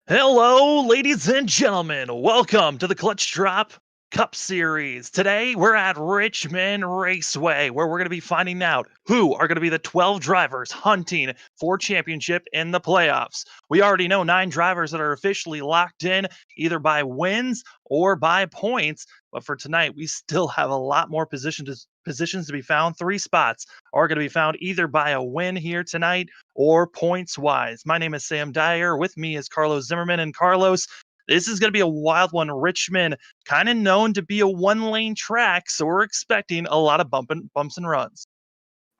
Hello, ladies and gentlemen. Welcome to the Clutch Drop Cup Series. Today, we're at Richmond Raceway, where we're going to be finding out who are going to be the 12 drivers hunting for championship in the playoffs. We already know 9 drivers that are officially locked in, either by wins or by points. But for tonight, we still have a lot more positions to be found. 3 spots are going to be found either by a win here tonight or points wise. My name is Sam Dyer. With me is Carlos Zimmerman. And Carlos, this is going to be a wild one. Richmond, kind of known to be a one-lane track, so we're expecting a lot of bumps and runs.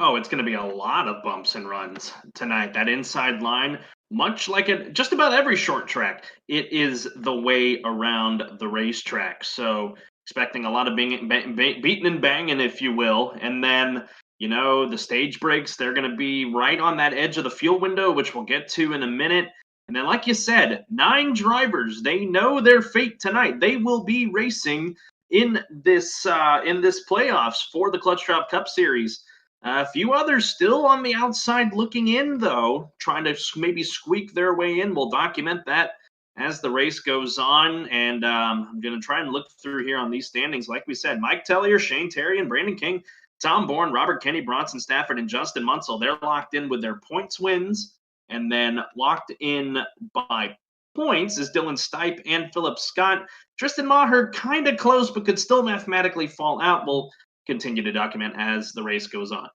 Oh, it's going to be a lot of bumps and runs tonight. That inside line, much like just about every short track, it is the way around the racetrack. So expecting a lot of beating and banging, if you will. And then, the stage breaks, they're going to be right on that edge of the fuel window, which we'll get to in a minute. And then, like you said, 9 drivers, they know their fate tonight. They will be racing in this playoffs for the Clutch Drop Cup Series. A few others still on the outside looking in, though, trying to maybe squeak their way in. We'll document that as the race goes on. And I'm going to try and look through here on these standings. Like we said, Mike Tellier, Shane Terry, and Brandon King, Tom Bourne, Robert Kenny, Bronson Stafford, and Justin Munsell. They're locked in with their points wins. And then locked in by points is Dylan Stipe and Philip Scott. Tristan Maher kind of close, but could still mathematically fall out. We'll continue to document as the race goes on.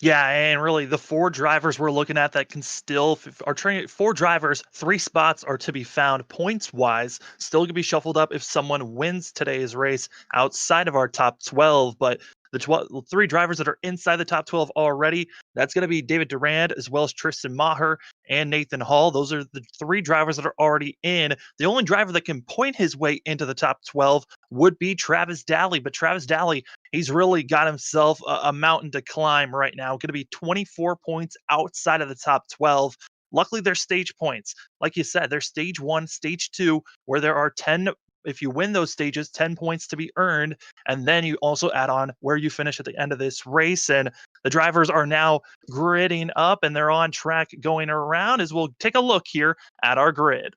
Yeah, and really the 4 drivers we're looking at that can still are training 4 drivers, 3 spots are to be found points wise. Still going to be shuffled up if someone wins today's race outside of our top 12, but the 3 drivers that are inside the top 12 already, that's going to be David Durand as well as Tristan Maher and Nathan Hall. Those are the 3 drivers that are already in. The only driver that can point his way into the top 12 would be Travis Daly, but Travis Daly, he's really got himself a mountain to climb right now. Going to be 24 points outside of the top 12. Luckily, they're stage points. Like you said, they're stage 1, stage 2, where there are 10. If you win those stages, 10 points to be earned. And then you also add on where you finish at the end of this race. And the drivers are now gridding up and they're on track going around as we'll take a look here at our grid.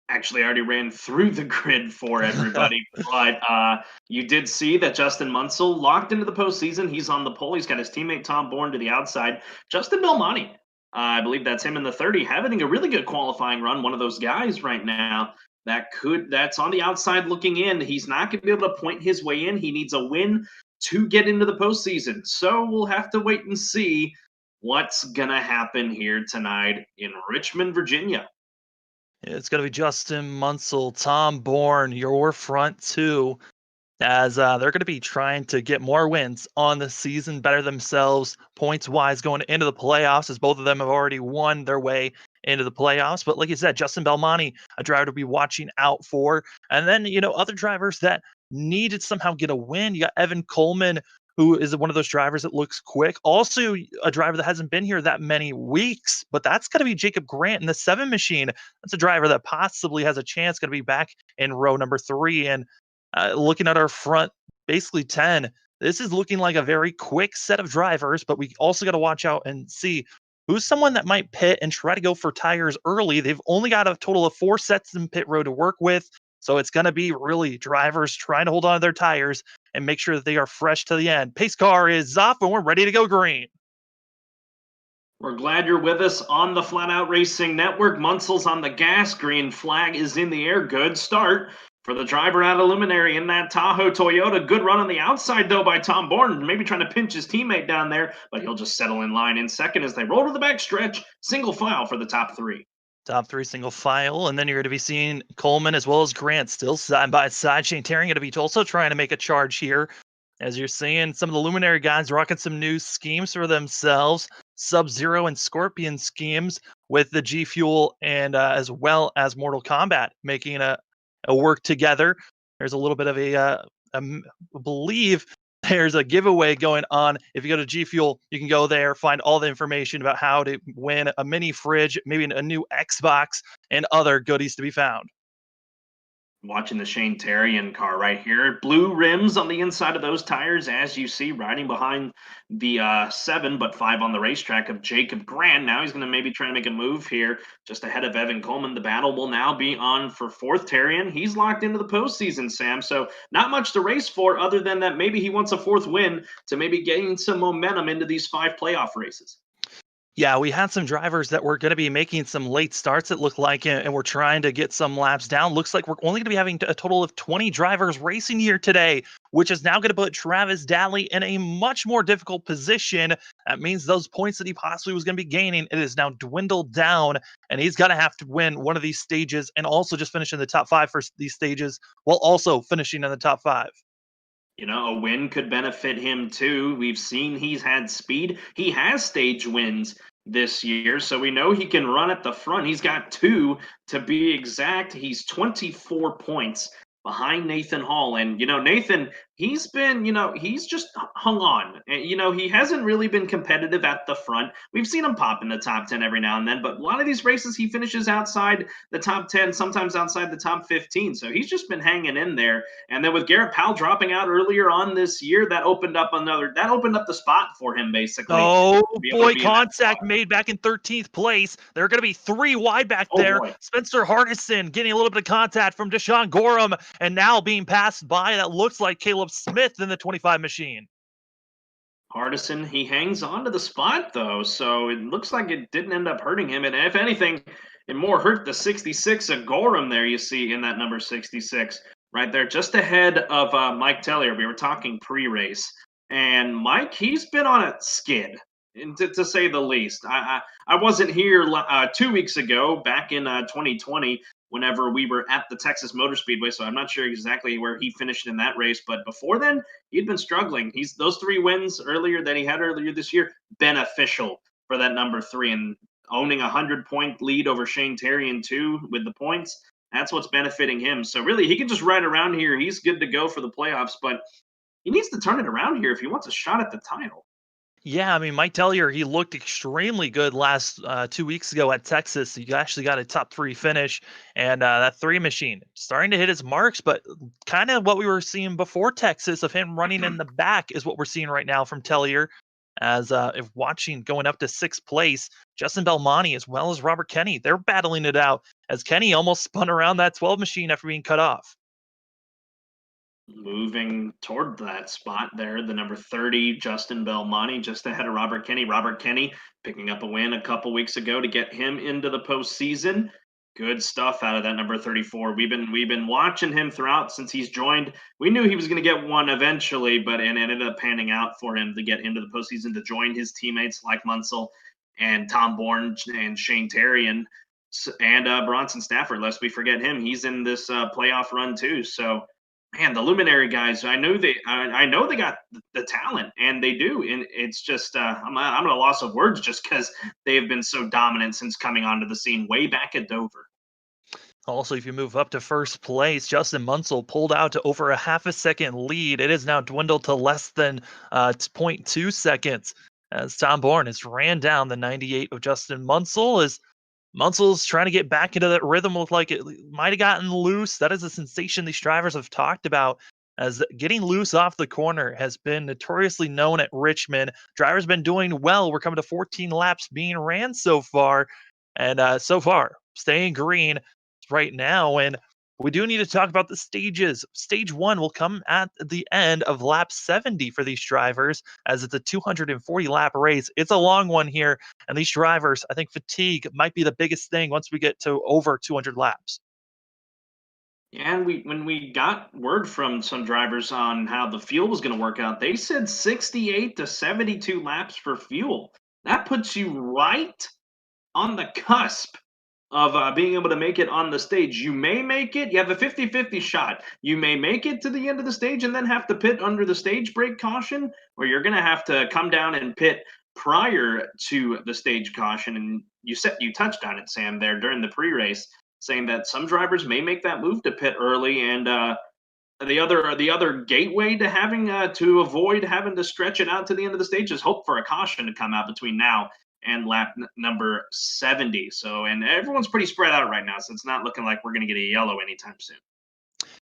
Actually, I already ran through the grid for everybody, but you did see that Justin Munsell locked into the postseason. He's on the pole. He's got his teammate Tom Bourne to the outside. Justin Belmonte, I believe that's him in the 30, having a really good qualifying run. One of those guys right now that's on the outside looking in. He's not going to be able to point his way in. He needs a win to get into the postseason. So we'll have to wait and see what's going to happen here tonight in Richmond, Virginia. It's going to be Justin Munsell, Tom Bourne, your front 2, as they're going to be trying to get more wins on the season, better themselves points wise going into the playoffs, as both of them have already won their way into the playoffs. But like you said, Justin Belmonte, a driver to be watching out for. And then, other drivers that need to somehow get a win. You got Evan Coleman, who is one of those drivers that looks quick. Also, a driver that hasn't been here that many weeks, but that's going to be Jacob Grant in the 7 machine. That's a driver that possibly has a chance, going to be back in row number 3. And looking at our front, basically 10, this is looking like a very quick set of drivers, but we also got to watch out and see who's someone that might pit and try to go for tires early. They've only got a total of 4 sets in pit road to work with. So it's going to be really drivers trying to hold on to their tires and make sure that they are fresh to the end. Pace car is off and we're ready to go green. We're glad you're with us on the Flatout Racing Network. Munsell's on the gas. Green flag is in the air. Good start for the driver out of Luminary in that Tahoe Toyota. Good run on the outside, though, by Tom Bourne. Maybe trying to pinch his teammate down there, but he'll just settle in line in second as they roll to the back stretch. Single file for the top 3. Top 3 single file, and then you're going to be seeing Coleman as well as Grant still side by side. Shane Terry going to be also trying to make a charge here. As you're seeing, some of the Luminary guys rocking some new schemes for themselves. Sub-Zero and Scorpion schemes with the G Fuel and as well as Mortal Kombat making a work together. There's a little bit of I believe there's a giveaway going on. If you go to G Fuel, you can go there, find all the information about how to win a mini fridge, maybe a new Xbox, and other goodies to be found. Watching the Shane Terrian car right here. Blue rims on the inside of those tires, as you see, riding behind the 7, but 5 on the racetrack of Jacob Grant. Now he's going to maybe try to make a move here just ahead of Evan Coleman. The battle will now be on for 4th Terrian. He's locked into the postseason, Sam. So not much to race for other than that maybe he wants a 4th win to maybe gain some momentum into these 5 playoff races. Yeah, we had some drivers that were going to be making some late starts, it looked like, and we're trying to get some laps down. Looks like we're only going to be having a total of 20 drivers racing here today, which is now going to put Travis Datley in a much more difficult position. That means those points that he possibly was going to be gaining, it is now dwindled down, and he's going to have to win one of these stages and also just finish in the top 5 for these stages while also finishing in the top 5. You know, a win could benefit him too. We've seen he's had speed. He has stage wins this year, so we know he can run at the front. He's got 2 to be exact. He's 24 points behind Nathan Hall. And, Nathan, he's been, he's just hung on. And, he hasn't really been competitive at the front. We've seen him pop in the top 10 every now and then, but a lot of these races he finishes outside the top 10, sometimes outside the top 15. So he's just been hanging in there. And then with Garrett Powell dropping out earlier on this year, that opened up the spot for him basically. Oh boy, contact made back in 13th place. There are going to be 3 wide back there. Boy. Spencer Hardison getting a little bit of contact from Deshaun Gorham and now being passed by. That looks like Caleb Smith in the 25 machine. Hardison, he hangs on to the spot though, so it looks like it didn't end up hurting him. And if anything, it more hurt the 66 of Gorham there, you see in that number 66 right there, just ahead of Mike Tellier. We were talking pre-race. And Mike, he's been on a skid, to say the least. I wasn't here 2 weeks ago, back in 2020, whenever we were at the Texas Motor Speedway, so I'm not sure exactly where he finished in that race. But before then, he'd been struggling. Those 3 wins that he had earlier this year, beneficial for that number 3, and owning a 100-point lead over Shane Terrian too with the points. That's what's benefiting him. So really, he can just ride around here. He's good to go for the playoffs, but he needs to turn it around here if he wants a shot at the title. Yeah, I mean, Mike Tellier, he looked extremely good last 2 weeks ago at Texas. He actually got a top 3 finish, and that 3 machine starting to hit his marks, but kind of what we were seeing before Texas of him running in the back is what we're seeing right now from Tellier. As if watching going up to 6th place, Justin Belmonte as well as Robert Kenny, they're battling it out as Kenny almost spun around that 12 machine after being cut off. Moving toward that spot there, the number 30, Justin Belmonte, just ahead of Robert Kenny. Robert Kenny picking up a win a couple weeks ago to get him into the postseason. Good stuff out of that number 34. We've been watching him throughout since he's joined. We knew he was going to get one eventually, but it ended up panning out for him to get into the postseason, to join his teammates like Munsell and Tom Bourne and Shane Terrian and Bronson Stafford. Lest we forget him, he's in this playoff run too. So, man, the luminary guys, I know they got the talent, and they do. And it's just I'm at a loss of words just because they have been so dominant since coming onto the scene way back at Dover. Also, if you move up to 1st place, Justin Munsell pulled out to over a half a second lead. It has now dwindled to less than 0.2 seconds as Tom Bourne has ran down the 98 of Justin Munsell. As Munsell's trying to get back into that rhythm, looked like it might have gotten loose. That is a sensation these drivers have talked about, as getting loose off the corner has been notoriously known at Richmond. Drivers been doing well. We're coming to 14 laps being ran so far, and so far staying green right now. And we do need to talk about the stages. Stage 1 will come at the end of lap 70 for these drivers, as it's a 240 lap race. It's a long one here, and these drivers, I think fatigue might be the biggest thing once we get to over 200 laps. Yeah, and when we got word from some drivers on how the fuel was going to work out, they said 68 to 72 laps for fuel. That puts you right on the cusp of being able to make it on the stage. You may make it. You have a 50-50 shot. You may make it to the end of the stage and then have to pit under the stage brake caution, or you're going to have to come down and pit prior to the stage caution. And you touched on it, Sam, there during the pre-race, saying that some drivers may make that move to pit early, and the other gateway to having to avoid having to stretch it out to the end of the stage is hope for a caution to come out between now and lap number 70. So, and everyone's pretty spread out right now, so it's not looking like we're going to get a yellow anytime soon.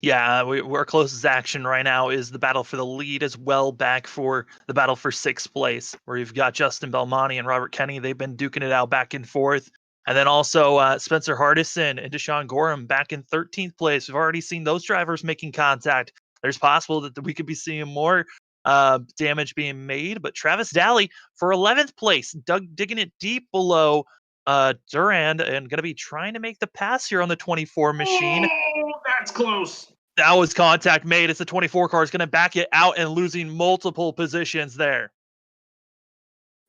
Yeah, our closest action right now is the battle for the lead as well, back for the battle for sixth place, where you've got Justin Belmonte and Robert Kenny. They've been duking it out back and forth. And then also Spencer Hardison and Deshaun Gorham back in 13th place. We've already seen those drivers making contact. There's possible that we could be seeing more damage being made. But Travis Daly for 11th place, digging it deep below Durand and going to be trying to make the pass here on the 24 machine. Oh, that's close. That was contact made. It's the 24 car. It's going to back it out and losing multiple positions there.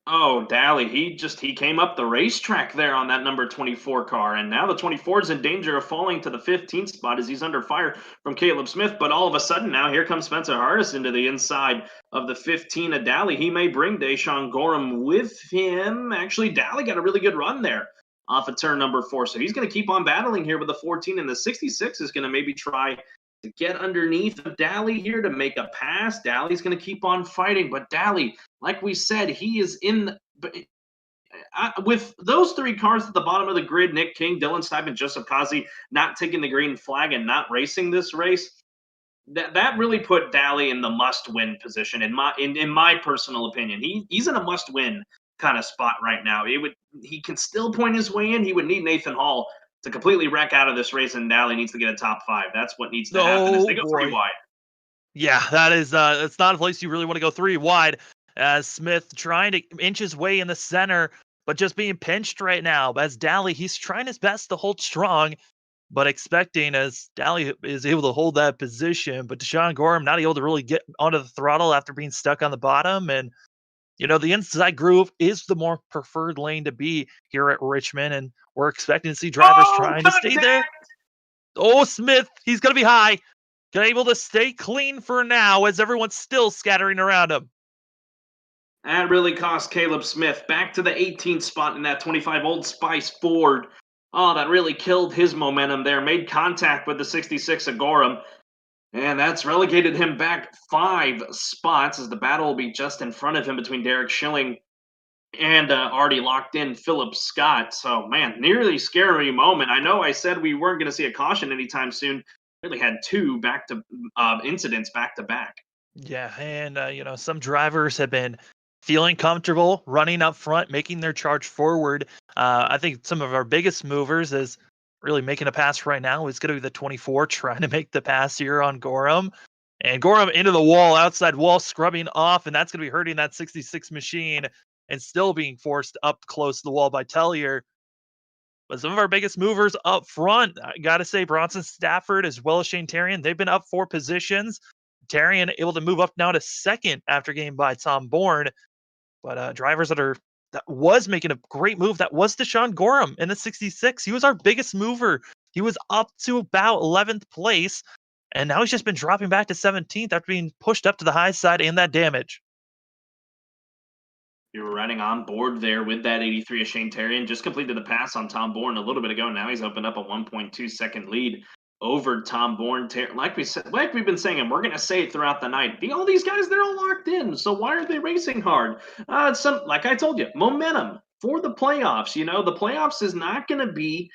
Oh, Daly, he came up the racetrack there on that number 24 car, and now the 24 is in danger of falling to the 15th spot as he's under fire from Caleb Smith. But all of a sudden now, here comes Spencer Hardison to the inside of the 15 of Daly. He may bring Deshaun Gorham with him. Actually, Daly got a really good run there off of turn number 4, so he's going to keep on battling here with the 14, and the 66 is going to maybe try to get underneath of Daly here to make a pass. Daly's going to keep on fighting, but Daly, like we said, he is in with those 3 cars at the bottom of the grid, Nick King, Dylan Stipe, and Joseph Kazi not taking the green flag and not racing this race. That really put Daly in the must-win position in my personal opinion. He's in a must-win kind of spot right now. He can still point his way in. He would need Nathan Hall to completely wreck out of this race, and Daly needs to get a top 5. That's what needs to happen as they go 3 wide. Yeah, that is it's not a place you really want to go 3 wide. As Smith trying to inch his way in the center, but just being pinched right now. As Daly, he's trying his best to hold strong, but expecting as Daly is able to hold that position. But Deshaun Gorham not able to really get onto the throttle after being stuck on the bottom. And the inside groove is the more preferred lane to be here at Richmond, and we're expecting to see drivers trying to stay there. Oh, Smith, he's going to be high. Able to stay clean for now as everyone's still scattering around him. That really cost Caleb Smith back to the 18th spot in that 25 Old Spice Ford. Oh, that really killed his momentum there. Made contact with the 66 of Gorham. And that's relegated him back 5 spots as the battle will be just in front of him between Derek Schilling and already locked in Philip Scott. So, man, nearly scary moment. I know I said we weren't going to see a caution anytime soon. Really had 2 incidents back to back. Yeah, and some drivers have been feeling comfortable running up front, making their charge forward. I think some of our biggest movers is really making a pass right now is going to be the 24 trying to make the pass here on Gorham. And Gorham into the wall, outside wall, scrubbing off, and that's going to be hurting that 66 machine and still being forced up close to the wall by Tellier. But some of our biggest movers up front, I got to say, Bronson Stafford as well as Shane Tarian, they've been up 4 positions. Tarian able to move up now to 2nd after getting by Tom Bourne. But drivers that was making a great move, that was Deshaun Gorham in the 66. He was our biggest mover. He was up to about 11th place, and now he's just been dropping back to 17th after being pushed up to the high side and that damage. You were riding on board there with that 83 of Shane Tarian. Just completed the pass on Tom Bourne a little bit ago. Now he's opened up a 1.2 second lead over Tom Bourne. Like we've been saying, and we're going to say it throughout the night. All these guys, they're all locked in. So why are they racing hard? Like I told you, momentum for the playoffs. The playoffs is not going to be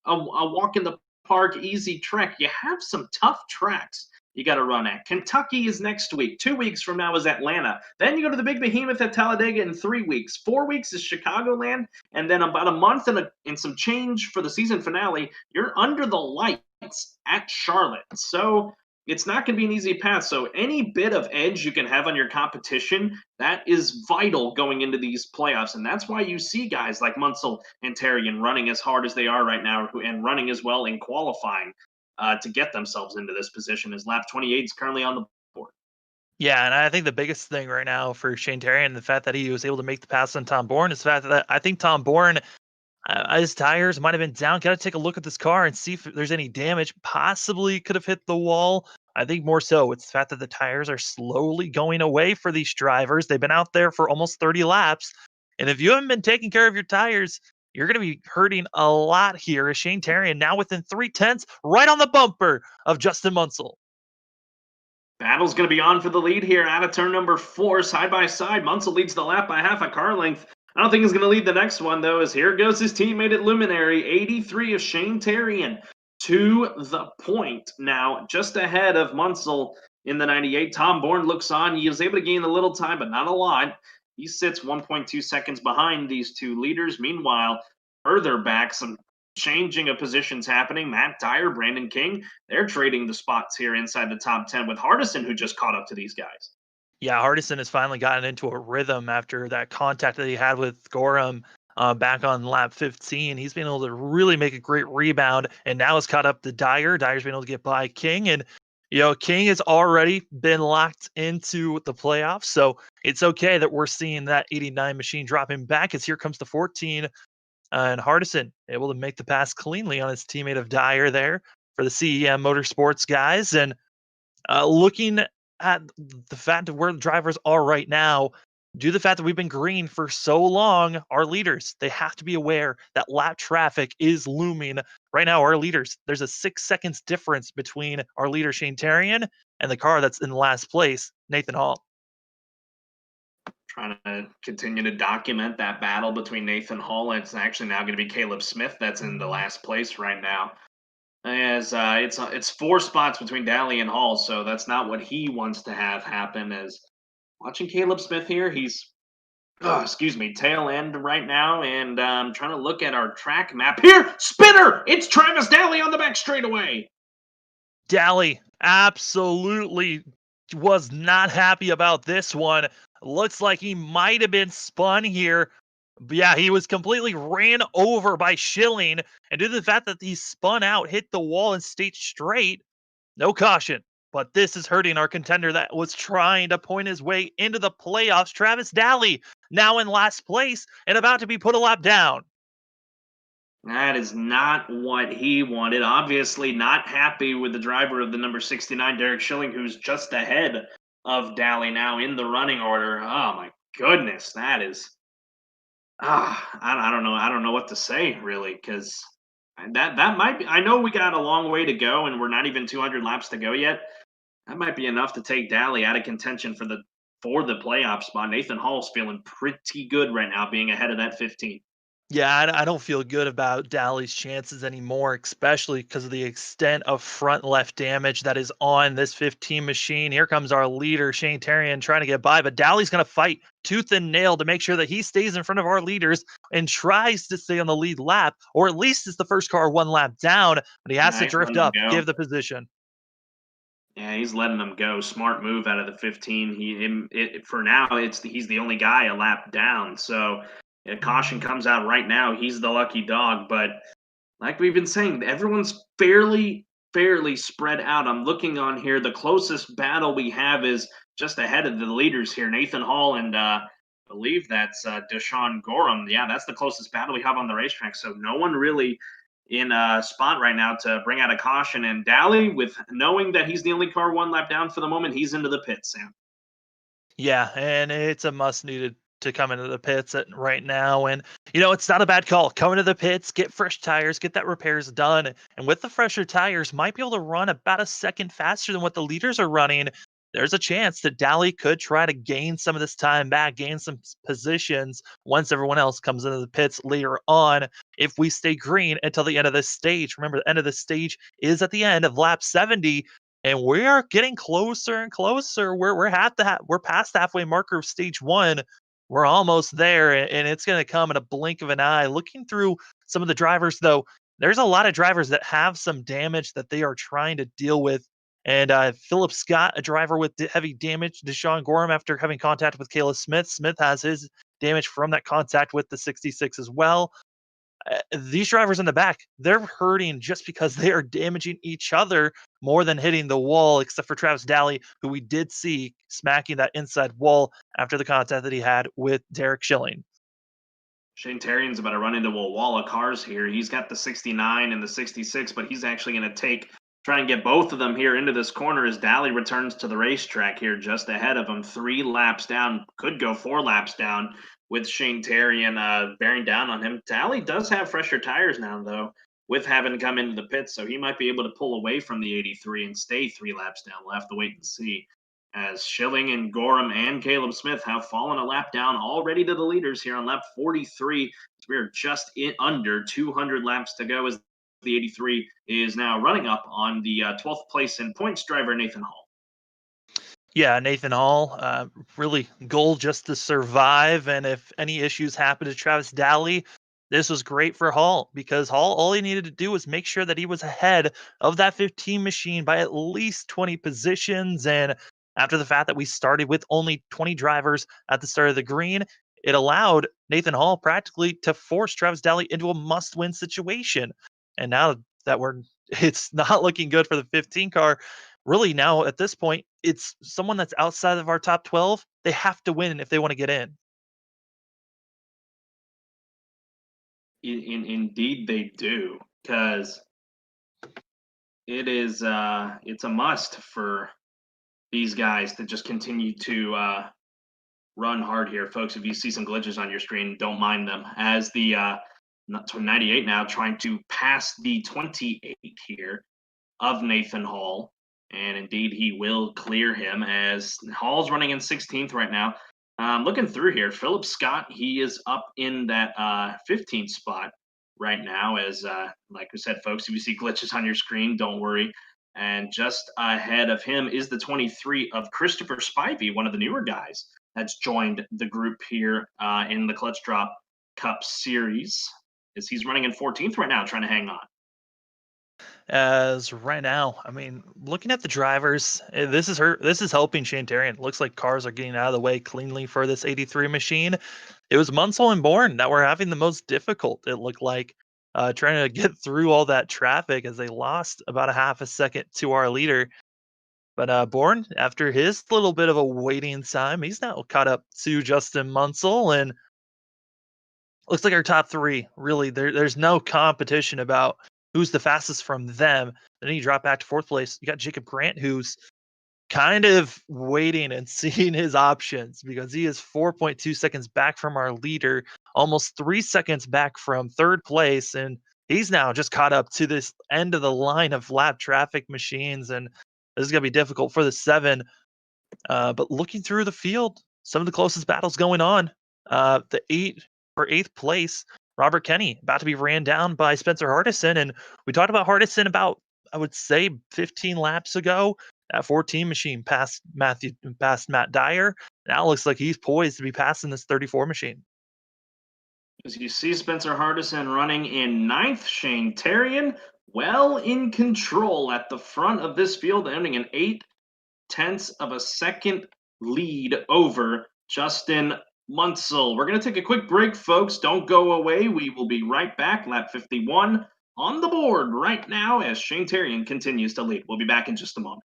a walk in the park, easy trek. You have some tough tracks you got to run at. Kentucky is next week. 2 weeks from now is Atlanta. Then you go to the big behemoth at Talladega in 3 weeks. 4 weeks is Chicagoland. And then about a month and some change for the season finale, you're under the lights at Charlotte. So it's not going to be an easy path. So any bit of edge you can have on your competition, that is vital going into these playoffs. And that's why you see guys like Munsell and Tarian running as hard as they are right now and running as well in qualifying to get themselves into this position, as lap 28 is currently on the board. Yeah, and I think the biggest thing right now for Shane Tarian, the fact that he was able to make the pass on Tom Bourne, is the fact that I think Tom Bourne, his tires might have been down. Got to take a look at this car and see if there's any damage. Possibly could have hit the wall. I think more so it's the fact that the tires are slowly going away for these drivers. They've been out there for almost 30 laps. And if you haven't been taking care of your tires, you're going to be hurting a lot here. As Shane Tarian now within 3/10, right on the bumper of Justin Munsell. Battle's going to be on for the lead here out of turn number 4, side by side. Munsell leads the lap by half a car length. I don't think he's going to lead the next one, though, as here goes his teammate at Luminary, 83 of Shane Tarian. to the point. Now, just ahead of Munsell in the 98, Tom Bourne looks on. He was able to gain a little time, but not a lot. He sits 1.2 seconds behind these two leaders. Meanwhile, further back, some changing of positions happening. Matt Dyer, Brandon King, they're trading the spots here inside the top 10 with Hardison, who just caught up to these guys. Yeah, Hardison has finally gotten into a rhythm after that contact that he had with Gorham back on lap 15. He's been able to really make a great rebound, and now has caught up to Dyer. Dyer's been able to get by King, and King has already been locked into the playoffs, so it's okay that we're seeing that 89 machine dropping back as here comes the 14, and Hardison able to make the pass cleanly on his teammate of Dyer there for the CEM Motorsports guys, and looking at the fact of where the drivers are right now, due to the fact that we've been green for so long, our leaders, they have to be aware that lap traffic is looming. Right now, our leaders, there's a 6 seconds difference between our leader, Shane Tarian, and the car that's in last place, Nathan Hall. Trying to continue to document that battle between Nathan Hall. It's actually now going to be Caleb Smith that's in the last place right now. As it's 4 spots between Daly and Hall, so that's not what he wants to have happen. As watching Caleb Smith here, he's tail end right now, and trying to look at our track map here. Spinner! It's Travis Daly on the back straightaway. Daly absolutely was not happy about this one. Looks like he might have been spun here. But yeah, he was completely ran over by Schilling, and due to the fact that he spun out, hit the wall, and stayed straight, no caution. But this is hurting our contender that was trying to point his way into the playoffs. Travis Daly, now in last place and about to be put a lap down. That is not what he wanted. Obviously, not happy with the driver of the number 69, Derek Schilling, who's just ahead of Daly now in the running order. Oh my goodness, that is. I don't know. I don't know what to say really, because that might be. I know we got a long way to go, and we're not even 200 laps to go yet. That might be enough to take Daly out of contention for the playoff spot. Nathan Hall's feeling pretty good right now, being ahead of that 15. Yeah, I don't feel good about Daly's chances anymore, especially because of the extent of front left damage that is on this 15 machine. Here comes our leader, Shane Tarian, trying to get by, but Daly's going to fight tooth and nail to make sure that he stays in front of our leaders and tries to stay on the lead lap, or at least is the first car 1 lap down, but he has to drift up, give the position. Yeah, he's letting them go. Smart move out of the 15. For now, he's the only guy a lap down. So caution comes out right now. He's the lucky dog. But like we've been saying, everyone's fairly spread out. I'm looking on here. The closest battle we have is just ahead of the leaders here, Nathan Hall and I believe that's Deshaun Gorham. Yeah, that's the closest battle we have on the racetrack. So no one really in a spot right now to bring out a caution. And Daly, with knowing that he's the only car 1 lap down for the moment, he's into the pits, Sam. Yeah, and it's a must needed to come into the pits right now. And, it's not a bad call. Come into the pits, get fresh tires, get that repairs done. And with the fresher tires, might be able to run about a second faster than what the leaders are running. There's a chance that Daly could try to gain some of this time back, gain some positions once everyone else comes into the pits later on if we stay green until the end of this stage. Remember, the end of this stage is at the end of lap 70, and we are getting closer and closer. We're past the halfway marker of stage 1. We're almost there, and it's going to come in a blink of an eye. Looking through some of the drivers, though, there's a lot of drivers that have some damage that they are trying to deal with. And Philip Scott, a driver with heavy damage, Deshaun Gorham, after having contact with Caleb Smith. Smith has his damage from that contact with the 66 as well. These drivers in the back, they're hurting just because they are damaging each other more than hitting the wall, except for Travis Daly, who we did see smacking that inside wall after the contact that he had with Derek Schilling. Shane Tarian's about to run into a wall of cars here. He's got the 69 and the 66, but he's actually going to try and get both of them here into this corner as Daly returns to the racetrack here just ahead of him. 3 laps down, could go 4 laps down with Shane Tarian bearing down on him. Daly does have fresher tires now, though, with having come into the pits, so he might be able to pull away from the 83 and stay 3 laps down. We'll have to wait and see. As Schilling and Gorham and Caleb Smith have fallen a lap down already to the leaders here on lap 43. We're just under 200 laps to go as the 83 is now running up on the 12th place in points driver Nathan Hall. Yeah, Nathan Hall, really goal just to survive. And if any issues happen to Travis Daly, this was great for Hall because Hall, all he needed to do was make sure that he was ahead of that 15 machine by at least 20 positions. And after the fact that we started with only 20 drivers at the start of the green, it allowed Nathan Hall practically to force Travis Daly into a must win situation. And now that it's not looking good for the 15 car, really now at this point, it's someone that's outside of our top 12. They have to win if they want to get in. Indeed, they do, because it's a must for these guys to just continue to run hard here, folks. If you see some glitches on your screen, don't mind them. As the 98 now trying to pass the 28 here of Nathan Hall. And indeed, he will clear him as Hall's running in 16th right now. Looking through here, Philip Scott, he is up in that 15th spot right now. As like we said, folks, if you see glitches on your screen, don't worry. And just ahead of him is the 23 of Christopher Spivey, one of the newer guys that's joined the group here in the Clutch Drop Cup Series, as he's running in 14th right now, trying to hang on. As right now, I mean, looking at the drivers, this is helping Shantarian. Looks like cars are getting out of the way cleanly for this 83 machine. It was Munsell and Bourne that were having the most difficult, it looked like, trying to get through all that traffic as they lost about a half a second to our leader. But Bourne, after his little bit of a waiting time, he's now caught up to Justin Munsell, and looks like our top three. Really, there's no competition about who's the fastest from them. Then you drop back to fourth place. You got Jacob Grant, who's kind of waiting and seeing his options because he is 4.2 seconds back from our leader, almost 3 seconds back from third place. And he's now just caught up to this end of the line of lap traffic machines. And this is going to be difficult for the seven. But looking through the field, some of the closest battles going on. The eighth place, Robert Kenny about to be ran down by Spencer Hardison, and we talked about Hardison about, I would say, 15 laps ago. That 14 machine past Matt Dyer. Now it looks like he's poised to be passing this 34 machine. As you see Spencer Hardison running in ninth, Shane Terrian well in control at the front of this field, ending an 0.8 of a second lead over Justin Munsell. We're going to take a quick break, folks. Don't go away. We will be right back. Lap 51 on the board right now as Shane Terrian continues to lead. We'll be back in just a moment.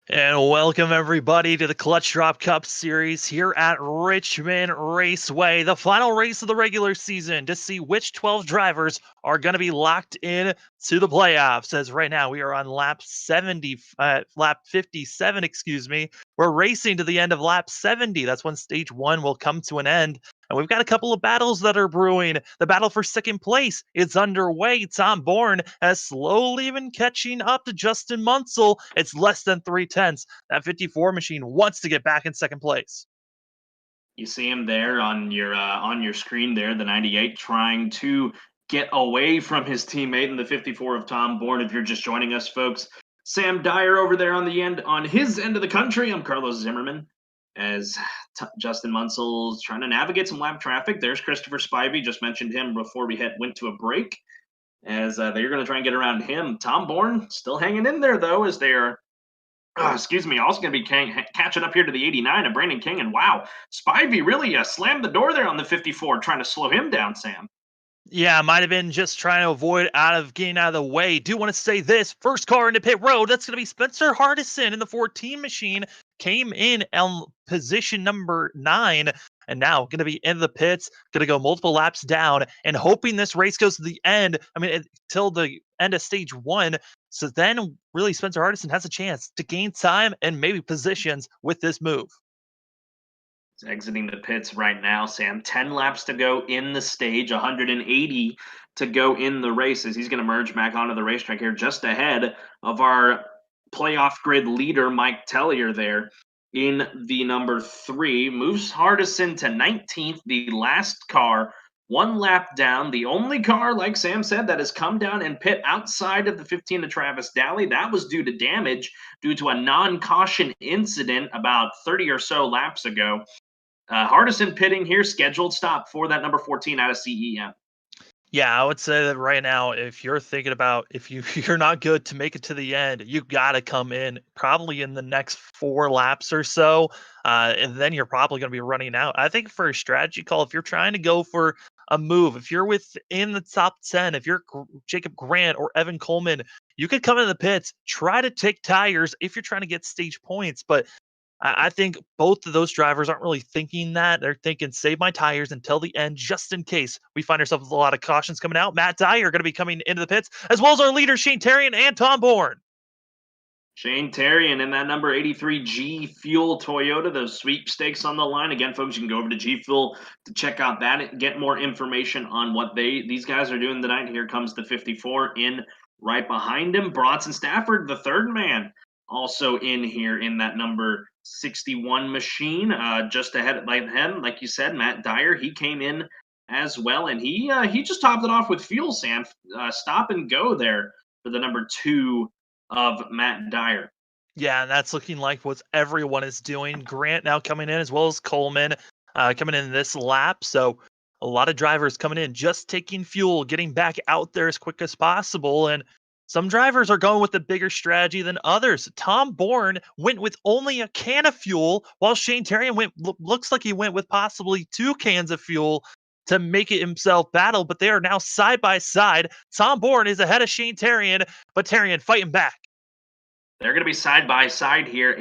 And welcome everybody to the Clutch Drop Cup Series here at Richmond Raceway, the final race of the regular season to see which 12 drivers are going to be locked in to the playoffs. As right now we are on lap 57, excuse me. We're racing to the end of lap 70. That's when stage 1 will come to an end. And we've got a couple of battles that are brewing. The battle for second place is underway. Tom Bourne has slowly been catching up to Justin Munsell. It's less than 3/10. That 54 machine wants to get back in second place. You see him there on your screen there, the 98 trying to get away from his teammate in the 54 of Tom Bourne. If you're just joining us, folks, Sam Dyer over there on his end of the country. I'm Carlos Zimmerman as Justin Munsell's trying to navigate some lap traffic. There's Christopher Spivey, just mentioned him before we went to a break. As they're going to try and get around him. Tom Bourne still hanging in there though, as they're excuse me, also going to be catching up here to the 89 of Brandon King. And wow, Spivey really slammed the door there on the 54, trying to slow him down, Sam. Yeah, might have been just trying to avoid getting out of the way. Do want to say this. First car into pit road, that's going to be Spencer Hardison in the 14 machine. Came in on position number 9 and now going to be in the pits, going to go multiple laps down and hoping this race goes to the end. I mean, till the end of stage 1. So then really Spencer Hardison has a chance to gain time and maybe positions with this move. He's exiting the pits right now, Sam. 10 laps to go in the stage, 180 to go in the races. He's going to merge back onto the racetrack here just ahead of our playoff grid leader, Mike Tellier, there in the number 3. Moves Hardison to 19th, the last car, 1 lap down. The only car, like Sam said, that has come down and pit outside of the 15 to Travis Daly. That was due to damage due to a non-caution incident about 30 or so laps ago. Hardison pitting here, scheduled stop for that number 14 out of CEM. Yeah, I would say that right now, if you're thinking about if you're not good to make it to the end, you got to come in probably in the next 4 laps or so, and then you're probably going to be running out. I think for a strategy call, if you're trying to go for a move, if you're within the top 10, if you're Jacob Grant or Evan Coleman, you could come in the pits, try to take tires if you're trying to get stage points, but I think both of those drivers aren't really thinking that. They're thinking, save my tires until the end, just in case we find ourselves with a lot of cautions coming out. Matt Dyer going to be coming into the pits, as well as our leaders, Shane Terrian and Tom Bourne. Shane Terrian in that number 83 G Fuel Toyota, those sweepstakes on the line. Again, folks, you can go over to G Fuel to check out that and get more information on what these guys are doing tonight. Here comes the 54 in right behind him. Bronson Stafford, the third man, also in here in that number 61 machine. Just ahead of him, like you said, Matt Dyer, he came in as well, and he just topped it off with fuel, Sam. Stop and go there for the number 2 of Matt Dyer. Yeah, and that's looking like what everyone is doing. Grant now coming in, as well as Coleman coming in this lap. So a lot of drivers coming in, just taking fuel, getting back out there as quick as possible. And some drivers are going with a bigger strategy than others. Tom Bourne went with only a can of fuel, while Shane Terrian looks like he went with possibly 2 cans of fuel to make it himself battle. But they are now side by side. Tom Bourne is ahead of Shane Terrian, but Terrian fighting back. They're going to be side by side here,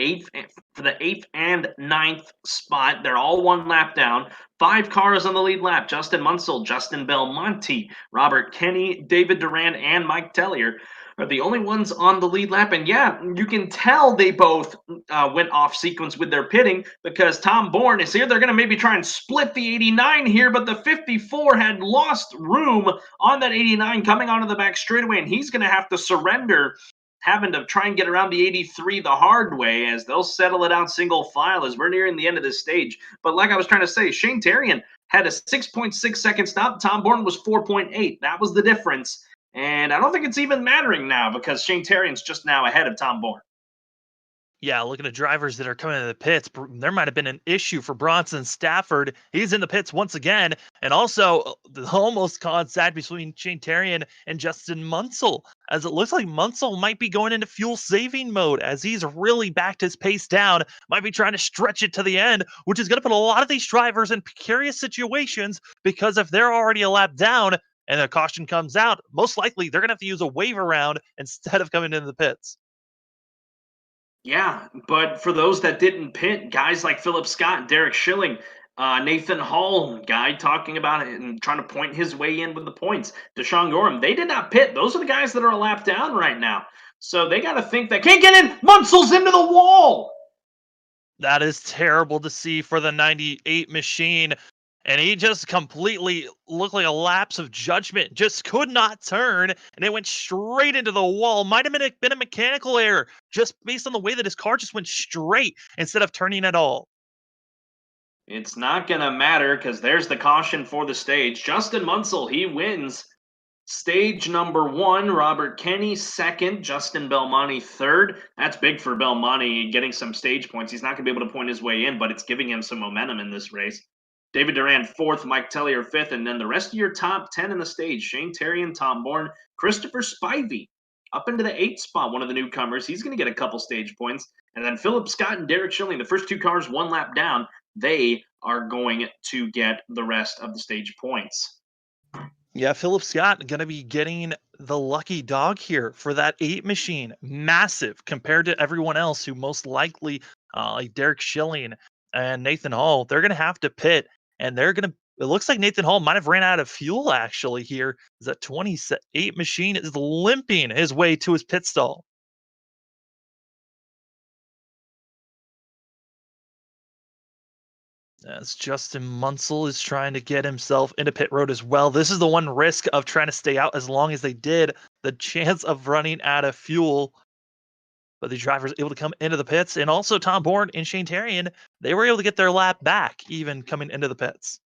for the 8th and 9th spot. They're all 1 lap down. 5 cars on the lead lap. Justin Munsell, Justin Belmonte, Robert Kenny, David Duran, and Mike Tellier are the only ones on the lead lap. And yeah, you can tell they both went off sequence with their pitting, because Tom Bourne is here. They're going to maybe try and split the 89 here, but the 54 had lost room on that 89 coming onto the back straightaway, and he's going to have to surrender, having to try and get around the 83 the hard way, as they'll settle it out single file as we're nearing the end of this stage. But like I was trying to say, Shane Terrian had a 6.6 second stop. Tom Bourne was 4.8. That was the difference. And I don't think it's even mattering now, because Shane Terrian's just now ahead of Tom Bourne. Yeah, looking at drivers that are coming into the pits, there might have been an issue for Bronson Stafford. He's in the pits once again. And also the almost contact between Shane Terrian and Justin Munsell, as it looks like Munsell might be going into fuel saving mode, as he's really backed his pace down, might be trying to stretch it to the end, which is going to put a lot of these drivers in precarious situations, because if they're already a lap down and a caution comes out, most likely they're going to have to use a wave around instead of coming into the pits. Yeah, but for those that didn't pit, guys like Philip Scott, Derek Schilling, Nathan Hall, guy talking about it and trying to point his way in with the points. Deshaun Gorham, they did not pit. Those are the guys that are a lap down right now. So they got to think that can't get in. Munsel's into the wall. That is terrible to see for the 98 machine. And he just completely looked like a lapse of judgment. Just could not turn, and it went straight into the wall. Might have been a mechanical error, just based on the way that his car just went straight instead of turning at all. It's not going to matter because there's the caution for the stage. Justin Munsell, he wins stage number 1. Robert Kenny second. Justin Belmonte third. That's big for Belmonte getting some stage points. He's not going to be able to point his way in, but it's giving him some momentum in this race. David Duran fourth. Mike Tellier fifth. And then the rest of your top 10 in the stage, Shane Terrian, Tom Bourne, Christopher Spivey up into the 8th spot, one of the newcomers. He's going to get a couple stage points. And then Philip Scott and Derek Schilling, the first two cars one lap down, they are going to get the rest of the stage points. Yeah, Philip Scott going to be getting the lucky dog here for that 8 machine. Massive compared to everyone else who most likely, like Derek Schilling and Nathan Hall, they're going to have to pit. And they're going to, it looks like Nathan Hall might have ran out of fuel actually here. That 28 machine is limping his way to his pit stall. As Justin Munsell is trying to get himself into pit road as well. This is the one risk of trying to stay out as long as they did. The chance of running out of fuel. But the drivers able to come into the pits. And also Tom Bourne and Shane Terrian, they were able to get their lap back even coming into the pits.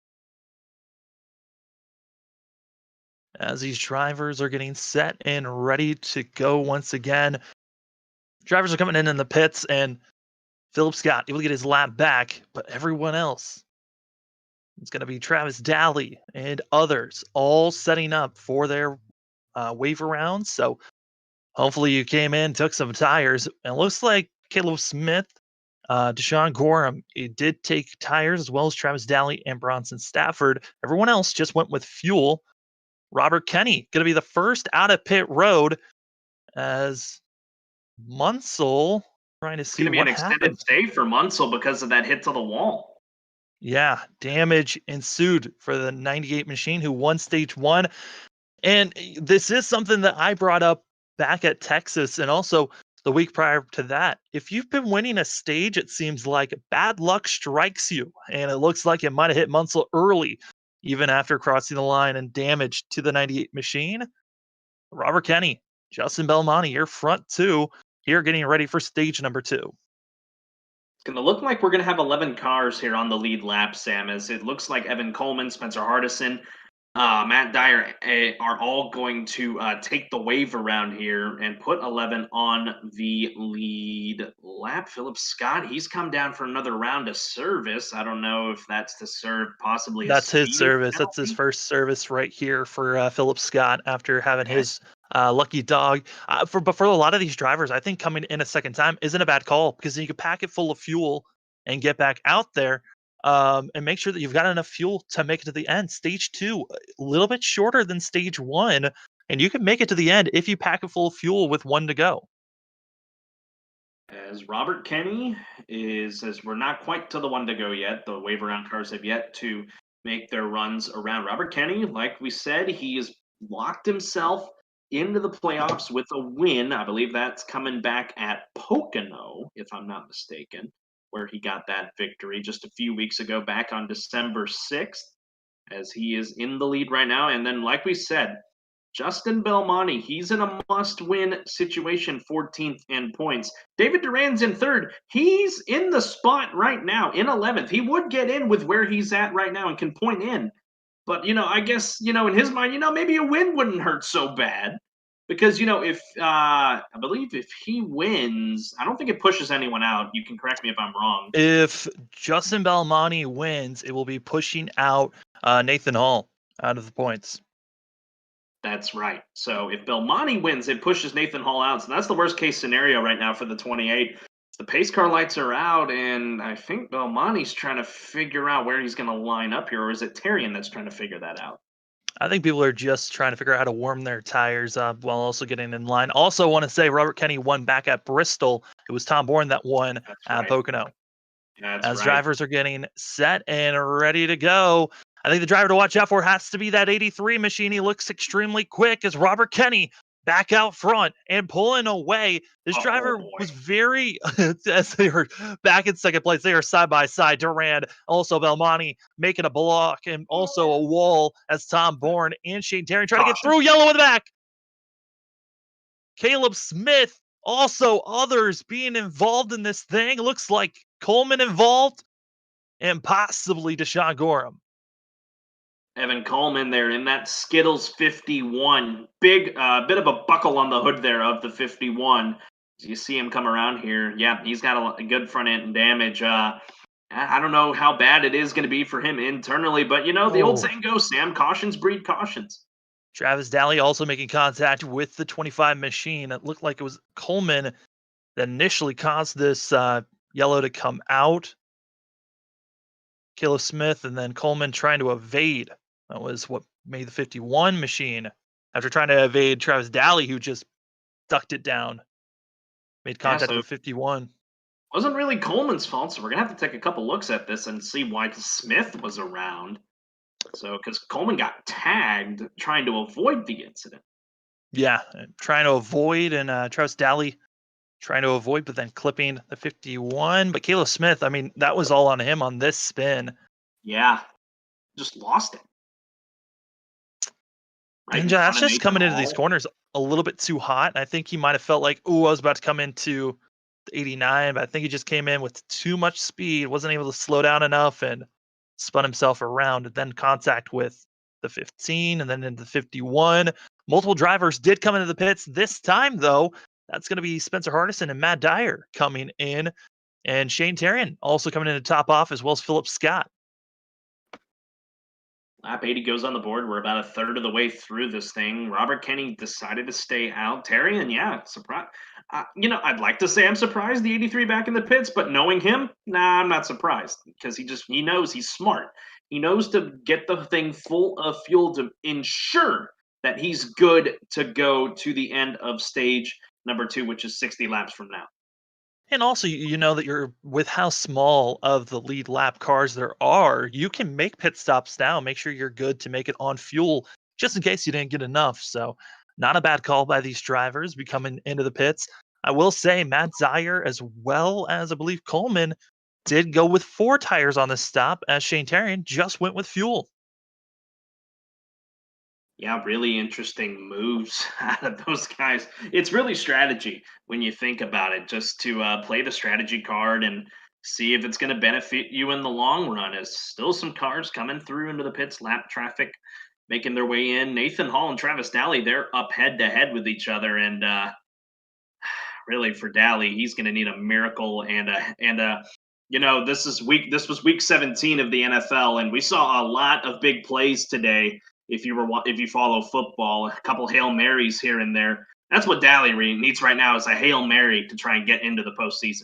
As these drivers are getting set and ready to go once again. Drivers are coming in the pits, and Philip Scott able to get his lap back, but everyone else, it's going to be Travis Daly and others all setting up for their waiver rounds. So hopefully you came in, took some tires, and it looks like Caleb Smith, Deshaun Gorham, it did take tires as well as Travis Daly and Bronson Stafford. Everyone else just went with fuel. Robert Kenny going to be the first out of pit road as Munsell trying to It's going see to be what an extended happened. stay for Munsell because of that hit to the wall. Yeah, damage ensued for the 98 machine who won stage 1. And this is something that I brought up back at Texas and also the week prior to that. If you've been winning a stage, it seems like bad luck strikes you. And it looks like it might have hit Munsell early, even after crossing the line and damage to the 98 machine. Robert Kenny, Justin Belmonte, your front two here getting ready for stage number 2. It's going to look like we're going to have 11 cars here on the lead lap, Sam, as it looks like Evan Coleman, Spencer Hardison, Matt Dyer are all going to take the wave around here and put 11 on the lead lap. Philip Scott, he's come down for another round of service. I don't know if that's to serve possibly a That's his speeding service. That's his penalty. first service right here for Philip Scott after having Okay. his lucky dog. But for a lot of these drivers, I think coming in a second time isn't a bad call because then you can pack it full of fuel and get back out there and make sure that you've got enough fuel to make it to the end. Stage 2, a little bit shorter than stage 1, and you can make it to the end if you pack it full of fuel with 1 to go. As Robert Kenny as we're not quite to the 1 to go yet. The wave around cars have yet to make their runs around. Robert Kenny, like we said, he has locked himself into the playoffs with a win. I believe that's coming back at Pocono, if I'm not mistaken, where he got that victory just a few weeks ago back on December 6th, as he is in the lead right now. And then, like we said, Justin Belmonte, he's in a must-win situation, 14th in points. David Duran's in third. He's in the spot right now in 11th. He would get in with where he's at right now and can point in. But, I guess, in his mind, maybe a win wouldn't hurt so bad. Because, if I believe if he wins, I don't think it pushes anyone out. You can correct me if I'm wrong. If Justin Belmonte wins, it will be pushing out Nathan Hall out of the points. That's right. So if Belmonte wins, it pushes Nathan Hall out. So that's the worst case scenario right now for the 28. The pace car lights are out, and I think Belmonte's trying to figure out where he's going to line up here, or is it Terrian that's trying to figure that out? I think people are just trying to figure out how to warm their tires up while also getting in line. Also, want to say Robert Kenny won back at Bristol. It was Tom Bourne that won That's at right. Pocono. That's As right. drivers are getting set and ready to go, I think the driver to watch out for has to be that 83 machine. He looks extremely quick as Robert Kenny back out front and pulling away. This Oh driver boy. was very, as they were back in second place, they are side by side. Durand, also Belmonte making a block and also a wall as Tom Bourne and Shane Terry try to get Caution. through. Yellow in the back. Caleb Smith, also others being involved in this thing. Looks like Coleman involved and possibly Deshaun Gorham. Evan Coleman there in that Skittles 51. Big bit of a buckle on the hood there of the 51. You see him come around here. Yeah, he's got a good front end damage. I don't know how bad it is going to be for him internally, but the old saying goes, Sam, cautions breed cautions. Travis Daly also making contact with the 25 machine. It looked like it was Coleman that initially caused this yellow to come out. Caleb Smith and then Coleman trying to evade. That was what made the 51 machine. After trying to evade Travis Daly, who just ducked it down, made Yeah, contact so with 51. wasn't really Coleman's fault, so we're gonna have to take a couple looks at this and see why Smith was around. So, because Coleman got tagged trying to avoid the incident. Yeah, trying to avoid, and Travis Daly trying to avoid, but then clipping the 51. But Caleb Smith, I mean, that was all on him on this spin. Yeah, just lost it. Right And in front that's of just Nathan coming into these Hall. corners a little bit too hot. I think he might have felt like, oh, I was about to come into the 89, but I think he just came in with too much speed, wasn't able to slow down enough, and spun himself around. And then contact with the 15 and then into the 51. Multiple drivers did come into the pits. This time, though, that's going to be Spencer Hardison and Matt Dyer coming in, and Shane Terrian also coming in to top off, as well as Philip Scott. Lap 80 goes on the board. We're about a third of the way through this thing. Robert Kenny decided to stay out. Terry, and yeah, surprise. I'd like to say I'm surprised the 83 back in the pits, but knowing him, nah, I'm not surprised because he knows he's smart. He knows to get the thing full of fuel to ensure that he's good to go to the end of stage number 2, which is 60 laps from now. And also, you know that you're with how small of the lead lap cars there are, you can make pit stops now. Make sure you're good to make it on fuel just in case you didn't get enough. So, not a bad call by these drivers becoming into the pits. I will say Matt Dyer, as well as I believe Coleman, did go with 4 tires on the stop, as Shane Terrian just went with fuel. Yeah, really interesting moves out of those guys. It's really strategy when you think about it, just to play the strategy card and see if it's going to benefit you in the long run. As still some cars coming through into the pits, lap traffic making their way in. Nathan Hall and Travis Daly, they're up head to head with each other, and really for Daly, he's going to need a miracle this was week 17 of the NFL, and we saw a lot of big plays today. If you follow football, a couple Hail Marys here and there. That's what Daly needs right now, is a Hail Mary to try and get into the postseason.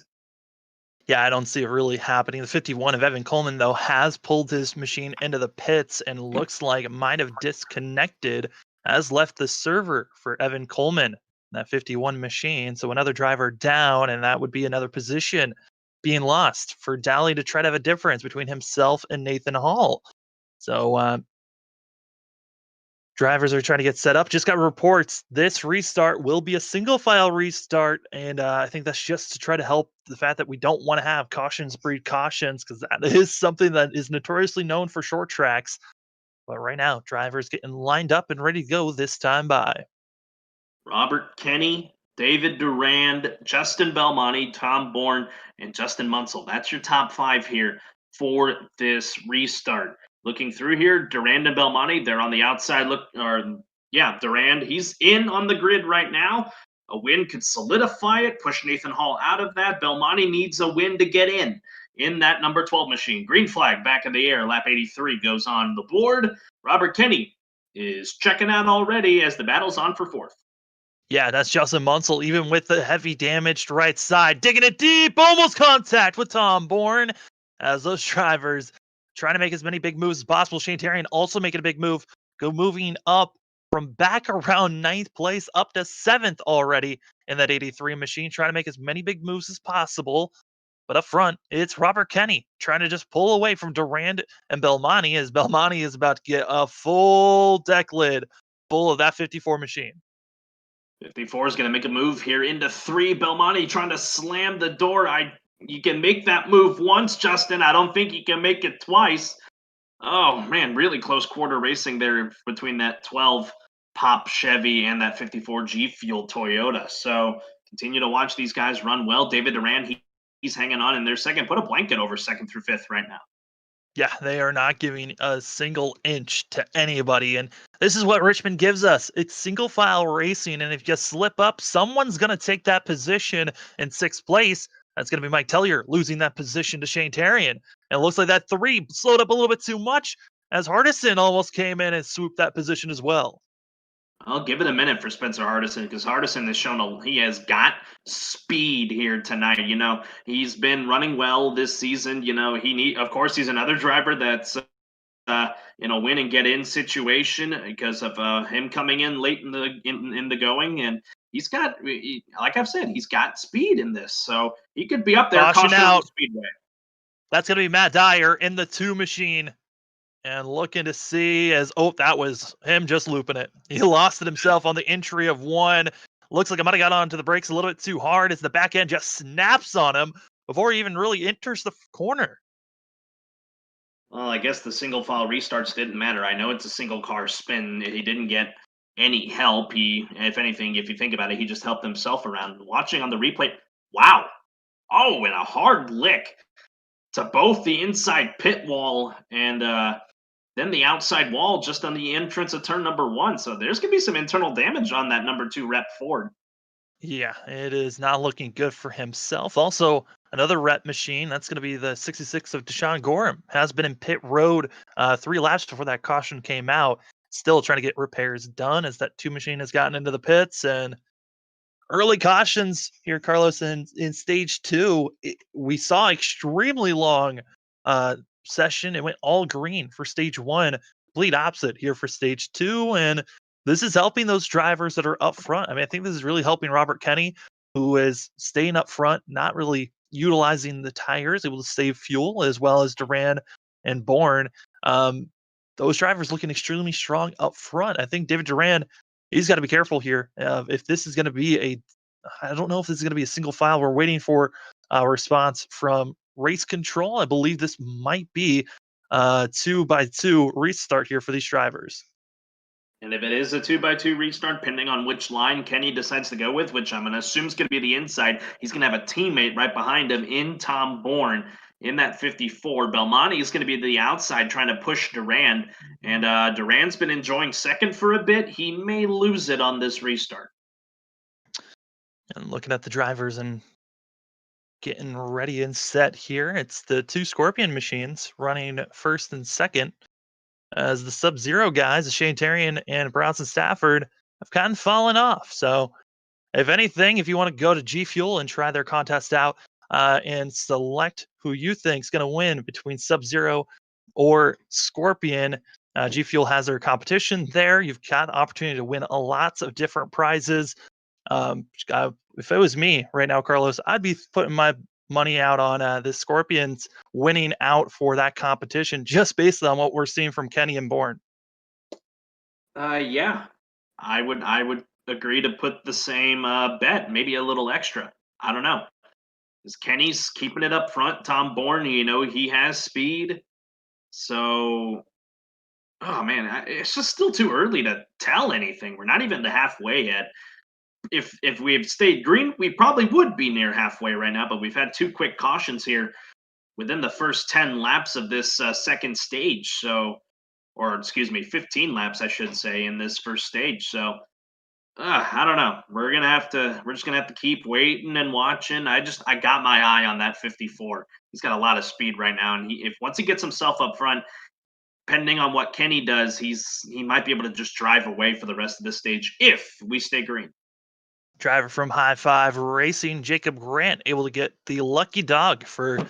Yeah, I don't see it really happening. The 51 of Evan Coleman, though, has pulled his machine into the pits and looks like it might have disconnected, has left the server for Evan Coleman, that 51 machine. So another driver down, and that would be another position being lost for Daly to try to have a difference between himself and Nathan Hall. So drivers are trying to get set up. Just got reports this restart will be a single file restart, and I think that's just to try to help the fact that we don't want to have cautions breed cautions, because that is something that is notoriously known for short tracks. But right now, drivers getting lined up and ready to go this time by. Robert Kenny, David Durand, Justin Belmonte, Tom Bourne, and Justin Munsell. That's your top 5 here for this restart. Looking through here, Durand and Belmonte, they're on the outside. Durand, he's in on the grid right now. A win could solidify it, push Nathan Hall out of that. Belmonte needs a win to get in that number 12 machine. Green flag back in the air. Lap 83 goes on the board. Robert Kenny is checking out already as the battle's on for 4th. Yeah, that's Justin Munsell, even with the heavy damaged right side, digging it deep, almost contact with Tom Bourne, as those drivers trying to make as many big moves as possible. Shane Terrian also making a big move go moving up from back around ninth place up to seventh already in that 83 machine, trying to make as many big moves as possible. But up front, it's Robert Kenny trying to just pull away from Durand and Belmonte as Belmonte is about to get a full deck lid full of that 54 machine. 54 is going to make a move here into 3. Belmonte trying to slam the door. You can make that move once, Justin. I don't think you can make it twice. Oh, man, really close quarter racing there between that 12 Pop Chevy and that 54 G Fuel Toyota. So continue to watch these guys run well. David Duran, he's hanging on in their second. Put a blanket over second through fifth right now. Yeah, they are not giving a single inch to anybody. And this is what Richmond gives us. It's single file racing. And if you slip up, someone's going to take that position in sixth place. That's going to be Mike Tellier losing that position to Shane Tarian. And it looks like that 3 slowed up a little bit too much as Hardison almost came in and swooped that position as well. I'll give it a minute for Spencer Hardison because Hardison has shown he has got speed here tonight. He's been running well this season. Of course, he's another driver that's win and get in situation because of him coming in late in the going, and he's got, like I've said, he's got speed in this, so he could be up there. Caution out. Speedway. That's gonna be Matt Dyer in the 2 machine. And looking to see that was him just looping it. He lost it himself on the entry of 1. Looks like I might have got onto the brakes a little bit too hard as the back end just snaps on him before he even really enters the corner. Well, I guess the single file restarts didn't matter. I know it's a single car spin. He didn't get any help. If anything, if you think about it, he just helped himself around. Watching on the replay, wow. Oh, and a hard lick to both the inside pit wall and then the outside wall just on the entrance of turn number 1. So there's going to be some internal damage on that number 2 rep Ford. Yeah, it is not looking good for himself. Also, another rep machine, that's going to be the 66 of Deshaun Gorham, has been in pit road 3 laps before that caution came out. Still trying to get repairs done as that 2 machine has gotten into the pits. And early cautions here, Carlos, in stage 2, we saw extremely long session. It went all green for stage 1, complete opposite here for stage 2, and this is helping those drivers that are up front. I mean, I think this is really helping Robert Kenny, who is staying up front, not really utilizing the tires, able to save fuel, as well as Duran and Bourne. Those drivers looking extremely strong up front. I think David Duran, he's got to be careful here. If this is going to be I don't know if this is going to be a single file. We're waiting for a response from race control. I believe this might be 2x2 restart here for these drivers. And if it is a 2x2 restart, depending on which line Kenny decides to go with, which I'm going to assume is going to be the inside, he's going to have a teammate right behind him in Tom Bourne in that 54. Belmonte is going to be the outside trying to push Duran. And Duran's been enjoying second for a bit. He may lose it on this restart. And looking at the drivers and getting ready and set here, it's the 2 Scorpion machines running first and second, as the Sub-Zero guys, Shane Tarian and Bronson Stafford, have kind of fallen off. So, if anything, if you want to go to G Fuel and try their contest out and select who you think is going to win between Sub-Zero or Scorpion, G Fuel has their competition there. You've got the opportunity to win lots of different prizes. If it was me right now, Carlos, I'd be putting my money out on the Scorpions winning out for that competition, just based on what we're seeing from Kenny and Bourne. Yeah, I would agree to put the same bet, maybe a little extra. I don't know. Because Kenny's keeping it up front. Tom Bourne, he has speed. So, oh man, it's just still too early to tell anything. We're not even to halfway yet. If we had stayed green, we probably would be near halfway right now, but we've had 2 quick cautions here within the first 10 laps of this second stage. So, or excuse me, 15 laps, I should say, in this first stage. So, I don't know. We're just gonna have to keep waiting and watching. I got my eye on that 54. He's got a lot of speed right now, and once he gets himself up front, depending on what Kenny does, he might be able to just drive away for the rest of this stage if we stay green. Driver from High Five Racing, Jacob Grant, able to get the lucky dog for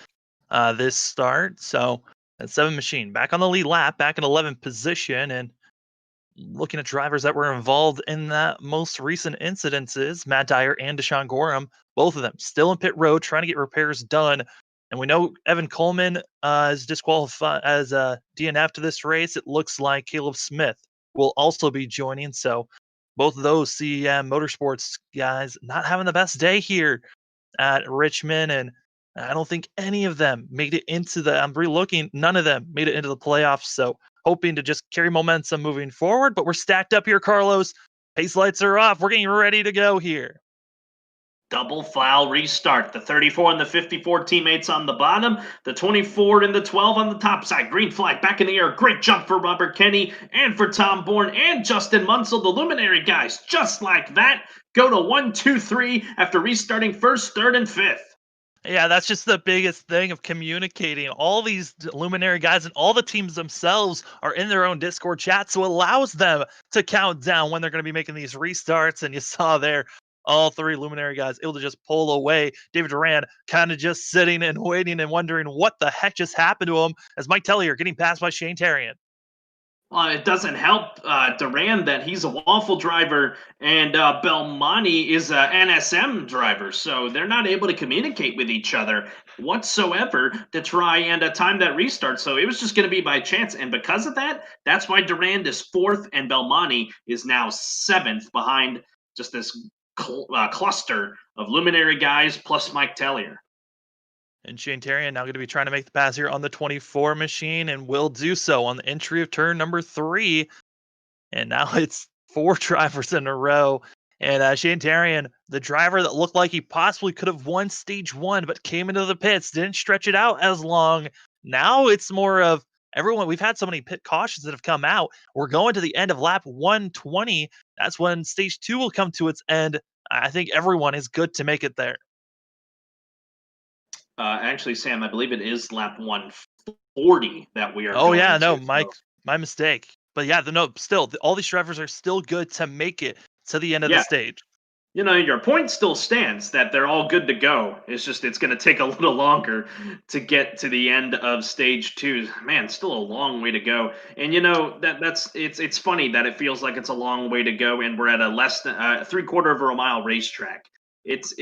this start. So that 7 machine back on the lead lap, back in 11th position, and looking at drivers that were involved in that most recent incidences, Matt Dyer and Deshaun Gorham, both of them still in pit road trying to get repairs done. And we know Evan Coleman is disqualified as a DNF to this race. It looks like Caleb Smith will also be joining. So both of those CEM Motorsports guys not having the best day here at Richmond. And I don't think any of them made it into the, I'm re-looking, none of them made it into the playoffs. So hoping to just carry momentum moving forward. But we're stacked up here, Carlos. Pace lights are off. We're getting ready to go here. Double foul restart. The 34 and the 54 teammates on the bottom. The 24 and the 12 on the top side. Green flag back in the air. Great jump for Robert Kenny and for Tom Bourne and Justin Munsell. The Luminary guys, just like that, go to 1, 2, 3 after restarting first, third, and fifth. Yeah, that's just the biggest thing of communicating. All these Luminary guys and all the teams themselves are in their own Discord chat, so it allows them to count down when they're going to be making these restarts. And you saw there, all three Luminary guys able to just pull away. David Duran kind of just sitting and waiting and wondering what the heck just happened to him as Mike Tellier getting passed by Shane Tarian. Well, it doesn't help Duran that he's a waffle driver and Belmonte is a NSM driver, so they're not able to communicate with each other whatsoever to try and time that restart. So it was just going to be by chance, and because of that, that's why Duran is fourth and Belmonte is now seventh behind just this cluster of Luminary guys plus Mike Tellier. And Shane Tarian now going to be trying to make the pass here on the 24 machine and will do so on the entry of turn number 3. And now it's 4 drivers in a row. And Shane Tarian, the driver that looked like he possibly could have won stage 1, but came into the pits, didn't stretch it out as long. Now it's more of everyone. We've had so many pit cautions that have come out. We're going to the end of lap 120. That's when stage 2 will come to its end. I think everyone is good to make it there. Actually, Sam, I believe it is lap 140 that we are. Oh yeah, no, Mike, my mistake. But yeah, still, all these drivers are still good to make it to the end of the stage. You know, your point still stands that they're all good to go. It's just it's going to take a little longer to get to the end of stage 2. Man, still a long way to go. And you know it's funny that it feels like it's a long way to go, and we're at a less than 3/4 of a mile racetrack. It's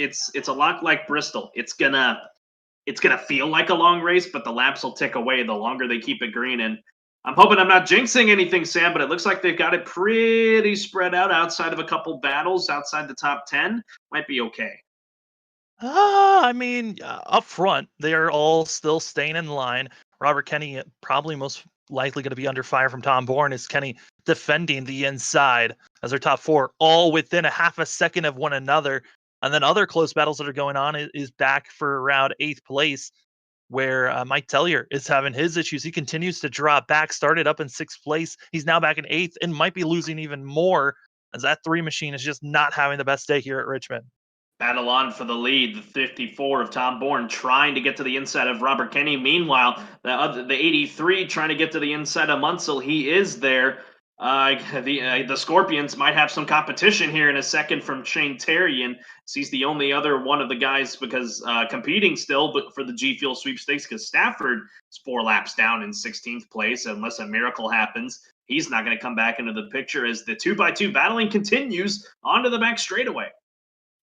a lot like Bristol. It's gonna feel like a long race, but the laps will tick away the longer they keep it green. And I'm hoping I'm not jinxing anything, Sam, but it looks like they've got it pretty spread out outside of a couple battles, outside the top 10. Might be okay. I mean, up front, they are all still staying in line. Robert Kenny probably most likely going to be under fire from Tom Bourne. Is Kenny defending the inside as their top 4, all within a half a second of one another. And then other close battles that are going on is back for around 8th place, where Mike Tellier is having his issues. He continues to drop back, started up in 6th place. He's now back in 8th and might be losing even more as that 3 machine is just not having the best day here at Richmond. Battle on for the lead, the 54 of Tom Bourne trying to get to the inside of Robert Kenny. Meanwhile, the 83 trying to get to the inside of Munsell. He is there. The Scorpions might have some competition here in a second from Shane Tarian. He's the only other one of the guys because competing still, but for the G Fuel sweepstakes because Stafford is 4 laps down in 16th place. Unless a miracle happens, he's not going to come back into the picture as the 2x2 battling continues onto the back straightaway.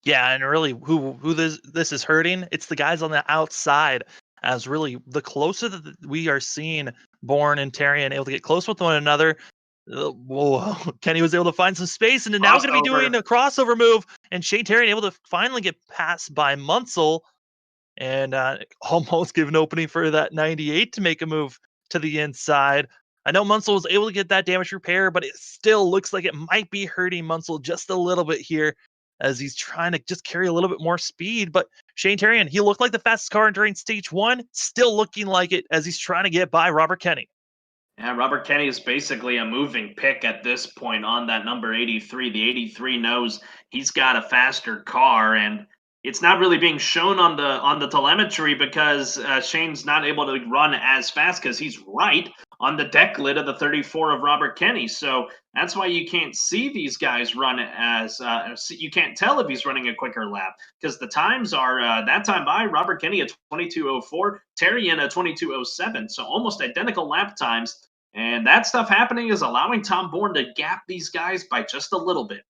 Yeah, and really, who this is hurting? It's the guys on the outside. As really, the closer that we are seeing Bourne and Tarian able to get close with one another, Kenny was able to find some space, and now going to be doing a crossover move, and Shane Tarian able to finally get passed by Munsell, and almost give an opening for that 98 to make a move to the inside. I know Munsell was able to get that damage repair, but it still looks like it might be hurting Munsell just a little bit here as he's trying to just carry a little bit more speed. But Shane Tarian, he looked like the fastest car during stage 1, still looking like it as he's trying to get by Robert Kenny. Yeah, Robert Kenny is basically a moving pick at this point on that number 83. The 83 knows he's got a faster car, and it's not really being shown on the telemetry because Shane's not able to run as fast because he's right on the deck lid of the 34 of Robert Kenny. So that's why you can't see these guys run as you can't tell if he's running a quicker lap because the times are that time by Robert Kenny at 22:04, Tarian at 22:07. So almost identical lap times. And that stuff happening is allowing Tom Bourne to gap these guys by just a little bit.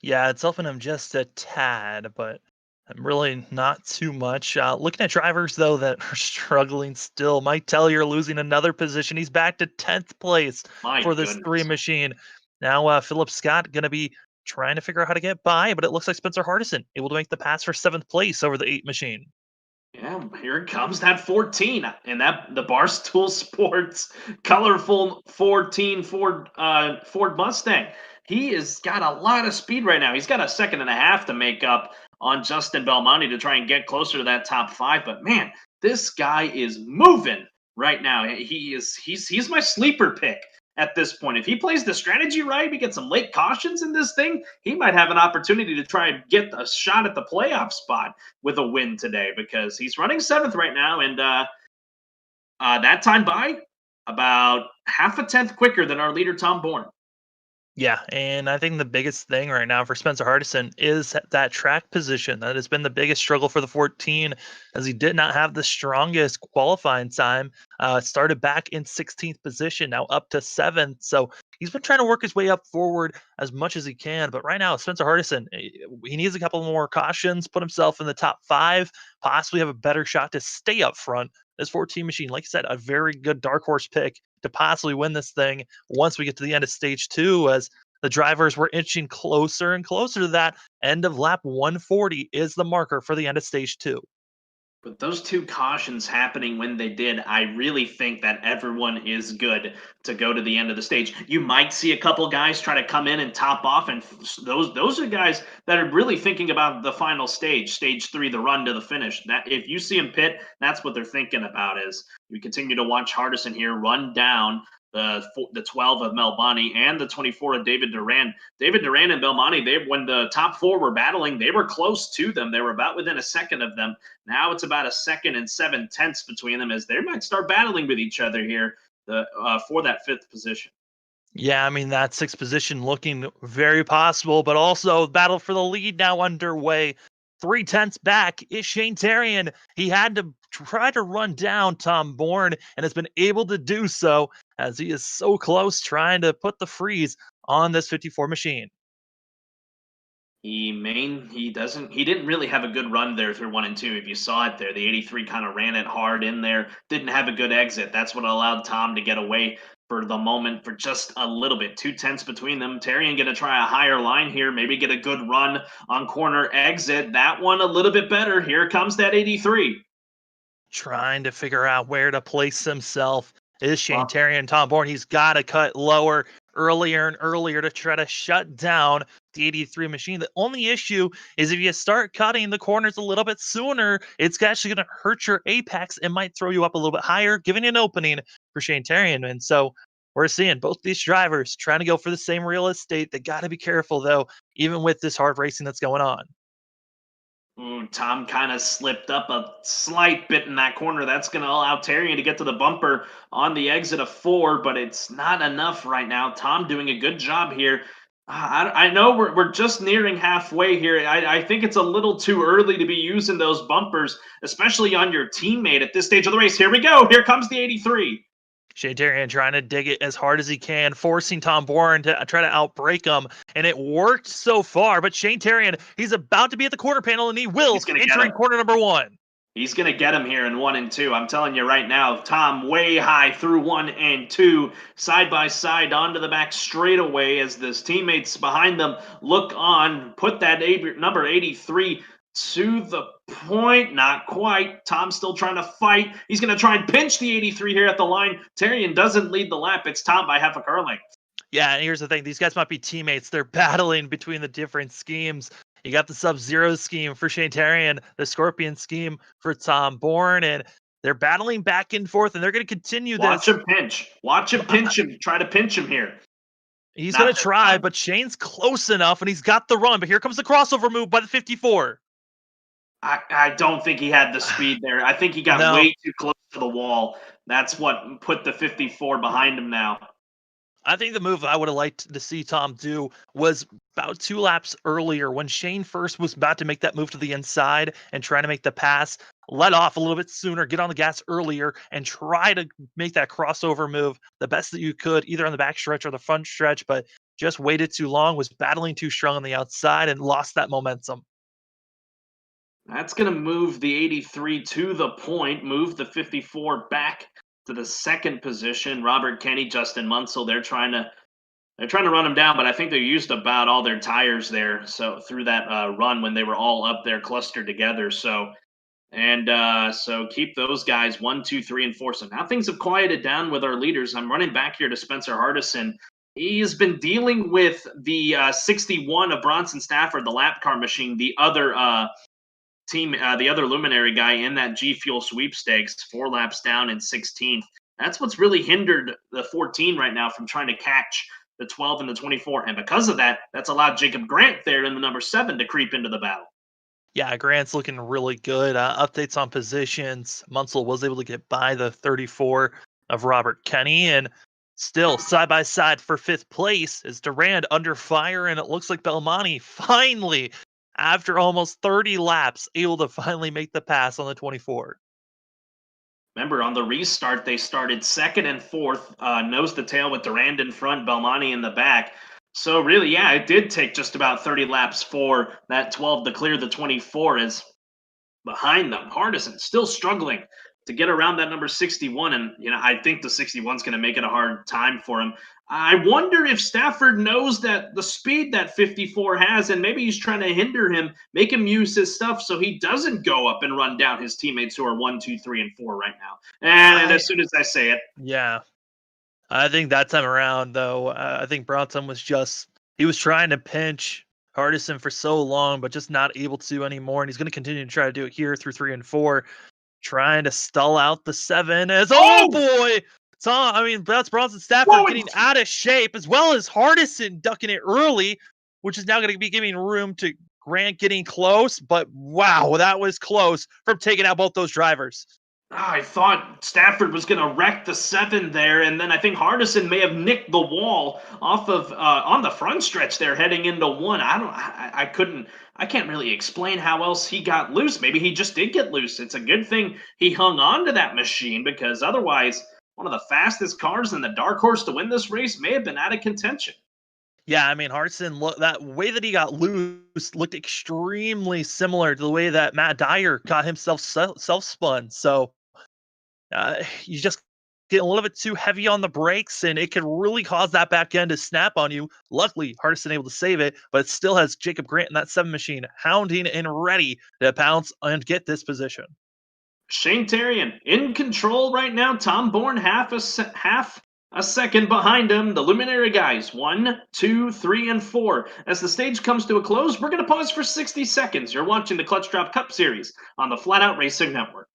Yeah, it's helping him just a tad, but really not too much. Looking at drivers though that are struggling still, Mike Tellier losing another position. He's back to 10th place My for this three goodness. machine. Now Philip Scott going to be trying to figure out how to get by, but it looks like Spencer Hardison able to make the pass for 7th place over the 8 machine. Yeah, here comes that 14, and that the Barstool Sports colorful 14 Ford Mustang. He has got a lot of speed right now. He's got a second and a half to make up on Justin Belmonte to try and get closer to that top 5. But man, this guy is moving right now. He's my sleeper pick at this point. If he plays the strategy right, we get some late cautions in this thing, he might have an opportunity to try and get a shot at the playoff spot with a win today, because he's running 7th right now, and that time by about half a tenth quicker than our leader Tom Bourne. Yeah, and I think the biggest thing right now for Spencer Hardison is that track position. That has been the biggest struggle for the 14, as he did not have the strongest qualifying time. Started back in 16th position, now up to 7th. So he's been trying to work his way up forward as much as he can. But right now, Spencer Hardison, he needs a couple more cautions, put himself in the top 5, possibly have a better shot to stay up front. This 14 machine, like I said, a very good dark horse pick to possibly win this thing once we get to the end of stage 2, as the drivers were inching closer and closer to that. End of lap 140 is the marker for the end of stage 2. But those 2 cautions happening when they did, I really think that everyone is good to go to the end of the stage. You might see a couple guys try to come in and top off, and those are guys that are really thinking about the final stage 3, the run to the finish. That if you see them pit, that's what they're thinking about. Is you continue to watch Hardison here run down the 12 of Melbani and the 24 of David Duran. David Duran and Belmonte, when the top 4 were battling, they were close to them. They were about within a second of them. Now it's about a second and 7/10 between them, as they might start battling with each other here for that 5th position. Yeah, I mean, that 6th position looking very possible, but also battle for the lead now underway. 3/10 back is Shane Terrian. He had to try to run down Tom Bourne and has been able to do so, as he is so close trying to put the freeze on this 54 machine. He didn't really have a good run there through 1 and 2. If you saw it there, the 83 kind of ran it hard in there, didn't have a good exit. That's what allowed Tom to get away for the moment for just a little bit. 2/10 between them. Terrian going to try a higher line here, maybe get a good run on corner exit. That one a little bit better. Here comes that 83. Trying to figure out where to place himself is Shane Well, Terrian and Tom Bourne. He's got to cut lower earlier and earlier to try to shut down the 83 machine. The only issue is if you start cutting the corners a little bit sooner, it's actually going to hurt your apex and might throw you up a little bit higher, giving you an opening for Shane Terrian. And so we're seeing both these drivers trying to go for the same real estate. They got to be careful, though, even with this hard racing that's going on. Tom kind of slipped up a slight bit in that corner. That's going to allow Terrian to get to the bumper on the exit of 4, but it's not enough right now. Tom doing a good job here. I know we're just nearing halfway here. I think it's a little too early to be using those bumpers, especially on your teammate at this stage of the race. Here we go. Here comes the 83. Shane Terrian trying to dig it as hard as he can, forcing Tom Bourne to try to outbreak him. And it worked so far, but Shane Terrian, he's about to be at the quarter panel, and he will, entering corner number 1. He's going to get him here in 1 and 2. I'm telling you right now, Tom way high through 1 and 2, side by side onto the back straightaway as his teammates behind them look on, put that number 83 to the point. Not quite. Tom's still trying to fight. He's going to try and pinch the 83 here at the line. Terrian doesn't lead the lap. It's Tom by half a car length. Yeah, and here's the thing. These guys might be teammates. They're battling between the different schemes. You got the Sub-Zero scheme for Shane Terrian, the Scorpion scheme for Tom Bourne, and they're battling back and forth, and they're going to continue this. Watch him pinch. Watch him pinch him. Try to pinch him here. He's going to try, but Shane's close enough, and he's got the run. But here comes the crossover move by the 54. I don't think he had the speed there. I think he got way too close to the wall. That's what put the 54 behind him now. I think the move I would have liked to see Tom do was about 2 laps earlier when Shane first was about to make that move to the inside and trying to make the pass. let off a little bit sooner, get on the gas earlier, and try to make that crossover move the best that you could, either on the back stretch or the front stretch, but just waited too long, was battling too strong on the outside, and lost that momentum. That's going to move the 83 to the point, move the 54 back to the second position. Robert Kenny, Justin Munsell, they're trying to run them down, but I think they used about all their tires there. So through that run when they were all up there clustered together. So keep those guys 1, 2, 3, and 4. So now things have quieted down with our leaders. I'm running back here to Spencer Hardison. He has been dealing with the 61 of Bronson Stafford, the lap car machine, the other the other luminary guy in that G Fuel sweepstakes, 4 laps down in 16th. That's what's really hindered the 14 right now from trying to catch the 12 and the 24. And because of that, that's allowed Jacob Grant there in the number 7 to creep into the battle. Yeah, Grant's looking really good. Updates on positions. Munsell was able to get by the 34 of Robert Kenny, and still side by side for 5th place is Durand under fire, and it looks like Belmonte finally, after almost 30 laps, able to finally make the pass on the 24. Remember, on the restart, they started 2nd and 4th, nose to tail with Durand in front, Belmonte in the back. So really, yeah, it did take just about 30 laps for that 12 to clear the 24 as behind them. Hardison still struggling to get around that number 61. And, I think the 61 is going to make it a hard time for him. I wonder if Stafford knows that the speed that 54 has, and maybe he's trying to hinder him, make him use his stuff so he doesn't go up and run down his teammates who are 1, 2, 3, and 4 right now. And as soon as I say it, Yeah, I think that time around, though, I think Bronson he was trying to pinch Hardison for so long, but just not able to anymore. And he's going to continue to try to do it here through 3 and 4, trying to stall out the 7 as, oh boy! That's Bronson Stafford getting out of shape, as well as Hardison ducking it early, which is now going to be giving room to Grant getting close. But wow, that was close from taking out both those drivers. I thought Stafford was going to wreck the 7 there, and then I think Hardison may have nicked the wall off of on the front stretch there, heading into 1. I can't really explain how else he got loose. Maybe he just did get loose. It's a good thing he hung on to that machine, because otherwise, one of the fastest cars in the dark horse to win this race may have been out of contention. Yeah, Hardison, that way that he got loose looked extremely similar to the way that Matt Dyer got himself self-spun. So you just get a little bit too heavy on the brakes, and it can really cause that back end to snap on you. Luckily, Hardison able to save it, but it still has Jacob Grant in that 7 machine hounding and ready to pounce and get this position. Shane Terrian in control right now. Tom Bourne half a second behind him. The Luminary guys 1, 2, 3, and 4. As the stage comes to a close, we're going to pause for 60 seconds. You're watching the Clutch Drop Cup Series on the Flatout Racing Network.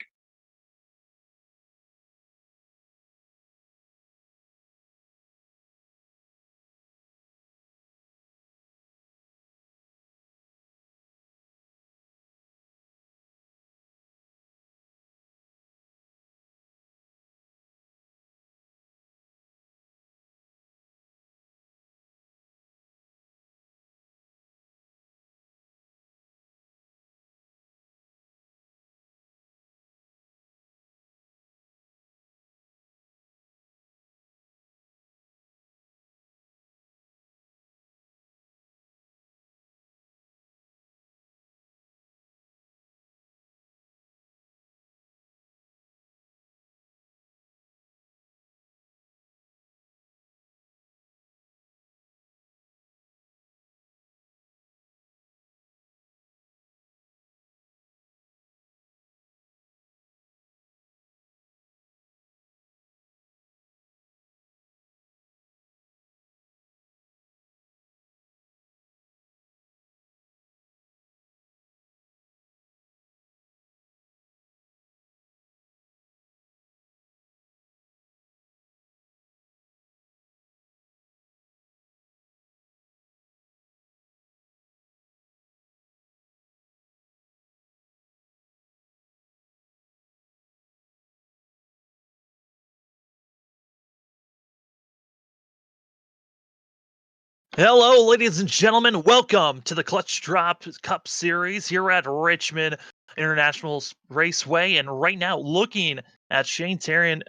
Hello, ladies and gentlemen. Welcome to the Clutch Drop Cup Series here at Richmond. International Raceway. And right now, looking at Shane Terrian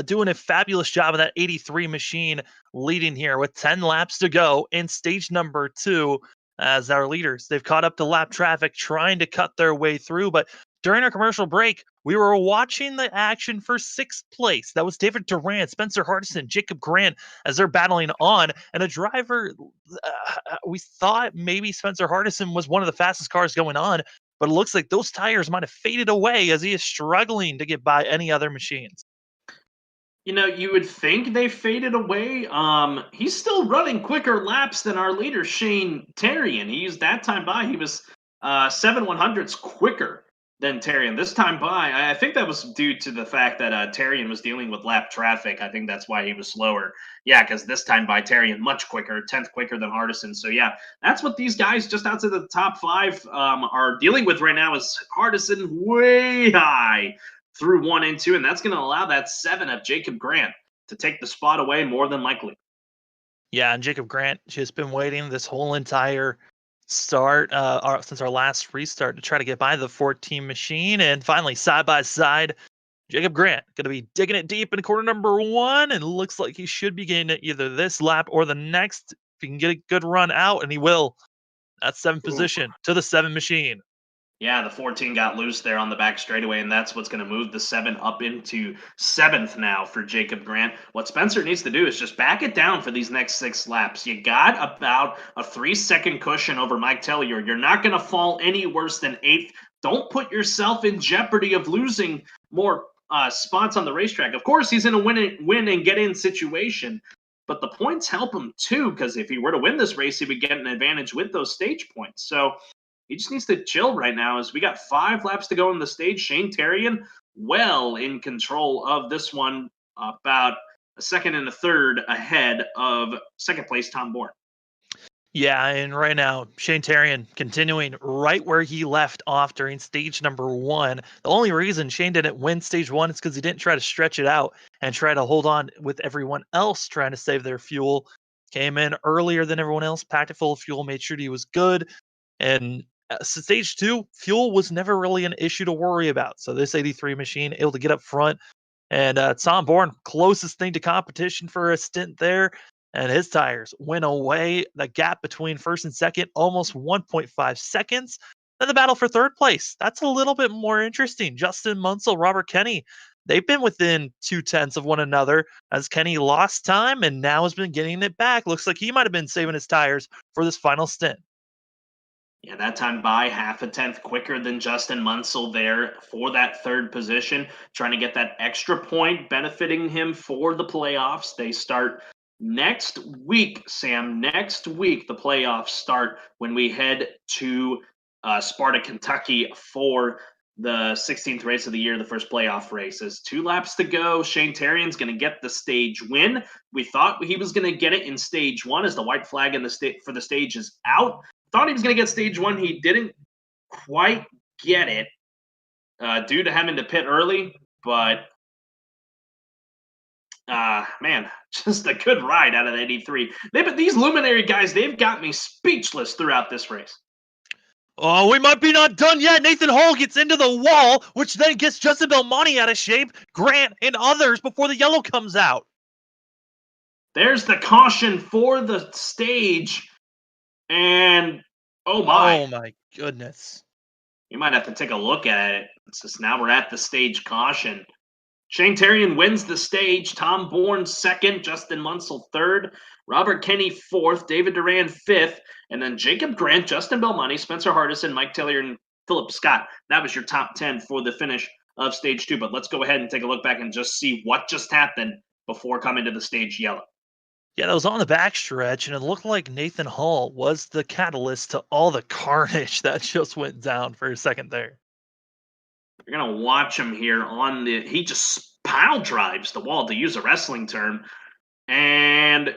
doing a fabulous job of that 83 machine, leading here with 10 laps to go in stage number 2 as our leaders. They've caught up to lap traffic, trying to cut their way through. But during our commercial break, we were watching the action for 6th place. That was David Duran, Spencer Hardison, Jacob Grant as they're battling on. And a driver, we thought maybe Spencer Hardison was one of the fastest cars going on, but it looks like those tires might have faded away as he is struggling to get by any other machines. You would think they faded away. He's still running quicker laps than our leader, Shane Terrian. He used that time by. He was 7/100ths quicker than Terrian. This time by, I think that was due to the fact that Terrian was dealing with lap traffic. I think that's why he was slower. Yeah, because this time by Terrian, much quicker, 10th quicker than Hardison. So yeah, that's what these guys just outside the top 5 are dealing with right now is Hardison way high through 1 and 2, and that's going to allow that 7 of Jacob Grant to take the spot away more than likely. Yeah, and Jacob Grant just been waiting this whole entire since our last restart to try to get by the 14 machine, and finally side by side, Jacob Grant going to be digging it deep in corner number 1, and looks like he should be getting it either this lap or the next if he can get a good run out, and he will. That's 7th position to the 7 machine. Yeah, the 14 got loose there on the back straightaway, and that's what's going to move the 7 up into 7th now for Jacob Grant. What Spencer needs to do is just back it down for these next 6 laps. You got about a 3-second cushion over Mike Tellier. You're not going to fall any worse than 8th. Don't put yourself in jeopardy of losing more spots on the racetrack. Of course, he's in a win and get in situation, but the points help him too, because if he were to win this race, he would get an advantage with those stage points. So he just needs to chill right now as we got 5 laps to go on the stage. Shane Terrian well in control of this one, about a second and a third ahead of 2nd place Tom Bourne. Yeah, and right now, Shane Terrian continuing right where he left off during stage number 1. The only reason Shane didn't win stage 1 is because he didn't try to stretch it out and try to hold on with everyone else trying to save their fuel. Came in earlier than everyone else, packed it full of fuel, made sure he was good. And stage 2, fuel was never really an issue to worry about. So this 83 machine able to get up front. And Tom Bourne, closest thing to competition for a stint there. And his tires went away. The gap between 1st and 2nd, almost 1.5 seconds. Then the battle for 3rd place. That's a little bit more interesting. Justin Munsell, Robert Kenny, they've been within 0.2 of one another as Kenny lost time and now has been getting it back. Looks like he might have been saving his tires for this final stint. Yeah, that time by 0.5 quicker than Justin Munsell there for that 3rd position, trying to get that extra point benefiting him for the playoffs. They start next week, Sam. Next week, the playoffs start when we head to Sparta, Kentucky for the 16th race of the year, the first playoff races. 2 laps to go. Shane Terrian's going to get the stage win. We thought he was going to get it in stage 1 as the white flag in for the stage is out. Thought he was going to get stage 1. He didn't quite get it due to having to pit early, but man, just a good ride out of the 83. But these luminary guys, they've got me speechless throughout this race. Oh, we might be not done yet. Nathan Hall gets into the wall, which then gets Justin Belmonte out of shape, Grant, and others before the yellow comes out. There's the caution for the stage. And, oh my goodness. You might have to take a look at it. Since now we're at the stage caution. Shane Terrian wins the stage. Tom Bourne 2nd. Justin Munsell 3rd. Robert Kenny 4th. David Duran 5th. And then Jacob Grant, Justin Belmonte, Spencer Hardison, Mike Tellier, and Philip Scott. That was your top 10 for the finish of stage 2. But let's go ahead and take a look back and just see what just happened before coming to the stage yellow. Yeah, that was on the backstretch, and it looked like Nathan Hall was the catalyst to all the carnage that just went down for a second there. You're going to watch him here he just pile drives the wall, to use a wrestling term. And,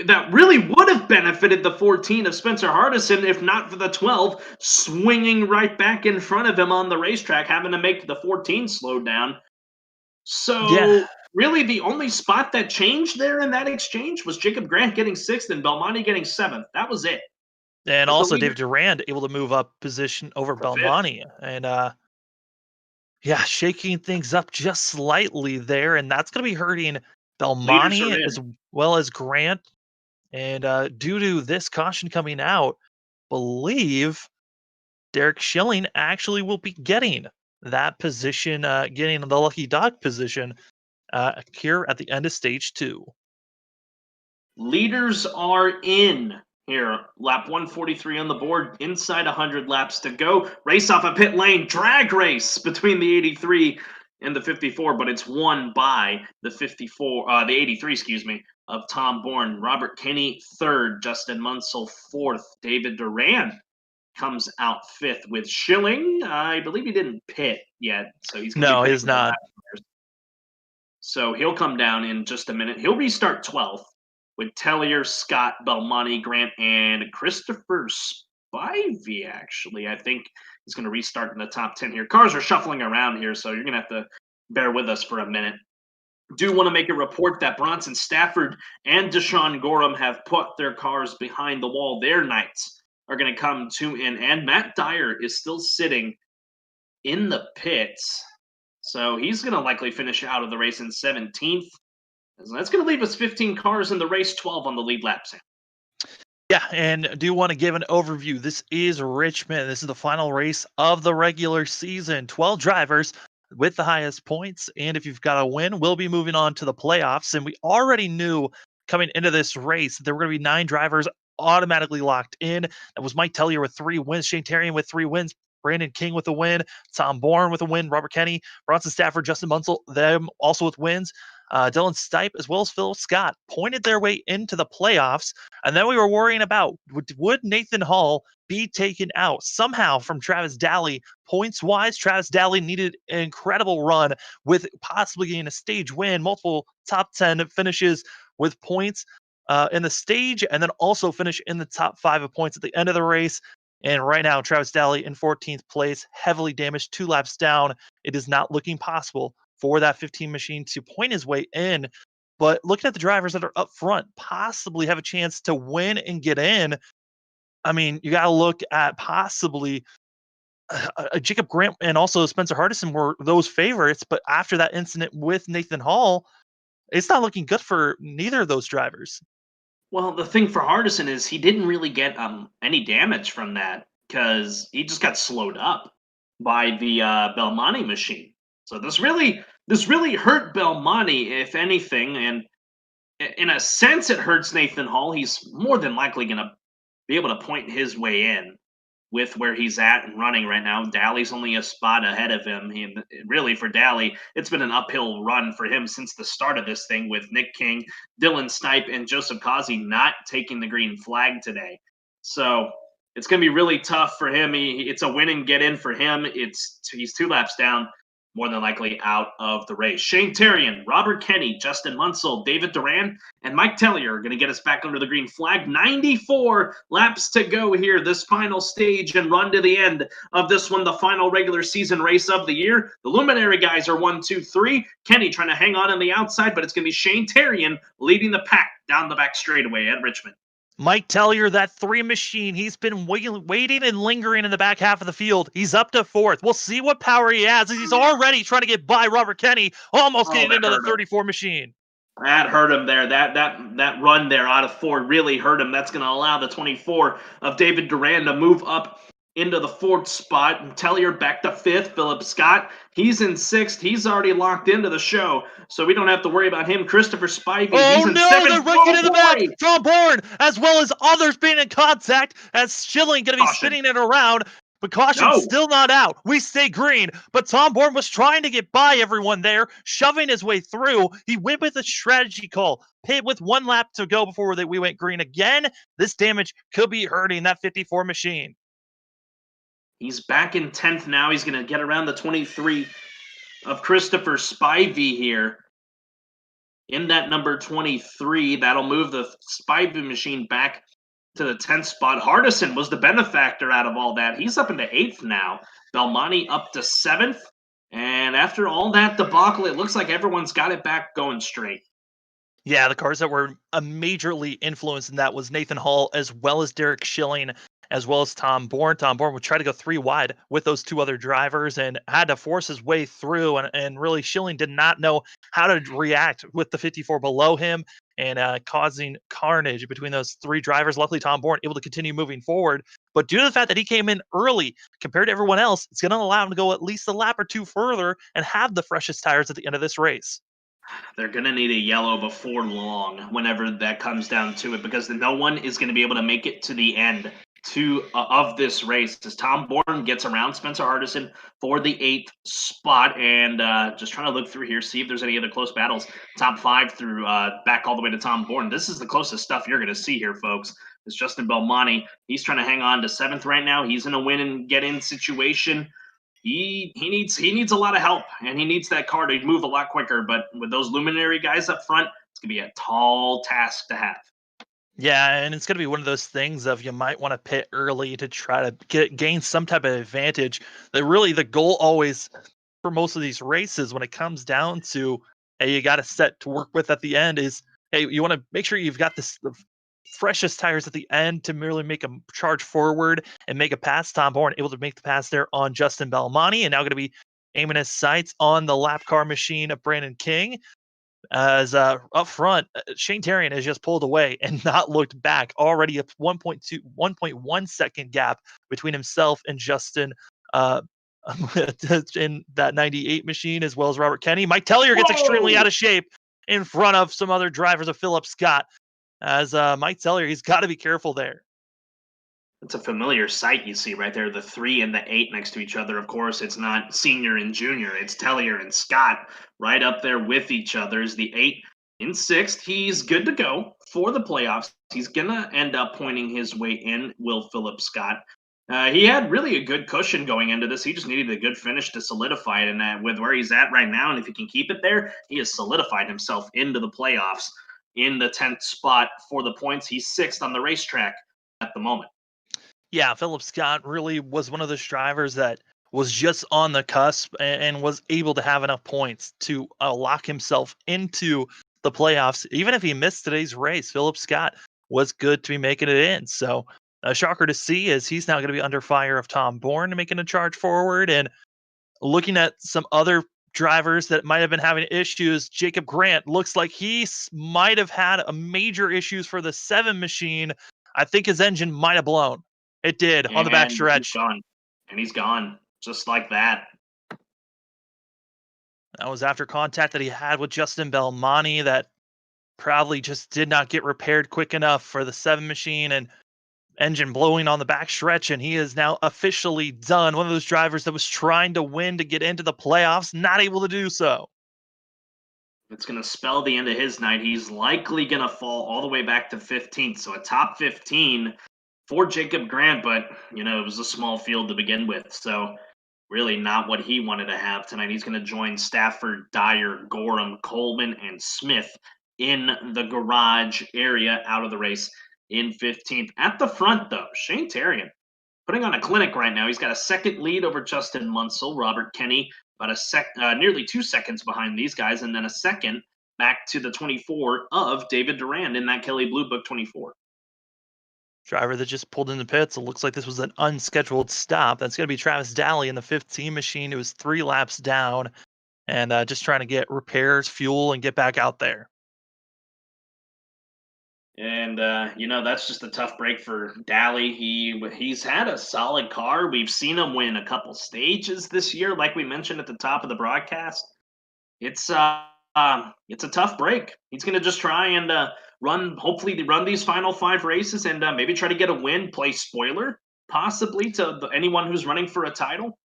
that really would have benefited the 14 of Spencer Hardison if not for the 12 swinging right back in front of him on the racetrack, having to make the 14 slow down. So, yeah. Really, the only spot that changed there in that exchange was Jacob Grant getting 6th and Belmonte getting 7th. That was it. And With the also leader David Durand able to move up position over to fifth. Belmonte. And yeah, shaking things up just slightly there. And that's going to be hurting Leaders are Belmonte in. as well as Grant. And due to this caution coming out, believe Derek Schilling actually will be getting that position, getting the lucky dog position here at the end of stage 2. Leaders are in here. Lap 143 on the board. Inside 100 laps to go. Race off a pit lane. Drag race between the 83 and the 54, but it's won by the the 83, excuse me, of Tom Bourne. Robert Kinney third. Justin Munsell fourth. David Duran comes out fifth with Schilling. I believe he didn't pit yet, so he's going to be No, pitting he's for the not. lap. So he'll come down in just a minute. He'll restart 12th with Tellier, Scott, Belmonte, Grant, and Christopher Spivey, actually. I think he's going to restart in the top 10 here. Cars are shuffling around here, so you're going to have to bear with us for a minute. Do want to make a report that Bronson Stafford and Deshaun Gorham have put their cars behind the wall. Their nights are going to come to an end. Matt Dyer is still sitting in the pits. So he's going to likely finish out of the race in 17th. So that's going to leave us 15 cars in the race, 12 on the lead lap, Sam. Yeah, and I do want to give an overview. This is Richmond. This is the final race of the regular season. 12 drivers with the highest points. And if you've got a win, we'll be moving on to the playoffs. And we already knew coming into this race there were going to be 9 drivers automatically locked in. That was Mike Tellier with 3 wins, Shane Terrian with 3 wins, Brandon King with a win, Tom Bourne with a win, Robert Kenny, Bronson Stafford, Justin Munsell, them also with wins. Dylan Stipe as well as Phil Scott pointed their way into the playoffs. And then we were worrying about would Nathan Hall be taken out somehow from Travis Daly. Points wise, Travis Daly needed an incredible run with possibly getting a stage win, multiple top 10 finishes with points in the stage, and then also finish in the top 5 of points at the end of the race. And right now, Travis Daly in 14th place, heavily damaged, 2 laps down. It is not looking possible for that 15 machine to point his way in. But looking at the drivers that are up front, possibly have a chance to win and get in. I mean, you got to look at possibly Jacob Grant and also Spencer Hardison were those favorites. But after that incident with Nathan Hall, it's not looking good for neither of those drivers. Well, the thing for Hardison is he didn't really get any damage from that because he just got slowed up by the Belmonte machine. So this really hurt Belmonte, if anything, and in a sense, it hurts Nathan Hall. He's more than likely going to be able to point his way in with where he's at and running right now. Daly's only a spot ahead of him. Really, for Daly, it's been an uphill run for him since the start of this thing with Nick King, Dylan Stipe, and Joseph Causey not taking the green flag today. So it's going to be really tough for him. It's a win and get in for him. He's 2 laps down, more than likely out of the race. Shane Terrian, Robert Kenny, Justin Munsell, David Duran, and Mike Tellier are going to get us back under the green flag. 94 laps to go here, this final stage and run to the end of this one, the final regular season race of the year. The Luminary guys are 1, 2, 3. Kenny trying to hang on the outside, but it's going to be Shane Terrian leading the pack down the back straightaway at Richmond. Mike Tellier, that 3 machine, he's been waiting and lingering in the back half of the field. He's up to 4th. We'll see what power he has as he's already trying to get by Robert Kenny, almost getting into the 34 machine. That hurt him there. That run there out of 4 really hurt him. That's going to allow the 24 of David Duran to move up into the 4th spot. And Tellier back to 5th. Philip Scott, he's in 6th. He's already locked into the show, so we don't have to worry about him. Christopher Spivey, he's in 7th. They're raking in the back. Tom Bourne, as well as others being in contact, as Schilling going to be spinning it around. But caution's still not out. We stay green. But Tom Bourne was trying to get by everyone there, shoving his way through. He went with a strategy call. Pit with 1 lap to go before we went green again. This damage could be hurting that 54 machine. He's back in 10th now. He's going to get around the 23 of Christopher Spivey here. In that number 23, that'll move the Spivey machine back to the 10th spot. Hardison was the benefactor out of all that. He's up into 8th now. Belmonte up to 7th. And after all that debacle, it looks like everyone's got it back going straight. Yeah, the cars that were majorly influenced in that was Nathan Hall as well as Derek Schilling. as well as Tom Bourne. Tom Bourne would try to go 3 wide with those 2 other drivers and had to force his way through. And really, Schilling did not know how to react with the 54 below him and causing carnage between those 3 drivers. Luckily, Tom Bourne able to continue moving forward. But due to the fact that he came in early compared to everyone else, it's going to allow him to go at least a lap or 2 further and have the freshest tires at the end of this race. They're going to need a yellow before long whenever that comes down to it, because no one is going to be able to make it to the end of this race as Tom Bourne gets around Spencer Hardison for the 8th spot. And just trying to look through here, see if there's any other close battles. Top 5 through back all the way to Tom Bourne. This is the closest stuff you're going to see here, folks. It's Justin Belmonte. He's trying to hang on to 7th right now. He's in a win and get in situation. He needs a lot of help, and he needs that car to move a lot quicker. But with those luminary guys up front, it's gonna be a tall task to have. Yeah, and it's going to be one of those things of you might want to pit early to try to gain some type of advantage. That really the goal always for most of these races when it comes down to, hey, you got a set to work with at the end is, hey, you want to make sure you've got the freshest tires at the end to merely make a charge forward and make a pass. Tom Bourne able to make the pass there on Justin Belmonte, and now going to be aiming his sights on the lap car machine of Brandon King. As up front, Shane Terrian has just pulled away and not looked back. Already a 1.1 second gap between himself and Justin in that 98 machine, as well as Robert Kenny. Mike Tellier gets extremely out of shape in front of some other drivers of Philip Scott. As Mike Tellier, he's got to be careful there. It's a familiar sight you see right there, the 3 and the 8 next to each other. Of course, it's not senior and junior. It's Tellier and Scott right up there with each other. Is the 8 in 6th. He's good to go for the playoffs. He's going to end up pointing his way in, Will Philip Scott. He had really a good cushion going into this. He just needed a good finish to solidify it. And with where he's at right now, and if he can keep it there, he has solidified himself into the playoffs in the 10th spot for the points. He's 6th on the racetrack at the moment. Yeah, Philip Scott really was one of those drivers that was just on the cusp and was able to have enough points to lock himself into the playoffs. Even if he missed today's race, Philip Scott was good to be making it in. So a shocker to see as he's now going to be under fire of Tom Bourne making a charge forward. And looking at some other drivers that might have been having issues, Jacob Grant looks like he might have had a major issues for the 7 machine. I think his engine might have blown. It did on the back stretch. He's gone just like that. That was after contact that he had with Justin Belmonte that probably just did not get repaired quick enough for the 7 machine, and engine blowing on the back stretch, and he is now officially done. One of those drivers that was trying to win to get into the playoffs, not able to do so. It's going to spell the end of his night. He's likely going to fall all the way back to 15th. So a top 15 for Jacob Grant, but, it was a small field to begin with. So really not what he wanted to have tonight. He's going to join Stafford, Dyer, Gorham, Coleman, and Smith in the garage area out of the race in 15th. At the front, though, Shane Terrian putting on a clinic right now. He's got a second lead over Justin Munsell, Robert Kenny, about nearly 2 seconds behind these guys, and then a second back to the 24 of David Durand in that Kelly Blue Book 24. Driver that just pulled in the pits. It looks like this was an unscheduled stop. That's going to be Travis Daly in the 15 machine. It was 3 laps down and just trying to get repairs, fuel, and get back out there. And, that's just a tough break for Daly. He's had a solid car. We've seen him win a couple stages this year, like we mentioned at the top of the broadcast. It's a tough break. He's going to just try and hopefully run these final 5 races and maybe try to get a win, play spoiler, possibly to anyone who's running for a title.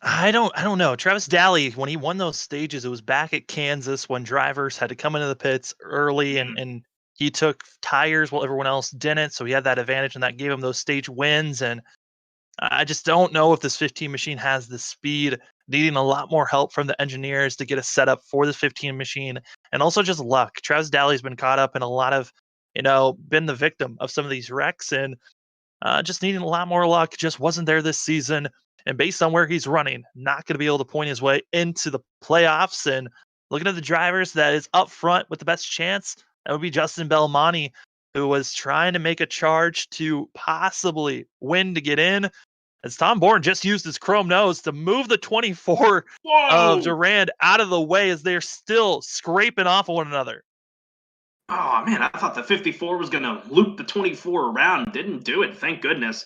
I don't know. Travis Daly, when he won those stages, it was back at Kansas when drivers had to come into the pits early and he took tires while everyone else didn't. So he had that advantage and that gave him those stage wins. And I just don't know if this 15 machine has the speed, needing a lot more help from the engineers to get a setup for this 15 machine. And also just luck. Travis Daly's been caught up in a lot of, been the victim of some of these wrecks and just needing a lot more luck. Just wasn't there this season. And based on where he's running, not going to be able to point his way into the playoffs. And looking at the drivers that is up front with the best chance, that would be Justin Belmonte. who was trying to make a charge to possibly win to get in, as Tom Bourne just used his chrome nose to move the 24 of Whoa! Durand out of the way as they're still scraping off of one another. Oh man, I thought the 54 was gonna loop the 24 around. Didn't do it, thank goodness.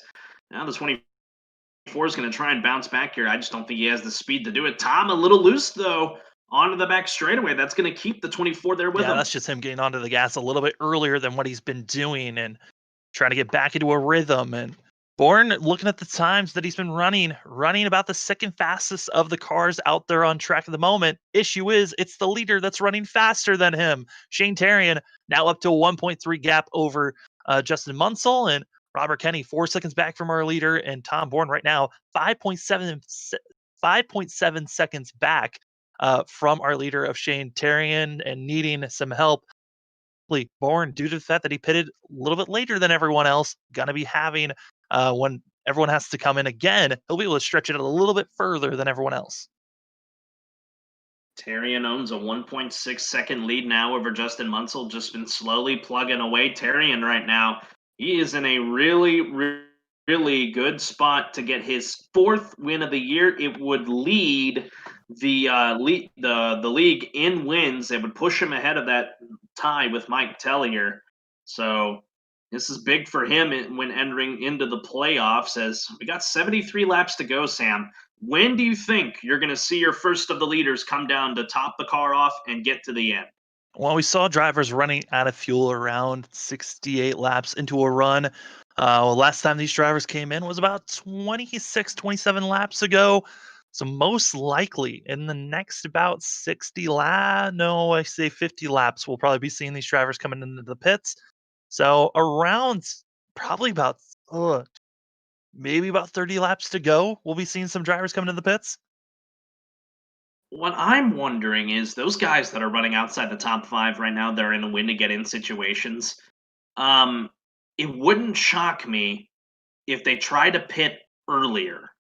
Now the 24 is gonna try and bounce back here. I just don't think he has the speed to do it. Tom a little loose though, onto the back straightaway. That's gonna keep the 24 there with Yeah, him. that's just him getting onto the gas a little bit earlier than what he's been doing and trying to get back into a rhythm. And Bourne, looking at the times that he's been running about the second fastest of the cars out there on track at the moment. Issue is, it's the leader that's running faster than him. Shane Tarian now up to a 1.3 gap over Justin Munsell, and Robert Kenny 4 seconds back from our leader, and Tom Bourne right now 5.7 seconds back from our leader of Shane Tarian and needing some help. Bourne, due to the fact that he pitted a little bit later than everyone else, gonna be having when everyone has to come in again, he'll be able to stretch it a little bit further than everyone else. Tarian owns a 1.6-second lead now over Justin Munsell. Just been slowly plugging away. Tarian right now, he is in a really good spot to get his fourth win of the year. It would lead the league in wins. It would push him ahead of that tie with Mike Tellier. So this is big for him when entering into the playoffs. As we got 73 laps to go, Sam. When do you think you're going to see your first of the leaders come down to top the car off and get to the end? Well, we saw drivers running out of fuel around 68 laps into a run. Last time these drivers came in was about 26, 27 laps ago. So most likely in the next about 60 no, I say 50 laps, we'll probably be seeing these drivers coming into the pits. So around probably about maybe about 30 laps to go, we'll be seeing some drivers coming to the pits. What I'm wondering is those guys that are running outside the top five right now, they're in a win to get in situations. Um, it wouldn't shock me if they try to pit earlier.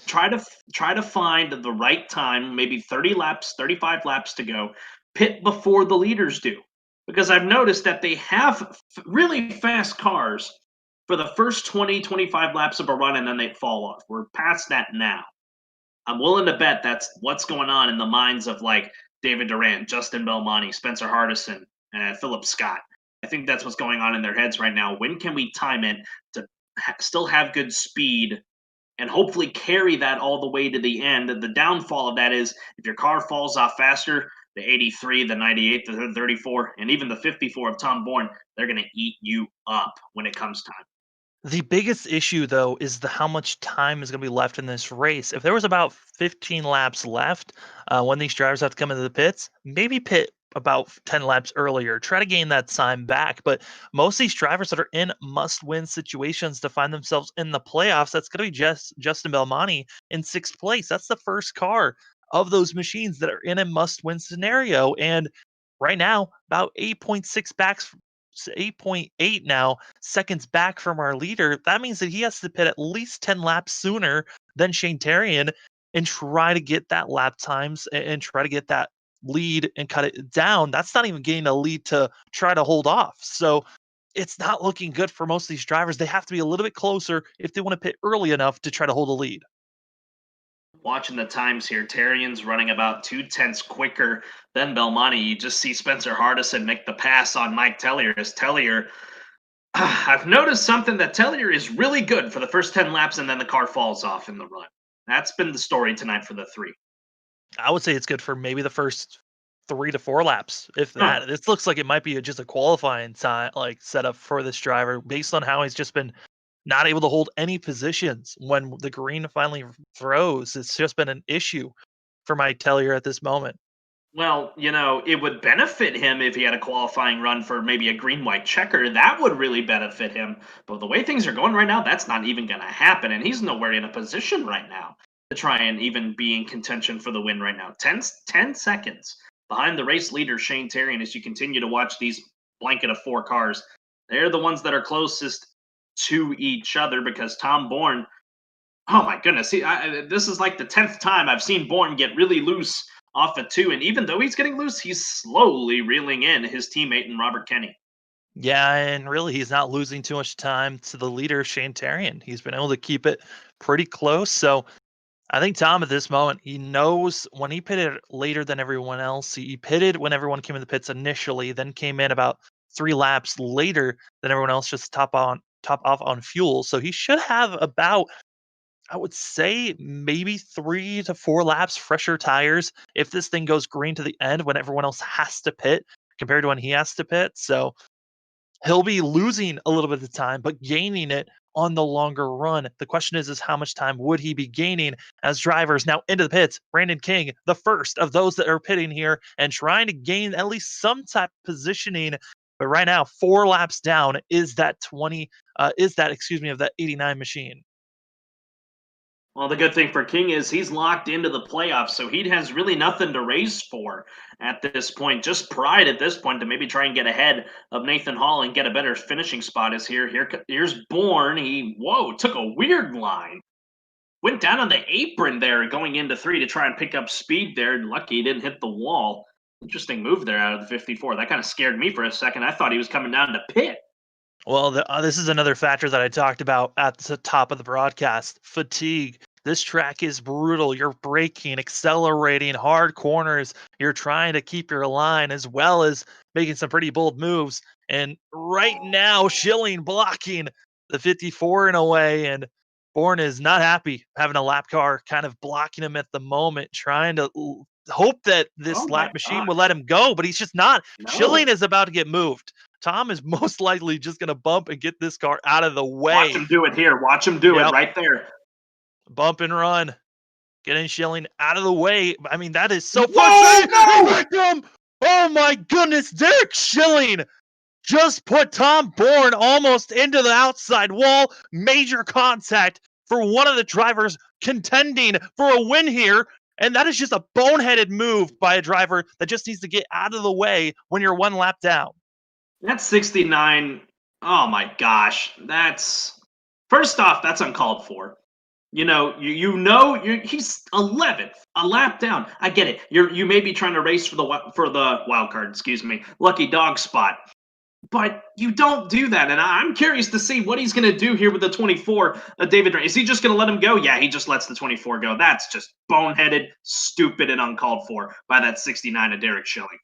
Try to find the right time, maybe 30 laps, 35 laps to go, pit before the leaders do. Because I've noticed that they have really fast cars for the first 20, 25 laps of a run and then they fall off. We're past that now. I'm willing to bet that's what's going on in the minds of like David Durant, Justin Belmonte, Spencer Hardison, and Philip Scott. I think that's what's going on in their heads right now. When can we time it to still have good speed and hopefully carry that all the way to the end? The downfall of that is if your car falls off faster, the 83, the 98, the 34, and even the 54 of Tom Bourne, they're going to eat you up when it comes time. The biggest issue, though, is the how much time is going to be left in this race. If there was about 15 laps left when these drivers have to come into the pits, maybe pit about 10 laps earlier. Try to gain that time back. But most of these drivers that are in must-win situations to find themselves in the playoffs, that's going to be just Justin Belmonte in sixth place. That's the first car of those machines that are in a must-win scenario. And right now, about 8.6 backs 8.8 now seconds back from our leader. That means that he has to pit at least 10 laps sooner than Shane Tarian and try to get that lap times and try to get that lead and cut it down. That's not even getting a lead to try to hold off. So it's not looking good for most of these drivers. They have to be a little bit closer if they want to pit early enough to try to hold a lead. Watching the times here, Tarian's running about 2 tenths quicker than Belmonte. You just see Spencer Hardison make the pass on Mike Tellier. As Tellier, I've noticed something that Tellier is really good for the first 10 laps and then the car falls off in the run. That's been the story tonight for the three. I would say it's good for maybe the first 3 to 4 laps, if Huh. that. This looks like it might be just a qualifying time, like setup for this driver, based on how he's just been not able to hold any positions when the green finally throws. It's just been an issue for Mike Tellier at this moment. Well, it would benefit him if he had a qualifying run for maybe a green white checker. That would really benefit him. But the way things are going right now, that's not even going to happen. And he's nowhere in a position right now to try and even be in contention for the win right now. 10 seconds behind the race leader, Shane Tarian, as you continue to watch these blanket of four cars. They're the ones that are closest to each other because Tom Bourne, oh my goodness, this is like the 10th time I've seen Bourne get really loose off of two. And even though he's getting loose, he's slowly reeling in his teammate and Robert Kenny. Yeah, and really, he's not losing too much time to the leader, Shane Tarian. He's been able to keep it pretty close. So I think Tom at this moment, he knows when he pitted later than everyone else. He pitted when everyone came in the pits initially, then came in about 3 laps later than everyone else, just top off on fuel. So he should have about, I would say, maybe 3 to 4 laps fresher tires if this thing goes green to the end when everyone else has to pit compared to when he has to pit. So he'll be losing a little bit of time, but gaining it on the longer run. The question is how much time would he be gaining as drivers now into the pits? Brandon King, the first of those that are pitting here and trying to gain at least some type of positioning. But right now, 4 laps down is that 20, of that 89 machine. Well, the good thing for King is he's locked into the playoffs, so he has really nothing to race for at this point. Just pride at this point to maybe try and get ahead of Nathan Hall and get a better finishing spot. Is here's Bourne. He took a weird line, went down on the apron there going into 3 to try and pick up speed there. Lucky he didn't hit the wall. Interesting move there out of the 54. That kind of scared me for a second. I thought he was coming down to pit. Well, this is another factor that I talked about at the top of the broadcast: fatigue. This track is brutal. You're braking, accelerating, hard corners. You're trying to keep your line as well as making some pretty bold moves. And right now, Schilling blocking the 54 in a way. And Bourne is not happy having a lap car kind of blocking him at the moment, trying to hope that Oh this my lap machine will gosh. let him go, but he's just not. Schilling No. is about to get moved. Tom is most likely just going to bump and get this car out of the Watch way. him do it here. Watch him do it Yep. right there. Bump and run. Getting Schilling out of the way. I mean, that is so Whoa, frustrating. He no! wrecked him. Oh my goodness. Derek Schilling just put Tom Bourne almost into the outside wall. Major contact for one of the drivers contending for a win here. And that is just a boneheaded move by a driver that just needs to get out of the way when you're 1 lap down. That's 69. Oh my gosh. That's first off, that's uncalled for. He's 11th, a lap down. I get it. You may be trying to race for the wild card, excuse me, lucky dog spot. But you don't do that, and I'm curious to see what he's going to do here with the 24, David Ray. Is he just going to let him go? Yeah, he just lets the 24 go. That's just boneheaded, stupid, and uncalled for by that 69 of Derek Schilling.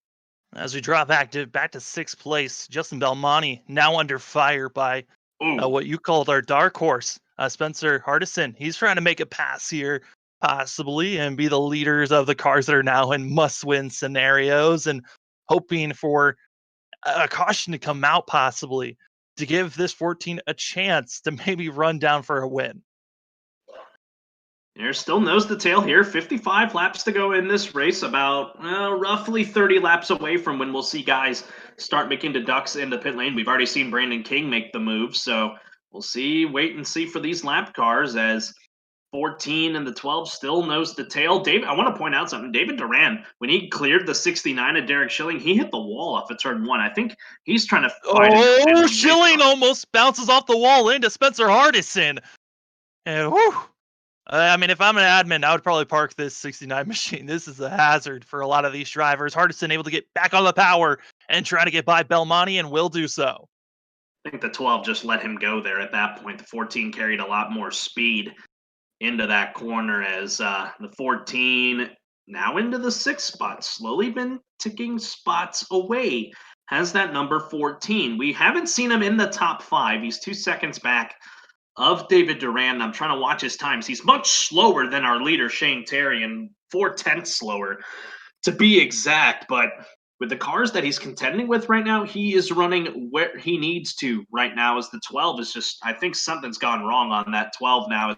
As we drop back to 6th place, Justin Belmonte now under fire by Ooh, what you called our dark horse, Spencer Hardison. He's trying to make a pass here, possibly, and be the leaders of the cars that are now in must-win scenarios, and hoping for a caution to come out, possibly, to give this 14 a chance to maybe run down for a win. there's still nose to tail here. 55 laps to go in this race, about roughly 30 laps away from when we'll see guys start making deducts in the pit lane. We've already seen Brandon King make the move, so we'll wait and see for these lap cars as 14 and the 12 still nose to tail. David, I want to point out something. David Duran, when he cleared the 69 of Derek Schilling, he hit the wall off of turn 1. I think he's trying to fight Oh, Schilling almost bounces off the wall into Spencer Hardison. And whew. I mean, if I'm an admin, I would probably park this 69 machine. This is a hazard for a lot of these drivers. Hardison able to get back on the power and try to get by Belmonte, and will do so. I think the 12 just let him go there at that point. The 14 carried a lot more speed into that corner as the 14 now into the 6th spot. Slowly been ticking spots away. Has that number 14. We haven't seen him in the top 5. He's 2 seconds back of David Duran. I'm trying to watch his times. He's much slower than our leader, Shane Terry, and 4/10 slower to be exact. But with the cars that he's contending with right now, he is running where he needs to right now. As the 12 is just, I think something's gone wrong on that 12 now.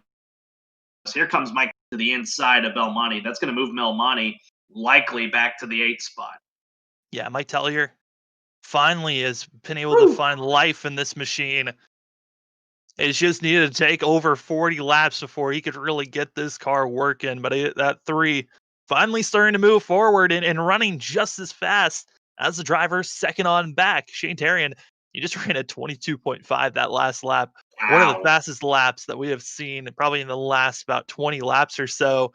Here comes Mike to the inside of Belmonte. That's going to move Belmonte likely back to the 8th spot. Yeah, Mike Tellier finally has been able to find life in this machine. It's just needed to take over 40 laps before he could really get this car working. But that 3 finally starting to move forward and running just as fast as the driver second on back. Shane Tarian, he just ran a 22.5 that last lap. Wow. One of the fastest laps that we have seen probably in the last about 20 laps or so.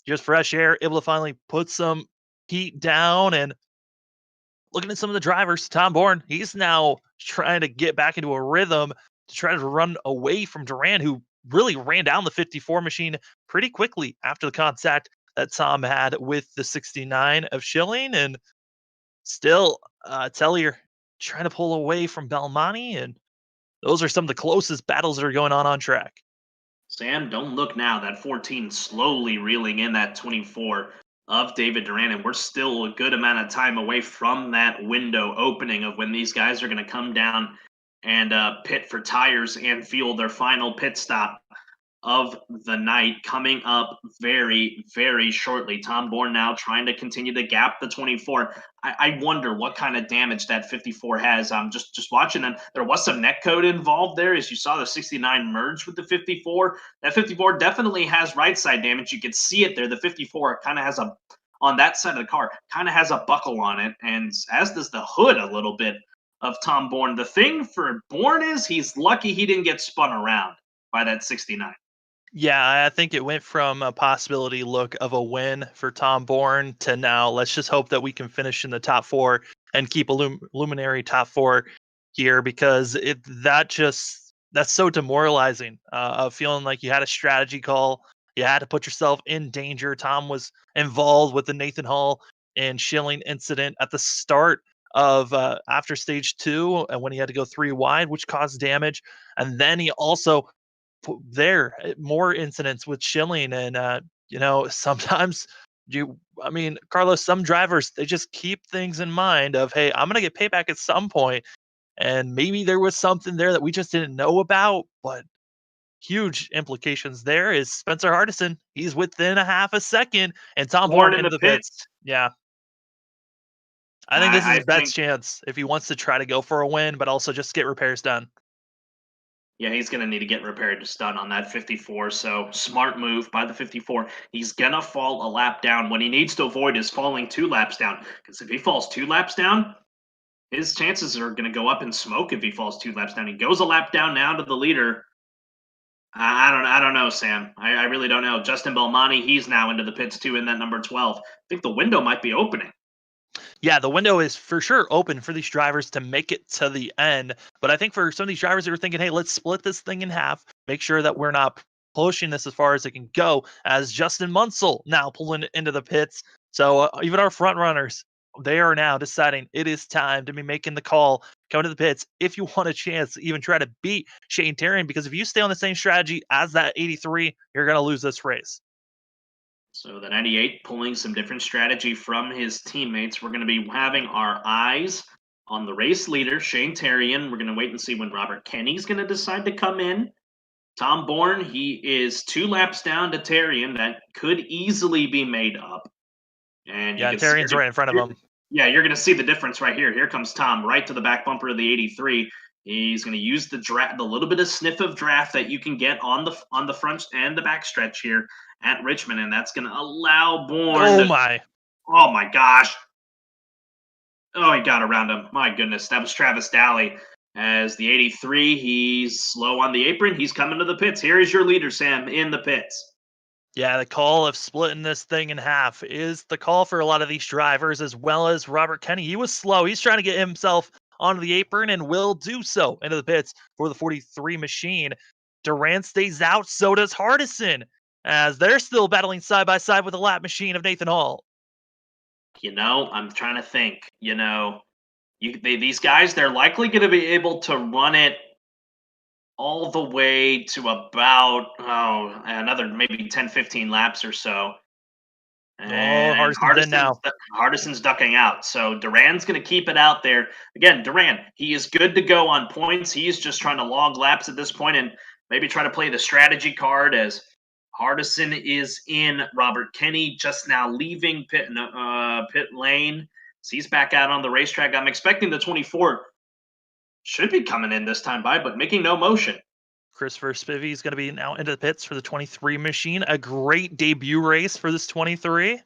Just fresh air, able to finally put some heat down. And looking at some of the drivers, Tom Bourne, he's now trying to get back into a rhythm to try to run away from Duran, who really ran down the 54 machine pretty quickly after the contact that Tom had with the 69 of Schilling. And still, Tellier trying to pull away from Belmonte, and those are some of the closest battles that are going on track. Sam, don't look now. That 14 slowly reeling in that 24 of David Duran, and we're still a good amount of time away from that window opening of when these guys are going to come down and pit for tires and fuel their final pit stop of the night coming up very, very shortly. Tom Bourne now trying to continue to gap the 24. I wonder what kind of damage that 54 has. I'm just watching, and there was some net code involved there as you saw the 69 merge with the 54. That 54 definitely has right side damage. You can see it there. The 54 kind of has a, on that side of the car, kind of has a buckle on it, and as does the hood a little bit of Tom Bourne. The thing for Bourne is he's lucky he didn't get spun around by that 69. Yeah, I think it went from a possibility look of a win for Tom Bourne to now let's just hope that we can finish in the top four and keep a luminary top four here, because that's so demoralizing of feeling like you had a strategy call. You had to put yourself in danger. Tom was involved with the Nathan Hall and Schilling incident at the start of after stage 2 and when he had to go 3 wide, which caused damage. And then he also more incidents with Schilling, and sometimes Carlos, some drivers, they just keep things in mind of, hey, I'm gonna get payback at some point, and maybe there was something there that we just didn't know about. But huge implications there is Spencer Hardison. He's within a half a second, and Tom Bourne Bourne in into the the pit. pits. Yeah, I think this is I his best think, chance if he wants to try to go for a win, but also just get repairs done. yeah, he's going to need to get repaired to stun on that 54. So smart move by the 54. He's going to fall a lap down. What he needs to avoid is falling 2 laps down. Because if he falls 2 laps down, his chances are going to go up in smoke if he falls 2 laps down. He goes a lap down now to the leader. I don't know, Sam. I really don't know. Justin Belmonte, he's now into the pits too in that number 12. I think the window might be opening. Yeah, the window is for sure open for these drivers to make it to the end. But I think for some of these drivers that are thinking, hey, let's split this thing in half, make sure that we're not pushing this as far as it can go, as Justin Munsell now pulling into the pits. So even our front runners, they are now deciding it is time to be making the call, come to the pits if you want a chance to even try to beat Shane Tarrion, because if you stay on the same strategy as that 83, you're going to lose this race. So the 98 pulling some different strategy from his teammates. We're going to be having our eyes on the race leader, Shane Tarrion. We're going to wait and see when Robert Kenny's going to decide to come in. Tom Bourne, he is 2 laps down to Tarrion. That could easily be made up. And you Yeah, can and see, Tarrion's right in front of him. yeah, you're going to see the difference right here. Here comes Tom right to the back bumper of the 83. He's going to use the little bit of sniff of draft that you can get on the front and the back stretch here at Richmond, and that's going to allow Bourne. Oh my! Oh my gosh! Oh, he got around him. My goodness, that was Travis Daly. As the 83, he's slow on the apron. He's coming to the pits. Here is your leader, Sam, in the pits. Yeah, the call of splitting this thing in half is the call for a lot of these drivers, as well as Robert Kenny. He was slow. He's trying to get himself onto the apron and will do so into the pits for the 43 machine. Duran stays out, so does Hardison, as they're still battling side by side with the lap machine of Nathan Hall. I'm trying to think. These guys, they're likely going to be able to run it all the way to about another maybe 10, 15 laps or so. And Hardison's in now. Hardison's ducking out. So Duran's going to keep it out there. Again, Duran, he is good to go on points. He's just trying to log laps at this point and maybe try to play the strategy card as Hardison is in. Robert Kenny just now leaving pit lane. So he's back out on the racetrack. I'm expecting the 24 should be coming in this time but making no motion. Christopher Spivey is going to be now into the pits for the 23 machine. A great debut race for this 23.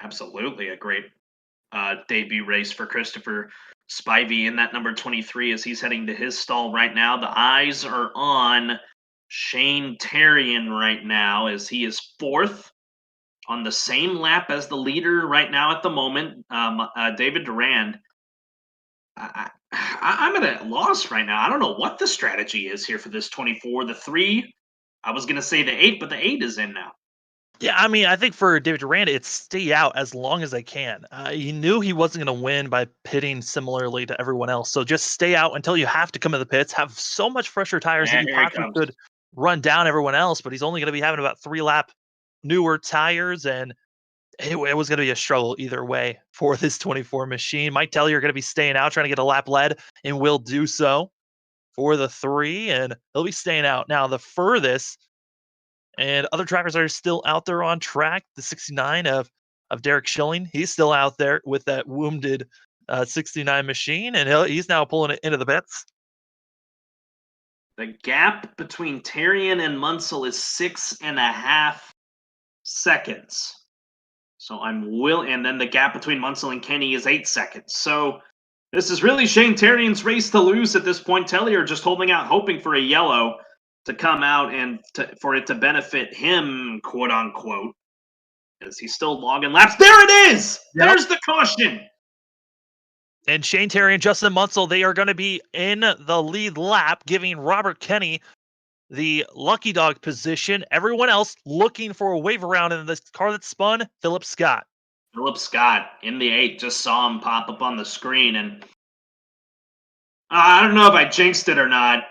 Absolutely a great debut race for Christopher Spivey in that number 23 as he's heading to his stall right now. The eyes are on Shane Tarrion right now as he is 4th on the same lap as the leader right now at the moment, David Durand. I'm at a loss right now. I don't know what the strategy is here for this 24. The 3, I was going to say the 8, but the 8 is in now. Yeah, I mean, I think for David Durant, it's stay out as long as they can. He knew he wasn't going to win by pitting similarly to everyone else. So just stay out until you have to come to the pits, have so much fresher tires that And you here he possibly comes. could run down everyone else, but he's only going to be having about 3 lap newer tires, and it was going to be a struggle either way for this 24 machine. Mike Tellier going to be staying out, trying to get a lap lead, and will do so for the 3, and he'll be staying out. Now, the furthest and other drivers are still out there on track. The 69 of Derek Schilling, he's still out there with that wounded 69 machine, and he's now pulling it into the pits. The gap between Terrian and Munsell is 6.5 seconds. So and then the gap between Munsell and Kenny is 8 seconds. So this is really Shane Terrian's race to lose at this point. Tellier just holding out, hoping for a yellow to come out and for it to benefit him, quote unquote, as he's still logging laps. There it is! Yep. There's the caution! And Shane Terrian and Justin Munsell, they are going to be in the lead lap, giving Robert Kenny the lucky dog position. Everyone else looking for a wave around in this car that spun, Philip Scott. Philip Scott in the 8, just saw him pop up on the screen, and I don't know if I jinxed it or not,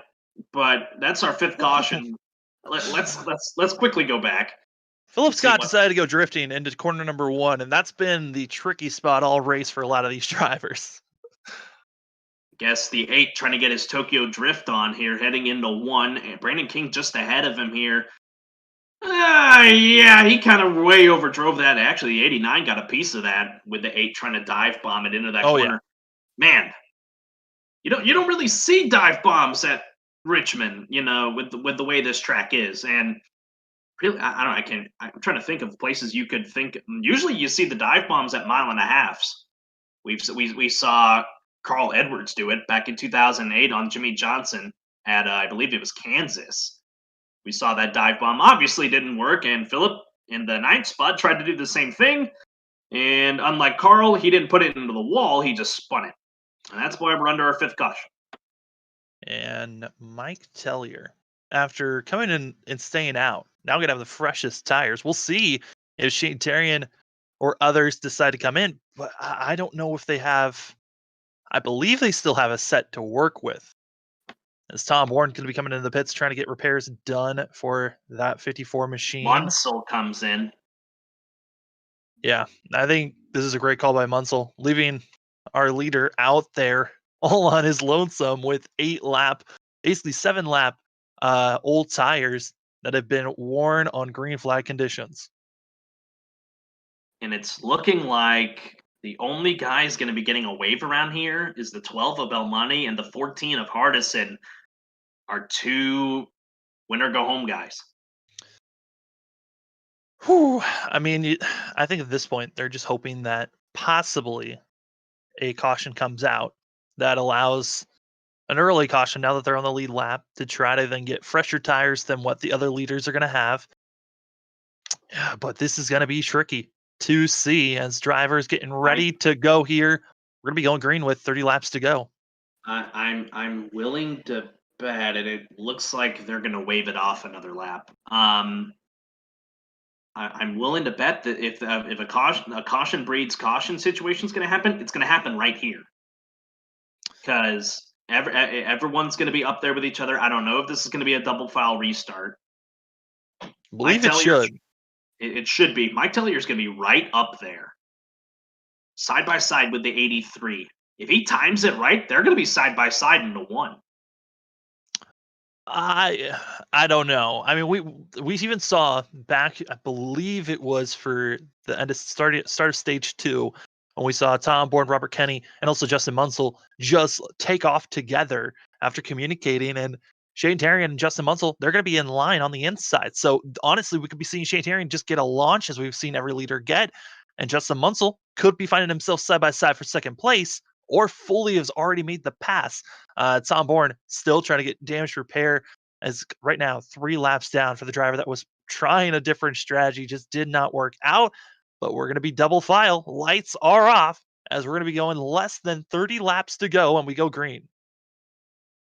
but that's our 5th caution. Let's quickly go back. Philip Scott decided to go drifting into corner number 1, and that's been the tricky spot all race for a lot of these drivers. Guess the 8 trying to get his Tokyo Drift on here, heading into 1. And Brandon King just ahead of him here. Yeah, he kind of way overdrove that. Actually, the 89 got a piece of that with the 8 trying to dive bomb it into that corner. Yeah. Man, you don't really see dive bombs at Richmond, with the way this track is. And really, I don't know. I'm trying to think of places you could think. Usually, you see the dive bombs at 1.5 miles. We saw Carl Edwards do it back in 2008 on Jimmy Johnson at I believe it was Kansas. We saw that dive bomb. Obviously, didn't work, and Philip in the 9th spot tried to do the same thing. And unlike Carl, he didn't put it into the wall; he just spun it. And that's why we're under our 5th caution. And Mike Tellier, after coming in and staying out, now going to have the freshest tires. We'll see if Shane Terrian or others decide to come in, but I don't know if they have. I believe they still have a set to work with. As Tom Bourne going to be coming into the pits trying to get repairs done for that 54 machine. Munsell comes in. Yeah, I think this is a great call by Munsell, leaving our leader out there all on his lonesome with 8-lap, basically 7-lap old tires that have been worn on green flag conditions. And it's looking like the only guys going to be getting a wave around here is the 12 of Belmonte and the 14 of Hardison, are 2 winner go home guys. Whew. I mean, I think at this point they're just hoping that possibly a caution comes out that allows an early caution now that they're on the lead lap to try to then get fresher tires than what the other leaders are going to have. But this is going to be tricky to see as drivers getting ready to go here. We're going to be going green with 30 laps to go. I'm willing to bet, and it looks like they're going to wave it off another lap. I'm willing to bet that if a caution breeds caution situation is going to happen, it's going to happen right here, because everyone's going to be up there with each other. I don't know if this is going to be a double file restart. I believe it should. It should be. Mike Tellier's going to be right up there, side by side with the 83. If he times it right, they're going to be side by side into 1. I don't know. I mean, we even saw back, I believe it was for the end of start of stage 2, when we saw Tom Bourne, Robert Kenny, and also Justin Munsell just take off together after communicating. And Shane Terrian and Justin Munsell, they're going to be in line on the inside. So honestly, we could be seeing Shane Terrian just get a launch, as we've seen every leader get, and Justin Munsell could be finding himself side by side for second place, or fully has already made the pass. Tom Bourne still trying to get damage repair, as right now 3 laps down for the driver that was trying a different strategy, just did not work out. But we're going to be double file. Lights are off, as we're going to be going less than 30 laps to go, and we go green.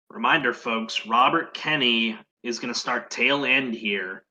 Reminder, folks, Robert Kenny is going to start tail end here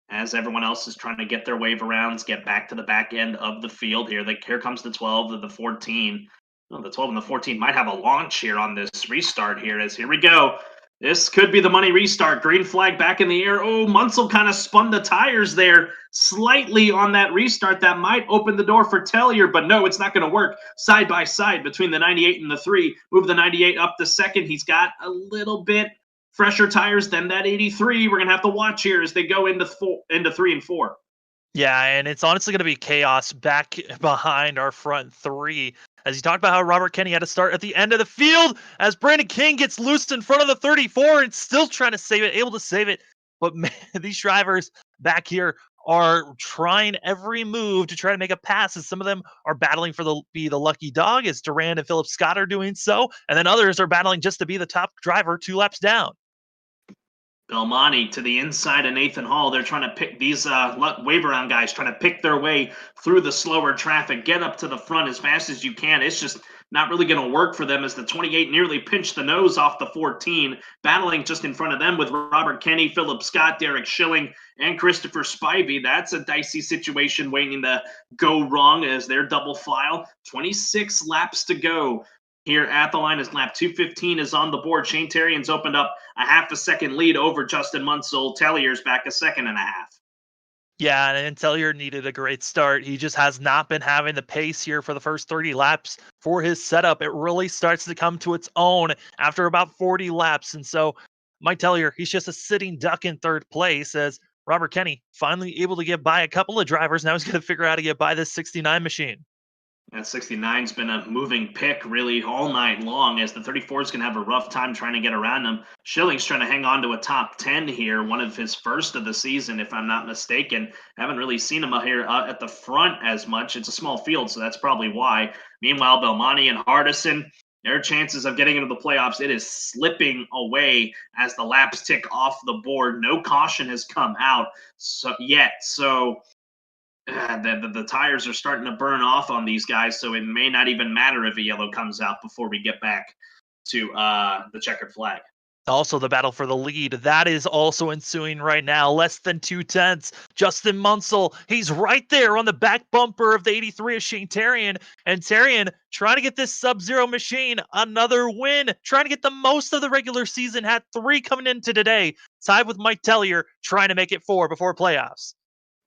as everyone else is trying to get their wave arounds, get back to the back end of the field here. Here comes the 12 to the 14. Oh, the 12 and the 14 might have a launch here on this restart here. As here we go. This could be the money restart. Green flag back in the air. Oh, Munsell kind of spun the tires there slightly on that restart. That might open the door for Tellier, but no, it's not going to work. Side by side between the 98 and the 3. Move the 98 up the second. He's got a little bit fresher tires than that 83. We're going to have to watch here as they go into 3 and 4. Yeah, and it's honestly going to be chaos back behind our front three. As you talked about how Robert Kenny had to start at the end of the field, as Brandon King gets loose in front of the 34 and still trying to save it, able to save it. But man, these drivers back here are trying every move to try to make a pass, as some of them are battling for be the lucky dog, as Durand and Philip Scott are doing so, and then others are battling just to be the top driver 2 laps down. Belmonte to the inside of Nathan Hall. They're trying to pick these wave around guys, trying to pick their way through the slower traffic, get up to the front as fast as you can. It's just not really going to work for them as the 28 nearly pinched the nose off the 14, battling just in front of them with Robert Kenny, Philip Scott, Derek Schilling, and Christopher Spivey. That's a dicey situation waiting to go wrong as they're double file. 26 laps to go. Here at the line is lap 215 is on the board. Shane Terrian's opened up a half a second lead over Justin Munsell. Tellier's back a second and a half. Yeah, and Tellier needed a great start. He just has not been having the pace here for the first 30 laps for his setup. It really starts to come to its own after about 40 laps. And so Mike Tellier, he's just a sitting duck in third place, as Robert Kenny finally able to get by a couple of drivers. Now he's going to figure out how to get by this 69 machine. That 69's been a moving pick really all night long, as the 34 is going to have a rough time trying to get around him. Schilling's trying to hang on to a top 10 here, one of his first of the season, if I'm not mistaken. Haven't really seen him out here at the front as much. It's a small field, so that's probably why. Meanwhile, Belmonte and Hardison, their chances of getting into the playoffs, it is slipping away as the laps tick off the board. No caution has come out yet. So the tires are starting to burn off on these guys, so it may not even matter if a yellow comes out before we get back to the checkered flag. Also, the battle for the lead, that is also ensuing right now. Less than 2/10. Justin Munsell, he's right there on the back bumper of the 83 of Shane Terrian. And Terrian trying to get this Sub-Zero machine another win, trying to get the most of the regular season. Had 3 coming into today, tied with Mike Tellier, trying to make it 4 before playoffs.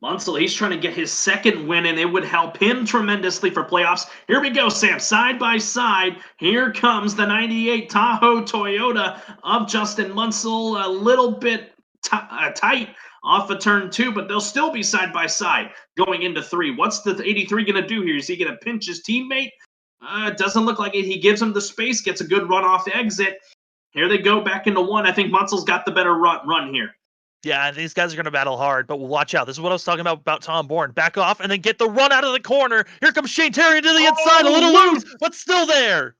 Munsell, he's trying to get his second win, and it would help him tremendously for playoffs. Here we go, Sam, side by side. Here comes the 98 Tahoe Toyota of Justin Munsell, a little bit tight off of turn 2, but they'll still be side by side going into 3. What's the 83 going to do here? Is he going to pinch his teammate? It doesn't look like it. He gives him the space, gets a good runoff exit. Here they go back into 1. I think Munsell's got the better run here. Yeah, these guys are going to battle hard, but watch out. This is what I was talking about Tom Bourne. Back off and then get the run out of the corner. Here comes Shane Terrian to the inside, a little loose, but still there.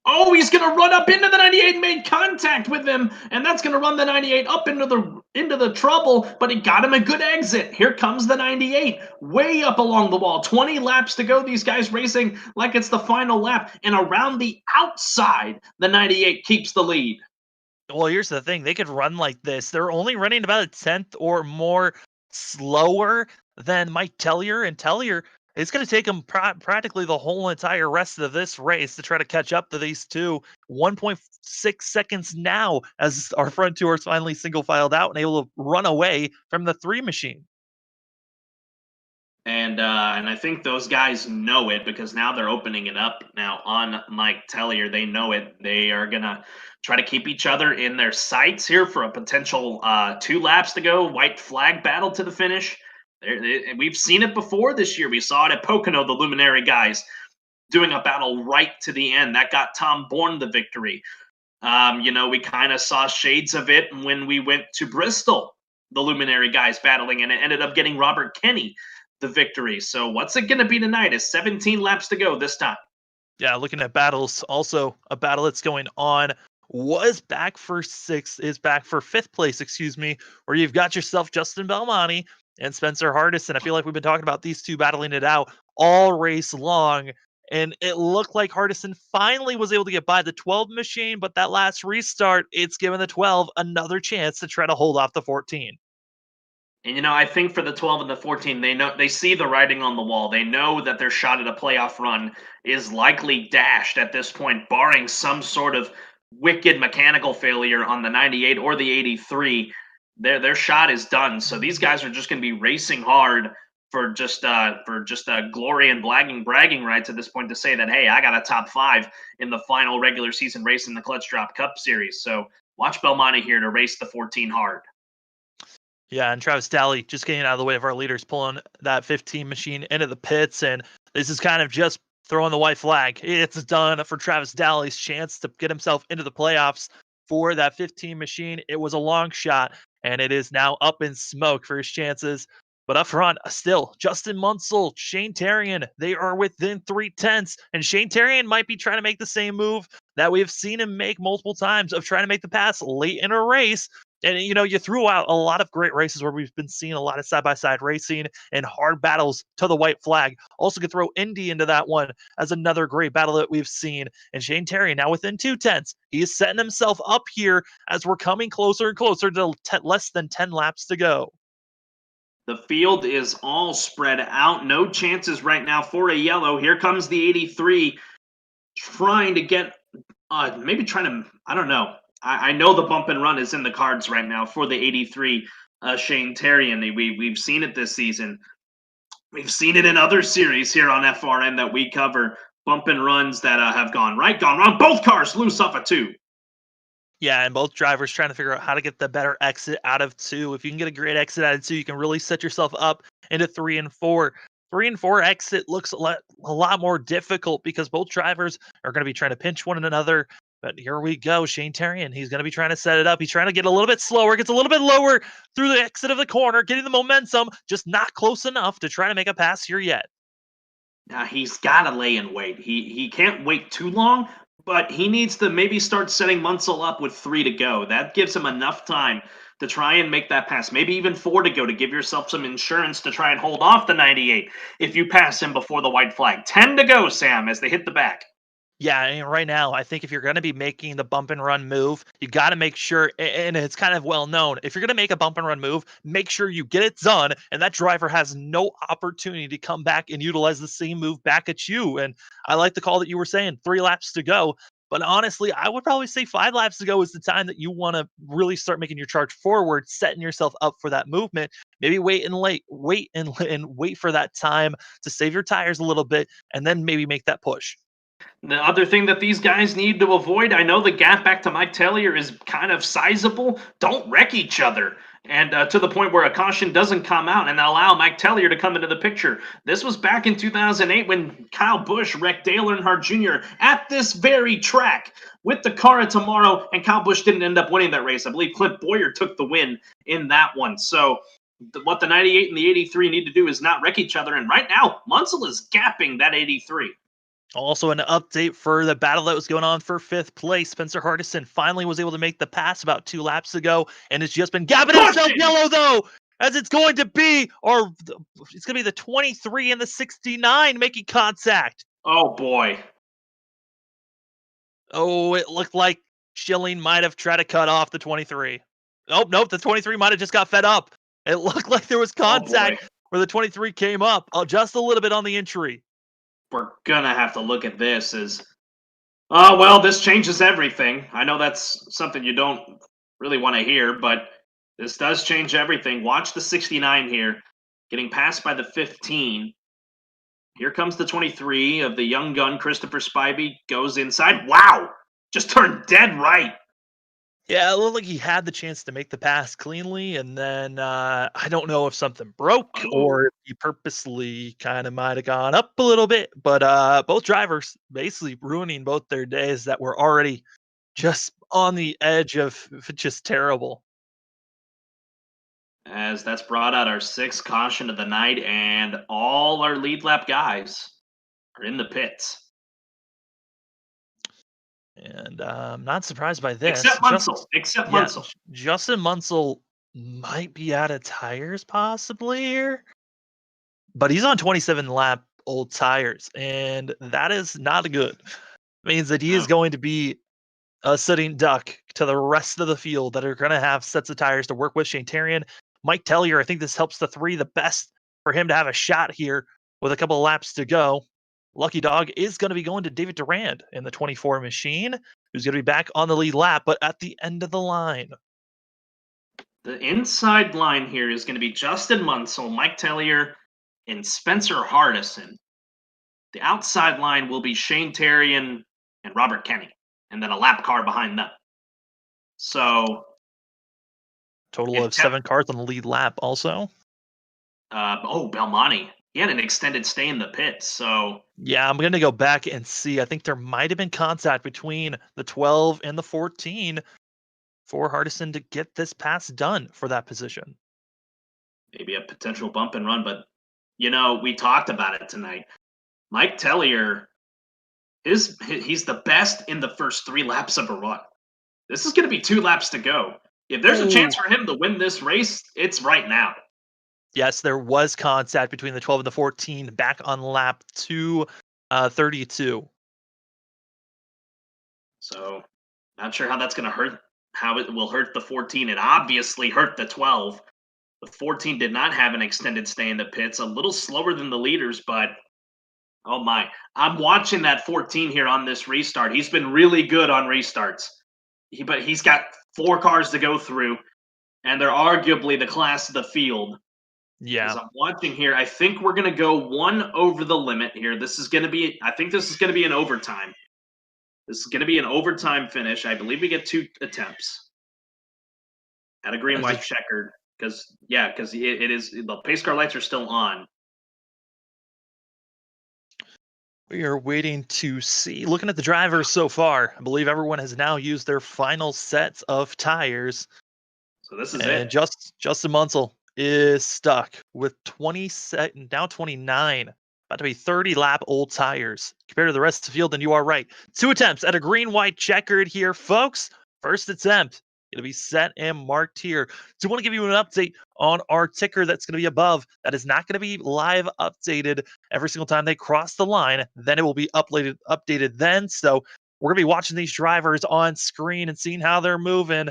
Oh, he's going to run up into the 98, made contact with him, and that's going to run the 98 up into the trouble, but it got him a good exit. Here comes the 98, way up along the wall. 20 laps to go. These guys racing like it's the final lap, and around the outside, the 98 keeps the lead. Well, here's the thing. They could run like this. They're only running about a 10th or more slower than Mike Tellier. And Tellier, it's going to take them practically the whole entire rest of this race to try to catch up to these two. 1.6 seconds now as our front two are finally single filed out and able to run away from the 3 machine. And I think those guys know it, because now they're opening it up now on Mike Tellier. They know it. They are going to try to keep each other in their sights here for a potential 2 laps to go. White flag battle to the finish. We've seen it before this year. We saw it at Pocono, the Luminary guys doing a battle right to the end. That got Tom Bourne the victory. We kind of saw shades of it when we went to Bristol, the Luminary guys battling, and it ended up getting Robert Kenny the victory. So what's it going to be tonight? Is 17 laps to go this time. Yeah, looking at battles, also a battle that's going on is back for 5th place, where you've got yourself Justin Belmonte and Spencer Hardison. I feel like we've been talking about these two battling it out all race long, And it looked like Hardison finally was able to get by the 12 machine, but that last restart, it's given the 12 another chance to try to hold off the 14. And I think for the 12 and the 14, they see the writing on the wall. They know that their shot at a playoff run is likely dashed at this point, barring some sort of wicked mechanical failure on the 98 or the 83. Their shot is done. So these guys are just going to be racing hard for just glory and bragging rights at this point to say that, hey, I got a top 5 in the final regular season race in the Clutch Drop Cup Series. So watch Belmonte here to race the 14 hard. Yeah, and Travis Daly just getting out of the way of our leaders, pulling that 15 machine into the pits, and this is kind of just throwing the white flag. It's done for Travis Daly's chance to get himself into the playoffs for that 15 machine. It was a long shot, and it is now up in smoke for his chances. But up front, still, Justin Munsell, Shane Terrian, they are within 3/10, and Shane Terrian might be trying to make the same move that we've seen him make multiple times of trying to make the pass late in a race. And you threw out a lot of great races where we've been seeing a lot of side-by-side racing and hard battles to the white flag. Also could throw Indy into that one as another great battle that we've seen. And Shane Terry now within 2/10. He is setting himself up here as we're coming closer and closer to less than 10 laps to go. The field is all spread out. No chances right now for a yellow. Here comes the 83 trying to get, I don't know. I know the bump and run is in the cards right now for the 83 Shane Terry, and we've seen it this season. We've seen it in other series here on FRN that we cover. Bump and runs that have gone right, gone wrong. Both cars loose off a 2. Yeah, and both drivers trying to figure out how to get the better exit out of 2. If you can get a great exit out of 2, you can really set yourself up into 3 and 4. 3 and 4 exit looks a lot more difficult because both drivers are going to be trying to pinch one another. But here we go, Shane Terrian. He's going to be trying to set it up. He's trying to get a little bit slower, gets a little bit lower through the exit of the corner, getting the momentum, just not close enough to try to make a pass here yet. Now he's got to lay in wait. He can't wait too long, but he needs to maybe start setting Munsell up with 3 to go. That gives him enough time to try and make that pass. Maybe even 4 to go to give yourself some insurance to try and hold off the 98 if you pass him before the white flag. 10 to go, Sam, as they hit the back. Yeah, and right now, I think if you're going to be making the bump and run move, you got to make sure, and it's kind of well known, if you're going to make a bump and run move, make sure you get it done, and that driver has no opportunity to come back and utilize the same move back at you. And I like the call that you were saying, 3 laps to go. But honestly, I would probably say 5 laps to go is the time that you want to really start making your charge forward, setting yourself up for that movement. Maybe wait and wait for that time to save your tires a little bit, and then maybe make that push. The other thing that these guys need to avoid, I know the gap back to Mike Tellier is kind of sizable. Don't wreck each other. And to the point where a caution doesn't come out and allow Mike Tellier to come into the picture. This was back in 2008 when Kyle Busch wrecked Dale Earnhardt Jr. at this very track with the car of tomorrow, and Kyle Busch didn't end up winning that race. I believe Clint Boyer took the win in that one. So what the 98 and the 83 need to do is not wreck each other. And right now, Munsell is gapping that 83. Also, an update for the battle that was going on for 5th place. Spencer Hardison finally was able to make the pass about 2 laps ago, and it's just been gapping himself yellow, though, as it's going to be, or it's going to be the 23 and the 69 making contact. Oh, boy. Oh, it looked like Schilling might have tried to cut off the 23. Oh, nope, the 23 might have just got fed up. It looked like there was contact where the 23 came up just a little bit on the entry. We're gonna have to look at this as, oh, well, this changes everything. I know that's something you don't really want to hear, but this does change everything. Watch the 69 here, getting passed by the 15. Here comes the 23 of the young gun, Christopher Spivey, goes inside. Wow! Just turned dead right. Yeah, it looked like he had the chance to make the pass cleanly, and then I don't know if something broke or if he purposely kind of might have gone up a little bit, but both drivers basically ruining both their days that were already just on the edge of just terrible. As that's brought out our 6th caution of the night, and all our lead lap guys are in the pits. And I'm not surprised by this. Except Munsell. Munsell. Justin Munsell might be out of tires possibly here. But he's on 27 lap old tires, and that is not good. Means that he is No. going to be a sitting duck to the rest of the field that are going to have sets of tires to work with. Shane Terrian, Mike Tellier, I think this helps the three the best for him to have a shot here with a couple of laps to go. Lucky Dog is going to be going to David Durand in the 24 machine, who's going to be back on the lead lap, but at the end of the line. The inside line here is going to be Justin Munsell, Mike Tellier, and Spencer Hardison. The outside line will be Shane Terrian and Robert Kenny, and then a lap car behind them. So, total of 7 cars on the lead lap also. Belmonte. He had an extended stay in the pits, so... Yeah, I'm going to go back and see. I think there might have been contact between the 12 and the 14 for Hardison to get this pass done for that position. Maybe a potential bump and run, but, we talked about it tonight. Mike Tellier, he's the best in the first 3 laps of a run. This is going to be 2 laps to go. If there's a chance for him to win this race, it's right now. Yes, there was contact between the 12 and the 14 back on lap 232. So, not sure how that's going to hurt, how it will hurt the 14. It obviously hurt the 12. The 14 did not have an extended stay in the pits, a little slower than the leaders, but oh my. I'm watching that 14 here on this restart. He's been really good on restarts. But he's got 4 cars to go through, and they're arguably the class of the field. Yeah. As I'm watching here, I think we're going to go 1 over the limit here. I think this is going to be an overtime. This is going to be an overtime finish. I believe we get 2 attempts at a green, white, checkered. Because it is, the pace car lights are still on. We are waiting to see. Looking at the drivers so far, I believe everyone has now used their final sets of tires. So this is it. Justin Munsell is stuck with 29, about to be 30 lap old tires compared to the rest of the field. And you are right. 2 attempts at a green, white, checkered here, folks. First attempt. Going to be set and marked here. So I want to give you an update on our ticker that's going to be above. That is not going to be live updated every single time they cross the line. Then it will be updated then. So we're going to be watching these drivers on screen and seeing how they're moving,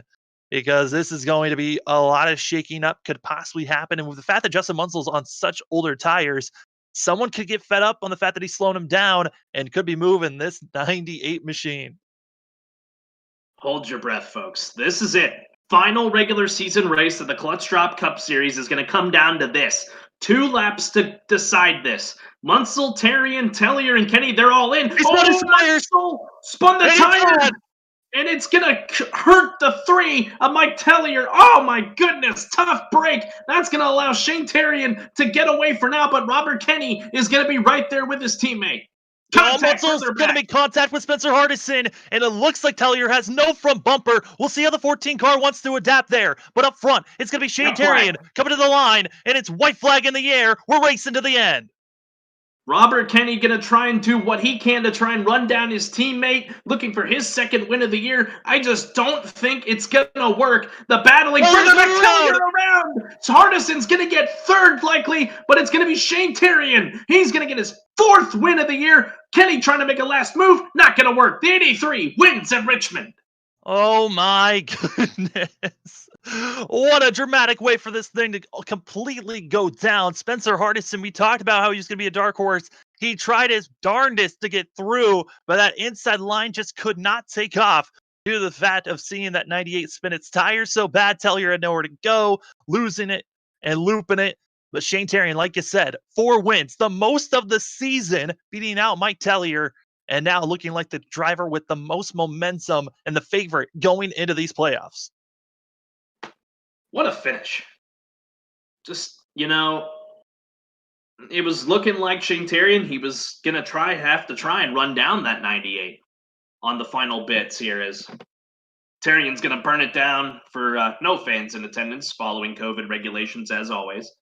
because this is going to be a lot of shaking up could possibly happen. And with the fact that Justin Munsell's on such older tires, someone could get fed up on the fact that he's slowing him down and could be moving this 98 machine. Hold your breath, folks. This is it. Final regular season race of the Clutch Drop Cup Series is going to come down to this. 2 laps to decide this. Munsell, Terrian, Tellier, and Kenny, they're all in. Munsell spun the tire, and it's going to hurt the 3 of Mike Tellier. Oh, my goodness. Tough break. That's going to allow Shane Terrian to get away for now, but Robert Kenny is going to be right there with his teammate. Munsell's going to make contact with Spencer Hardison, and it looks like Tellier has no front bumper. We'll see how the 14 car wants to adapt there. But up front, it's going to be Shane Terrian coming to the line, and it's white flag in the air. We're racing to the end. Robert Kenny going to try and do what he can to try and run down his teammate, looking for his 2nd win of the year. I just don't think it's going to work. The battling for the Tellier around. Hardison's going to get 3rd likely, but it's going to be Shane Terrian. He's going to get his 4th win of the year. Kenny trying to make a last move. Not going to work. The 83 wins at Richmond. Oh my goodness. What a dramatic way for this thing to completely go down. Spencer Hardison, we talked about how he was going to be a dark horse. He tried his darndest to get through, but that inside line just could not take off due to the fact of seeing that 98 spin its tires so bad. Tellier had nowhere to go, losing it and looping it. But Shane Terrian, like you said, 4 wins, the most of the season, beating out Mike Tellier, and now looking like the driver with the most momentum and the favorite going into these playoffs. What a finish. Just, it was looking like Shane Terrian, he was going to have to try and run down that 98 on the final bits here, as Terrian's going to burn it down for no fans in attendance following COVID regulations, as always.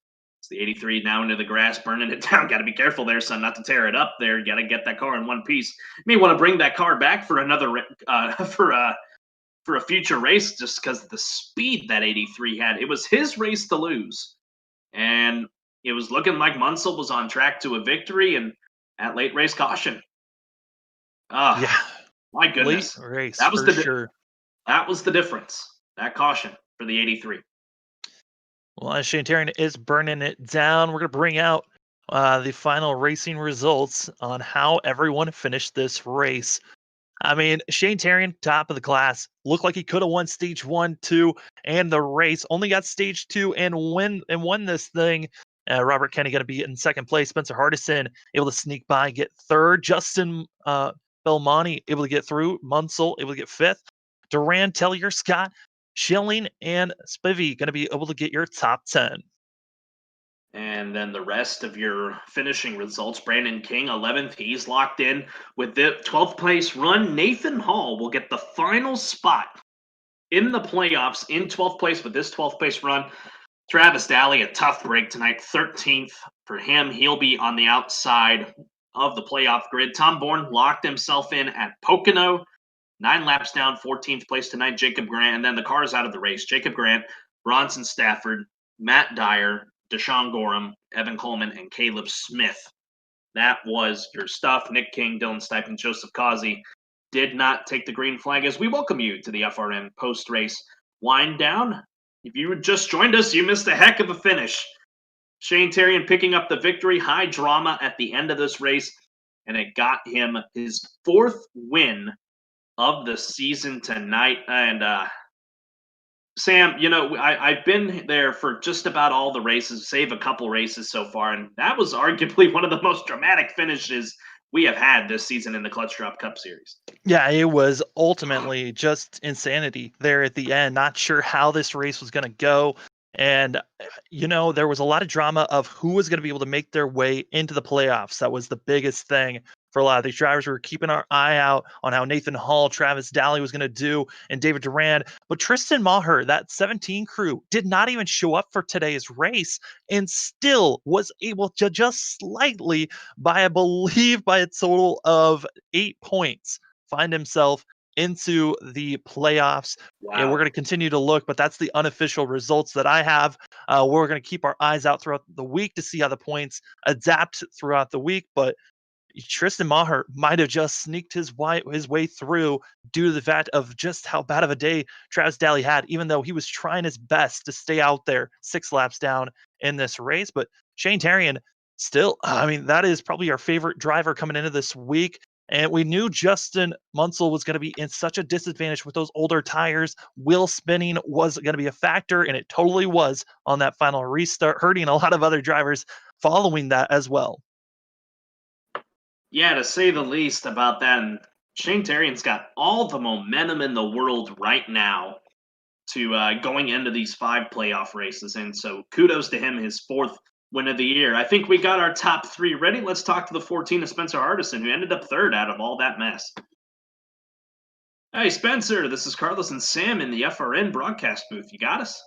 It's the 83 now into the grass, burning it down. Got to be careful there, son, not to tear it up there. You got to get that car in one piece. You may want to bring that car back for another for a future race, just because of the speed that 83 had. It was his race to lose, and it was looking like Munsell was on track to a victory, and at late race caution. Yeah, My late goodness. race That was for the sure. that was the difference. That caution for the 83. Well, as Shane Taryn is burning it down, we're going to bring out the final racing results on how everyone finished this race. I mean, Shane Taryn, top of the class, looked like he could have won stage 1, 2, and the race. Only got stage 2 and won this thing. Robert Kenny going to be in second place. Spencer Hardison able to sneak by, get third. Justin Belmonte able to get through. Munsell able to get fifth. Duran, Tellier, Scott, Schilling, and Spivey going to be able to get your top 10. And then the rest of your finishing results, Brandon King, 11th. He's locked in with the 12th place run. Nathan Hall will get the final spot in the playoffs in 12th place with this 12th place run. Travis Daly, a tough break tonight, 13th for him. He'll be on the outside of the playoff grid. Tom Bourne locked himself in at Pocono, 9 laps down, 14th place tonight. Jacob Grant, and then the cars out of the race. Jacob Grant, Bronson Stafford, Matt Dyer, Deshaun Gorham, Evan Coleman, and Caleb Smith. That was your stuff. Nick King, Dylan Stipe, and Joseph Causey did not take the green flag as we welcome you to the FRN post-race wind down. If you just joined us, you missed a heck of a finish. Shane Taryn picking up the victory, high drama at the end of this race, and it got him his 4th win of the season tonight. And Sam, I've been there for just about all the races, save a couple races so far, and that was arguably one of the most dramatic finishes we have had this season in the Clutch Drop Cup Series. Yeah, it was ultimately just insanity there at the end. Not sure how this race was going to go. And, there was a lot of drama of who was going to be able to make their way into the playoffs. That was the biggest thing for a lot of these drivers. We were keeping our eye out on how Nathan Hall, Travis Daly was going to do, and David Duran. But Tristan Maher, that 17 crew, did not even show up for today's race and still was able to just slightly, I believe, by a total of 8 points, find himself into the playoffs. Wow. And we're going to continue to look, but that's the unofficial results that I have. We're going to keep our eyes out throughout the week to see how the points adapt throughout the week. But Tristan Maher might have just sneaked his way through due to the fact of just how bad of a day Travis Daly had, even though he was trying his best to stay out there 6 laps down in this race. But Shane Taryn, still, I mean, that is probably our favorite driver coming into this week. And we knew Justin Munsell was going to be in such a disadvantage with those older tires. Wheel spinning was going to be a factor, and it totally was on that final restart, hurting a lot of other drivers following that as well. Yeah, to say the least about that. And Shane Taryn's got all the momentum in the world right now to going into these 5 playoff races. And so kudos to him, his 4th win of the year. I think we got our top 3 ready. Let's talk to the 14 of Spencer Hardison, who ended up 3rd out of all that mess. Hey, Spencer, this is Carlos and Sam in the FRN broadcast booth. You got us?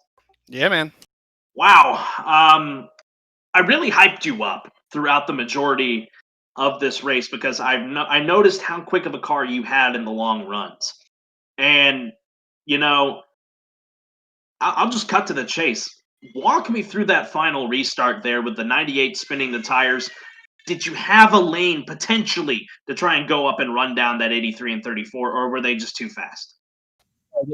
Yeah, man. Wow. I really hyped you up throughout the majority of this race because I noticed how quick of a car you had in the long runs. And, I'll just cut to the chase. Walk me through that final restart there with the 98 spinning the tires. Did you have a lane potentially to try and go up and run down that 83 and 34, or were they just too fast?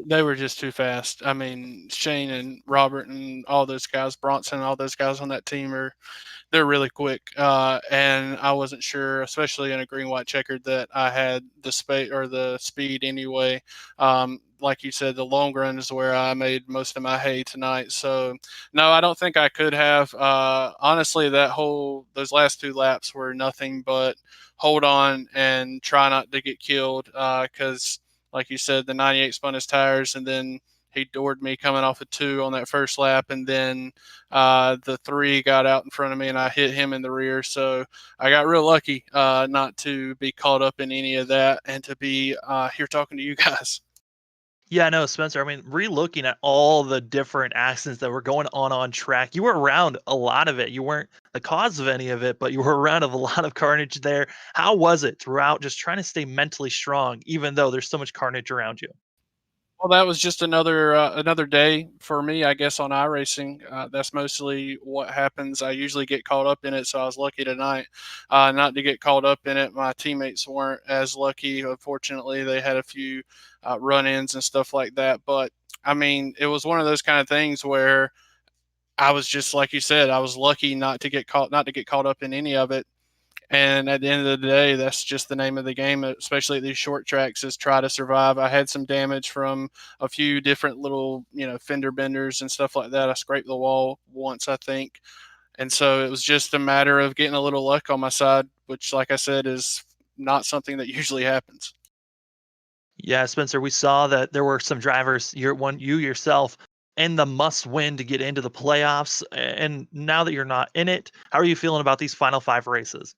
They were just too fast. I mean, Shane and Robert and all those guys, Bronson and all those guys on that team they're really quick. And I wasn't sure, especially in a green white checkered, that I had the speed anyway. Like you said, the long run is where I made most of my hay tonight. So no, I don't think I could have. Honestly, those last 2 laps were nothing but hold on and try not to get killed. Because like you said, the 98 spun his tires, and then he doored me coming off a 2 on that first lap, and then the 3 got out in front of me, and I hit him in the rear. So I got real lucky not to be caught up in any of that and to be here talking to you guys. Yeah, no, Spencer, I mean, re-looking at all the different accidents that were going on track, you were around a lot of it. You weren't the cause of any of it, but you were around of a lot of carnage there. How was it throughout just trying to stay mentally strong, even though there's so much carnage around you? Well, that was just another day for me, I guess, on iRacing. That's mostly what happens. I usually get caught up in it, so I was lucky tonight not to get caught up in it. My teammates weren't as lucky. Unfortunately, they had a few run-ins and stuff like that. But I mean, it was one of those kind of things where I was just like you said, I was lucky not to get caught up in any of it. And at the end of the day, that's just the name of the game, especially at these short tracks, is try to survive. I had some damage from a few different little, fender benders and stuff like that. I scraped the wall once, I think. And so it was just a matter of getting a little luck on my side, which, like I said, is not something that usually happens. Yeah, Spencer, we saw that there were some drivers, you yourself, in the must win to get into the playoffs. And now that you're not in it, how are you feeling about these final 5 races?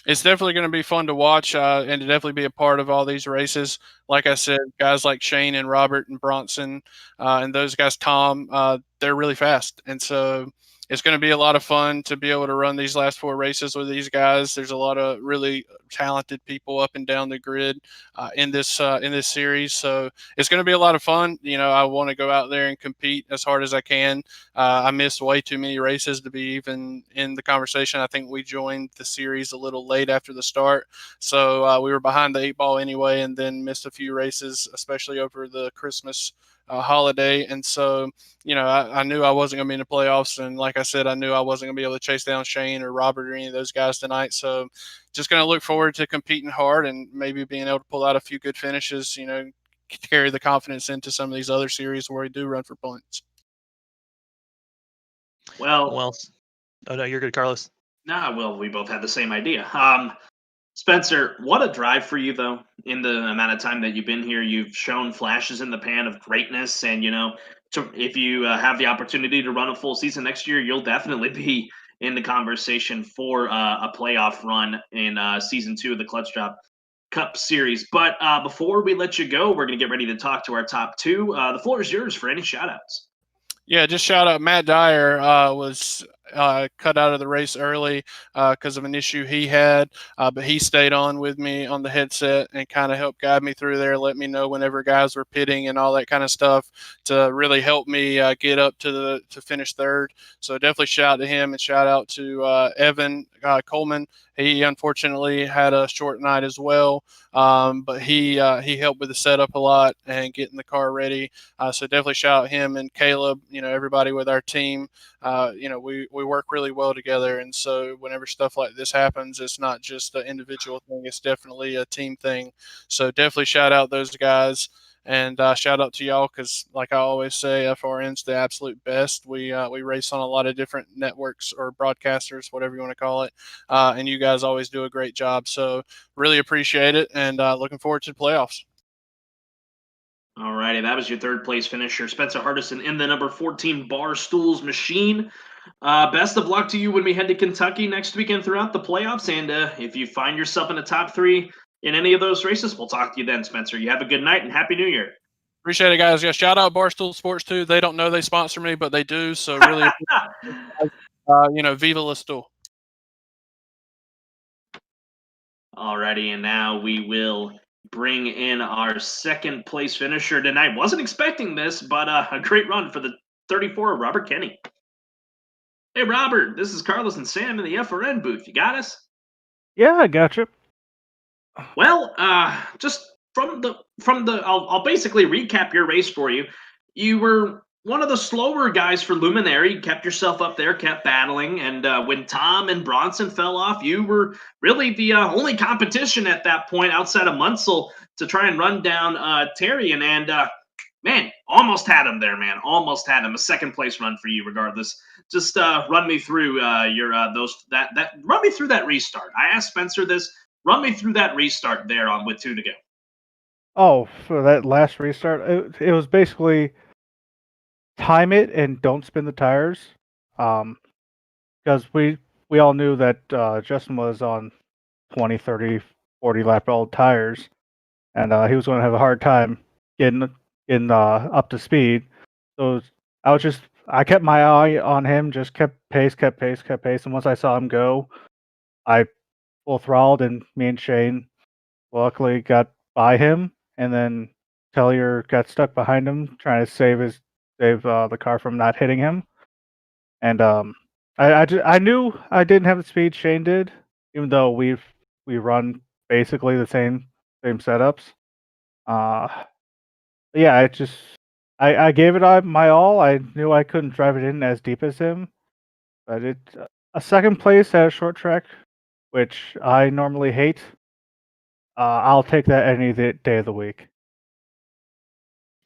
It's definitely going to be fun to watch and to definitely be a part of all these races. Like I said, guys like Shane and Robert and Bronson and those guys, Tom, they're really fast. And so it's going to be a lot of fun to be able to run these last 4 races with these guys. There's a lot of really talented people up and down the grid in this series. So it's going to be a lot of fun. I want to go out there and compete as hard as I can. I missed way too many races to be even in the conversation. I think we joined the series a little late after the start, so we were behind the 8 ball anyway, and then missed a few races, especially over the Christmas holiday. And so, I knew I wasn't going to be in the playoffs, and like I said, I knew I wasn't going to be able to chase down Shane or Robert or any of those guys tonight. So, just going to look forward to competing hard and maybe being able to pull out a few good finishes. Carry the confidence into some of these other series where we do run for points. Well, Oh no, you're good, Carlos. well, we both had the same idea. Spencer, what a drive for you, though. In the amount of time that you've been here, you've shown flashes in the pan of greatness. And, if you have the opportunity to run a full season next year, you'll definitely be in the conversation for a playoff run in season 2 of the Clutch Drop Cup Series. But before we let you go, we're going to get ready to talk to our top 2. The floor is yours for any shout outs. Yeah, just shout out Matt Dyer was cut out of the race early because of an issue he had, but he stayed on with me on the headset and kind of helped guide me through there, let me know whenever guys were pitting and all that kind of stuff to really help me get up to finish third. So definitely shout out to him and shout out to Evan Coleman. He unfortunately had a short night as well, but he helped with the setup a lot and getting the car ready. So definitely shout out him and Caleb. Everybody with our team. We work really well together, and so whenever stuff like this happens, it's not just an individual thing; it's definitely a team thing. So definitely shout out those guys. And shout out to y'all because, like I always say, FRN's the absolute best. We race on a lot of different networks or broadcasters, whatever you want to call it, and you guys always do a great job. So really appreciate it, and looking forward to the playoffs. All righty, that was your third place finisher, Spencer Hardison in the number 14 Barstools machine. Best of luck to you when we head to Kentucky next weekend throughout the playoffs. And if you find yourself in the top 3 in any of those races, we'll talk to you then, Spencer. You have a good night and Happy New Year. Appreciate it, guys. Yeah, shout out Barstool Sports too. They don't know they sponsor me, but they do. So really, Viva La Stool. Alrighty, and now we will bring in our second place finisher tonight. Wasn't expecting this, but a great run for the 34 of Robert Kenny. Hey, Robert, this is Carlos and Sam in the FRN booth. You got us? Yeah, I gotcha. Well, just from the I'll basically recap your race for you. You were one of the slower guys for Luminary. You kept yourself up there, kept battling, and when Tom and Bronson fell off, you were really the only competition at that point outside of Munsell to try and run down Terrian. And man, almost had him there, man. Almost had him. A second place run for you, regardless. Just run me through your run me through that restart. I asked Spencer this. Run me through that restart there on with 2 to go. Oh, for that last restart, it was basically time it and don't spin the tires. Because we all knew that Justin was on 20, 30, 40 lap old tires, and he was going to have a hard time getting up to speed. So I kept my eye on him, just kept pace, and once I saw him go, I full throttled, and me and Shane luckily got by him, and then Tellier got stuck behind him trying to save the car from not hitting him. And I knew I didn't have the speed Shane did, even though we run basically the same setups. Yeah, I gave it my all. I knew I couldn't drive it in as deep as him, but a second place at a short track, which I normally hate. I'll take that any day of the week.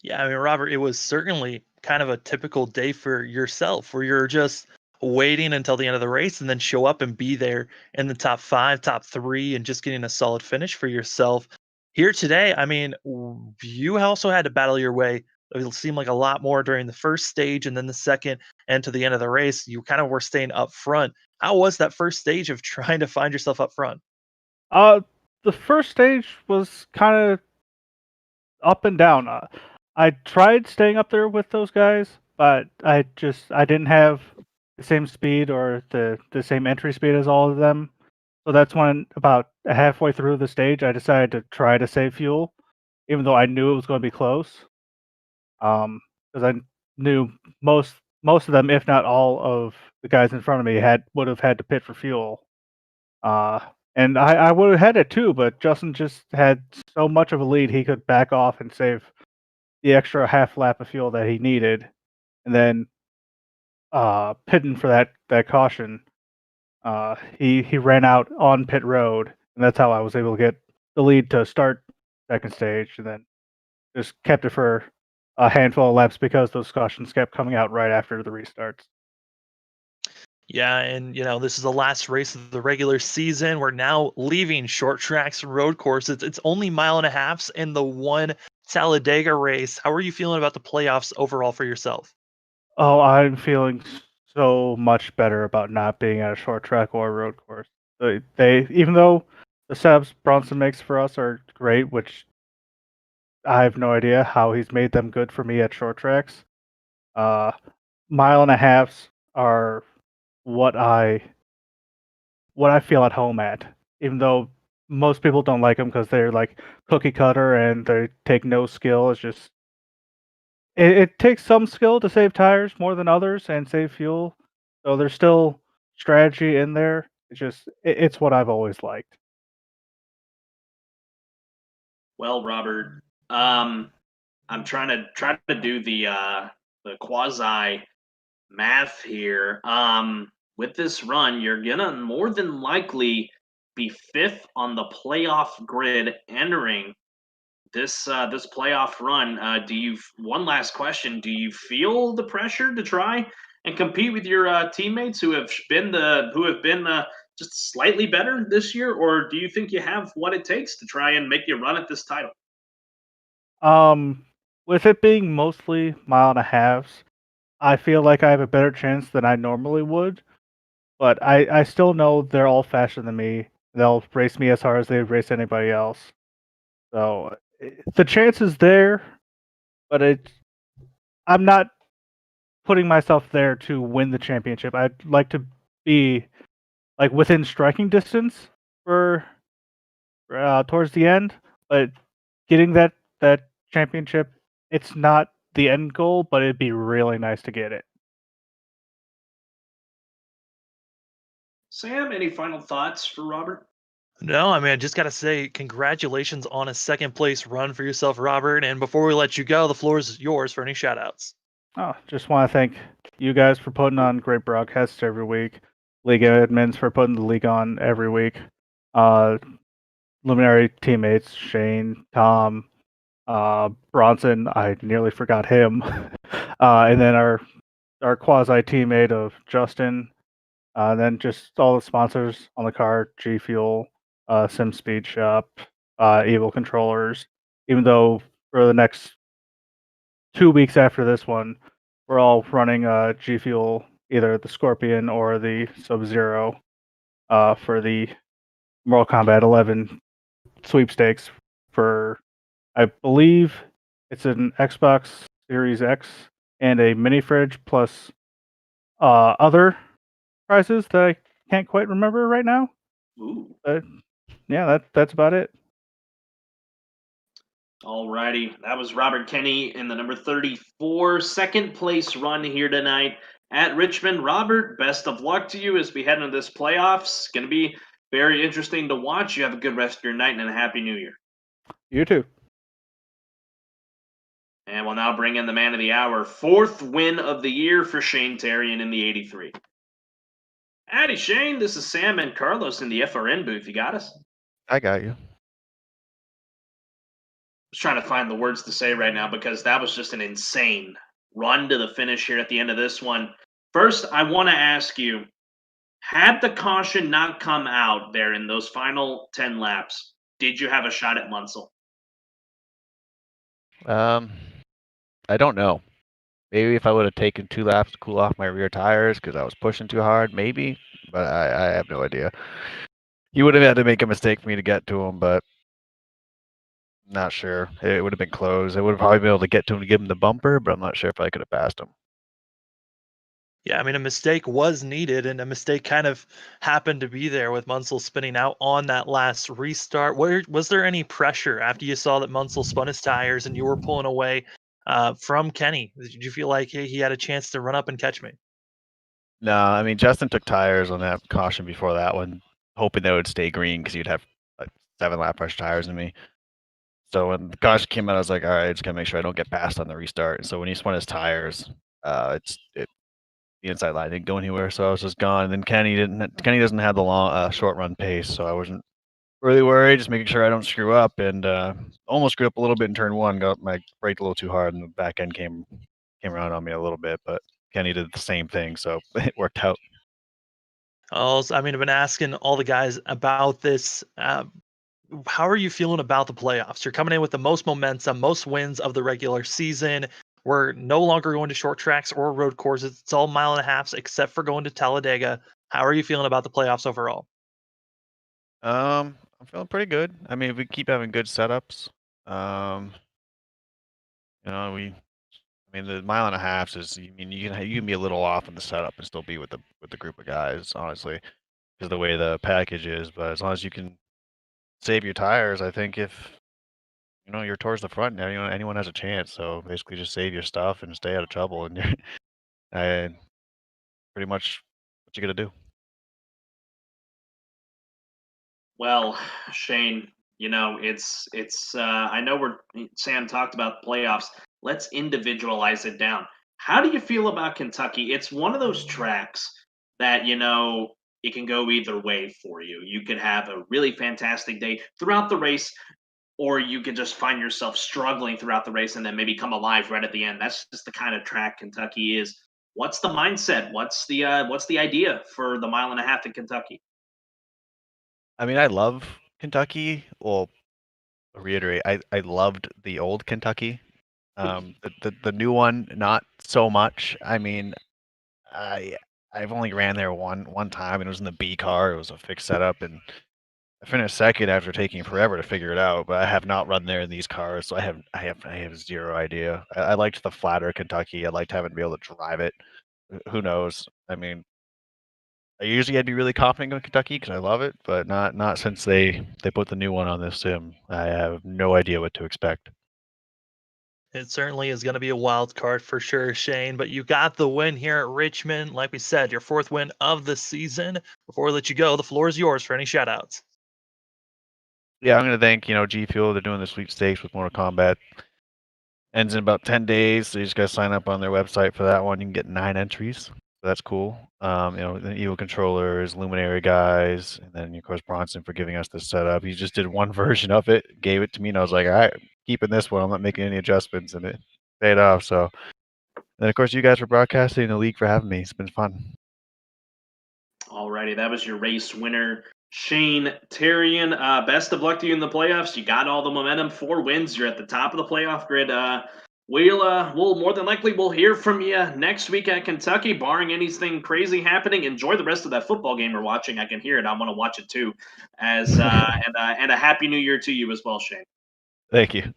Yeah, I mean, Robert, it was certainly kind of a typical day for yourself where you're just waiting until the end of the race and then show up and be there in the top 5, top 3, and just getting a solid finish for yourself. Here today, I mean, you also had to battle your way. It seemed like a lot more during the first stage and then the second, and to the end of the race, you kind of were staying up front. How was that first stage of trying to find yourself up front? Uh, the first stage was kind of up and down. I tried staying up there with those guys, but I didn't have the same speed or the same entry speed as all of them. So that's when about halfway through the stage, I decided to try to save fuel, even though I knew it was going to be close. Because I knew most of them, if not all of the guys in front of me, would have had to pit for fuel. Uh, and I would have had it too, but Justin just had so much of a lead he could back off and save the extra half lap of fuel that he needed, and then pitting for that caution. He ran out on pit road, and that's how I was able to get the lead to start second stage, and then just kept it for a handful of laps because those cautions kept coming out right after the restarts. Yeah, and this is the last race of the regular season. We're now leaving short tracks and road courses. It's only mile and a halfs in the one Talladega race. How are you feeling about the playoffs overall for yourself? Oh, I'm feeling so much better about not being at a short track or a road course. They even though the setups Bronson makes for us are great, which I have no idea how he's made them good for me at short tracks. Uh, mile and a halves are what I feel at home at, even though most people don't like them because they're like cookie cutter and they take no skill. It's just it takes some skill to save tires more than others and save fuel. So there's still strategy in there. It's what I've always liked. Well, Robert, I'm trying to do the quasi math here. With this run, you're gonna more than likely be fifth on the playoff grid entering this playoff run. One last question? Do you feel the pressure to try and compete with your teammates who have been just slightly better this year, or do you think you have what it takes to try and make you run at this title? With it being mostly mile and a halves, I feel like I have a better chance than I normally would. But I still know they're all faster than me. They'll race me as hard as they'd race anybody else. So the chance is there, but I'm not putting myself there to win the championship. I'd like to be like within striking distance for towards the end, but getting that championship, it's not the end goal, but it'd be really nice to get it. Sam, any final thoughts for Robert? No, I mean, I just got to say, congratulations on a second place run for yourself, Robert. And before we let you go, the floor is yours for any shout outs. Oh, just want to thank you guys for putting on great broadcasts every week. League admins for putting the league on every week. Uh, Luminary teammates Shane, Tom, Bronson. I nearly forgot him. And then our quasi teammate of Justin. Then just all the sponsors on the car: G Fuel, Sim Speed Shop, Evil Controllers. Even though for the next 2 weeks after this one, we're all running G Fuel, either the Scorpion or the Sub Zero, for the Mortal Kombat 11 sweepstakes. For I believe it's an Xbox Series X and a mini fridge plus other prizes that I can't quite remember right now. Ooh. But yeah, that's about it. Alrighty, that was Robert Kenny in the number 34 second place run here tonight at Richmond. Robert, best of luck to you as we head into this playoffs. Going to be very interesting to watch. You have a good rest of your night and a happy new year. You too. And we'll now bring in the man of the hour, fourth win of the year for Shane Tarian in the 83. Howdy, Shane. This is Sam and Carlos in the FRN booth. You got us? I got you. Was trying to find the words to say right now because that was just an insane run to the finish here at the end of this one. First, I want to ask you, had the caution not come out there in those final 10 laps, did you have a shot at Munsell? I don't know. Maybe if I would have taken 2 laps to cool off my rear tires because I was pushing too hard, maybe. But I have no idea. He would have had to make a mistake for me to get to him, but not sure. It would have been close. I would have probably been able to get to him to give him the bumper, but I'm not sure if I could have passed him. Yeah, I mean, a mistake was needed, and a mistake kind of happened to be there with Munsell spinning out on that last restart. Was there any pressure after you saw that Munsell spun his tires and you were pulling away from Kenny? Did you feel like he had a chance to run up and catch me? No, I mean, Justin took tires on that caution before that one, hoping they would stay green because he'd have like 7 lap pressure tires in me. So when the caution came out, I was like, all right, I just gotta make sure I don't get passed on the restart. And so when he spun his tires, the inside line didn't go anywhere, so I was just gone. And then Kenny doesn't have the long short run pace, so I wasn't really worried, just making sure I don't screw up. And almost screwed up a little bit in turn 1, got my brake a little too hard, and the back end came around on me a little bit, but Kenny did the same thing, so it worked out. Also, I mean, I've been asking all the guys about this. How are you feeling about the playoffs? You're coming in with the most momentum, most wins of the regular season. We're no longer going to short tracks or road courses. It's all mile and a halves, except for going to Talladega. How are you feeling about the playoffs overall? I'm feeling pretty good. I mean, if we keep having good setups, you know, I mean, the mile and a half is. I mean, you can be a little off in the setup and still be with the group of guys, honestly, because of the way the package is. But as long as you can save your tires, I think if you're towards the front, anyone has a chance. So basically, just save your stuff and stay out of trouble, and you're pretty much what you got to do. Well, Shane, it's I know Sam talked about the playoffs. Let's individualize it down. How do you feel about Kentucky? It's one of those tracks that, it can go either way for you. You could have a really fantastic day throughout the race, or you could just find yourself struggling throughout the race and then maybe come alive right at the end. That's just the kind of track Kentucky is. What's the mindset? What's the idea for the mile and a half in Kentucky? I mean, I love Kentucky. Well, I'll reiterate, I loved the old Kentucky. The new one, not so much. I mean, I've only ran there one time, and it was in the B car. It was a fixed setup, and I finished second after taking forever to figure it out. But I have not run there in these cars, so I have zero idea. I liked the flatter Kentucky. I liked having to be able to drive it. Who knows? I mean, I usually I'd be really confident in Kentucky because I love it, but not since they put the new one on this sim. I have no idea what to expect. It certainly is going to be a wild card for sure, Shane. But you got the win here at Richmond. Like we said, your fourth win of the season. Before we let you go, the floor is yours for any shout outs. Yeah, I'm gonna thank G Fuel. They're doing the sweepstakes with Mortal Kombat. Ends in about 10 days, so you just gotta sign up on their website for that one. You can get 9 entries. So that's cool. The Evil Controllers, Luminary guys, and then of course Bronson for giving us this setup. He just did one version of it, gave it to me, and I was like, all right, I'm keeping this one. I'm not making any adjustments, and it paid off. So, and then of course you guys for broadcasting, the league for having me. It's been fun. Alrighty, that was your race winner, Shane Tarian. Best of luck to you in the playoffs. You got all the momentum, 4 wins. You're at the top of the playoff grid. We'll more than likely we'll hear from you next week at Kentucky, barring anything crazy happening. Enjoy the rest of that football game we're watching. I can hear it. I want to watch it too. And a happy New Year to you as well, Shane. Thank you.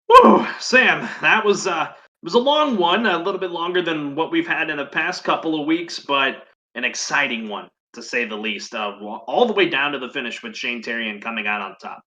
Woo, Sam, that was it was a long one, a little bit longer than what we've had in the past couple of weeks, but an exciting one. to say the least, all the way down to the finish with Shane Terrian coming out on top.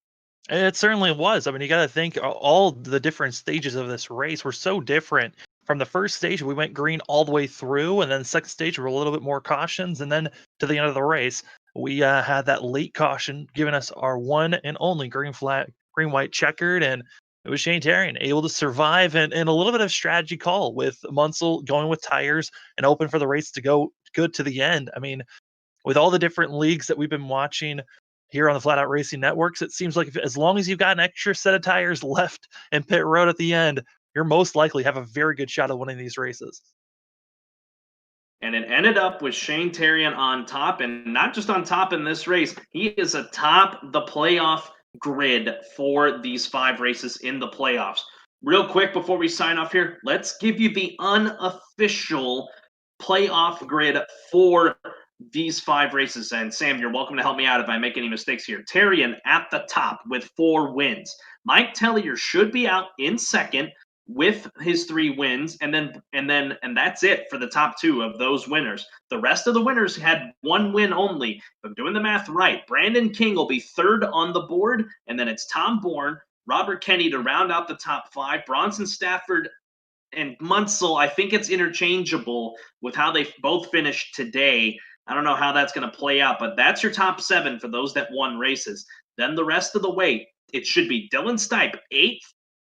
It certainly was. I mean, you got to think all the different stages of this race were so different. From the first stage, we went green all the way through, and then the second stage, we're a little bit more cautions, and then to the end of the race, we had that late caution giving us our one and only green flag, green white checkered, and it was Shane Terrian able to survive and a little bit of strategy call with Munsell going with tires and open for the race to go good to the end. I mean, with all the different leagues that we've been watching here on the Flatout Racing Networks, it seems like as long as you've got an extra set of tires left in pit road at the end, you're most likely have a very good shot of winning these races. And it ended up with Shane Terrian on top, and not just on top in this race. He is atop the playoff grid for these 5 races in the playoffs. Real quick before we sign off here, let's give you the unofficial playoff grid for these 5 races. And Sam, you're welcome to help me out if I make any mistakes here. Terrian at the top with 4 wins. Mike Tellier should be out in second with his 3 wins, and that's it for the top 2 of those winners. The rest of the winners had 1 win only. If I'm doing the math right, Brandon King will be 3rd on the board, and then it's Tom Bourne, Robert Kenny to round out the top 5, Bronson Stafford and Munsell. I think it's interchangeable with how they both finished today. I don't know how that's going to play out, but that's your top 7 for those that won races. Then the rest of the way, it should be Dylan Stipe 8th,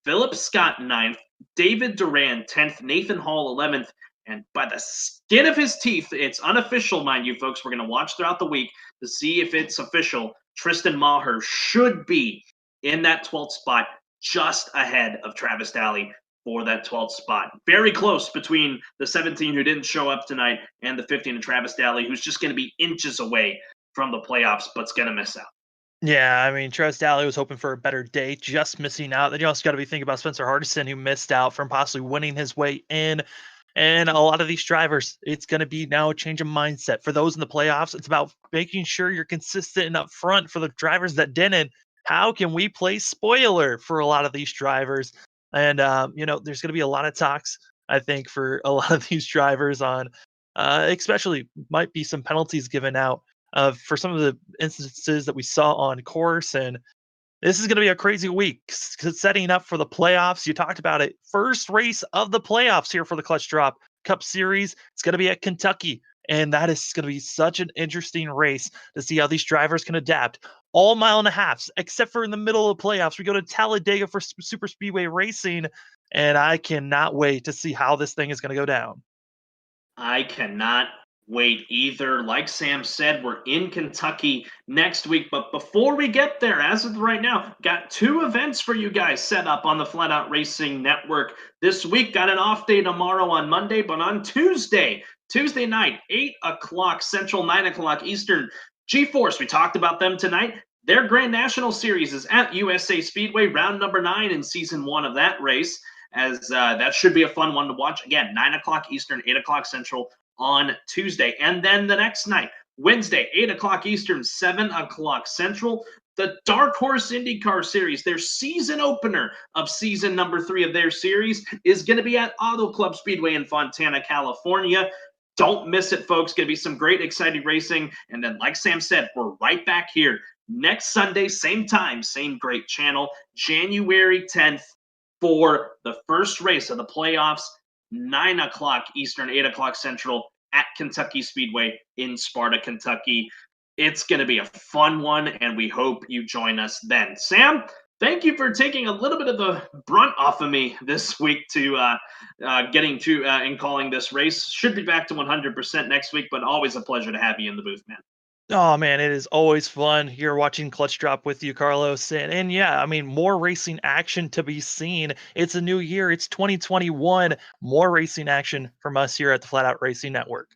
Philip Scott 9th, David Duran 10th, Nathan Hall 11th, and by the skin of his teeth, it's unofficial, mind you, folks. We're going to watch throughout the week to see if it's official. Tristan Maher should be in that 12th spot, just ahead of Travis Daly for that 12th spot. Very close between the 17 who didn't show up tonight and the 15 and Travis Daly, who's just going to be inches away from the playoffs, but's going to miss out. Yeah, I mean, Travis Daly was hoping for a better day, just missing out. Then you also got to be thinking about Spencer Hardison, who missed out from possibly winning his way in. And a lot of these drivers, it's going to be now a change of mindset. For those in the playoffs, it's about making sure you're consistent and up front. For the drivers that didn't, how can we play spoiler for a lot of these drivers? And, there's going to be a lot of talks, I think, for a lot of these drivers on, especially might be some penalties given out for some of the instances that we saw on course. And this is going to be a crazy week setting up for the playoffs. You talked about it. First race of the playoffs here for the Clutch Drop Cup Series. It's going to be at Kentucky. And that is going to be such an interesting race to see how these drivers can adapt. All 1.5 miles, except for in the middle of the playoffs. We go to Talladega for Super Speedway Racing. And I cannot wait to see how this thing is going to go down. I cannot wait either. Like Sam said, we're in Kentucky next week. But before we get there, as of right now, got 2 events for you guys set up on the Flatout Racing Network this week. Got an off day tomorrow on Monday, but on Tuesday night, 8 o'clock Central, 9 o'clock Eastern, G-Force, we talked about them tonight. Their Grand National Series is at USA Speedway, round number 9 in season 1 of that race, as that should be a fun one to watch. Again, 9 o'clock Eastern, 8 o'clock Central on Tuesday. And then the next night, Wednesday, 8 o'clock Eastern, 7 o'clock Central, the Dark Horse IndyCar Series, their season opener of season number 3 of their series, is going to be at Auto Club Speedway in Fontana, California. Don't miss it, folks. Going to be some great, exciting racing. And then, like Sam said, we're right back here next Sunday, same time, same great channel, January 10th for the first race of the playoffs, 9 o'clock Eastern, 8 o'clock Central at Kentucky Speedway in Sparta, Kentucky. It's going to be a fun one, and we hope you join us then. Sam, thank you for taking a little bit of the brunt off of me this week to getting to and calling this race. Should be back to 100% next week, but always a pleasure to have you in the booth, man. Oh man, it is always fun here watching Clutch Drop with you, Carlos. And yeah, I mean, more racing action to be seen. It's a new year. It's 2021. More racing action from us here at the Flatout Racing Network.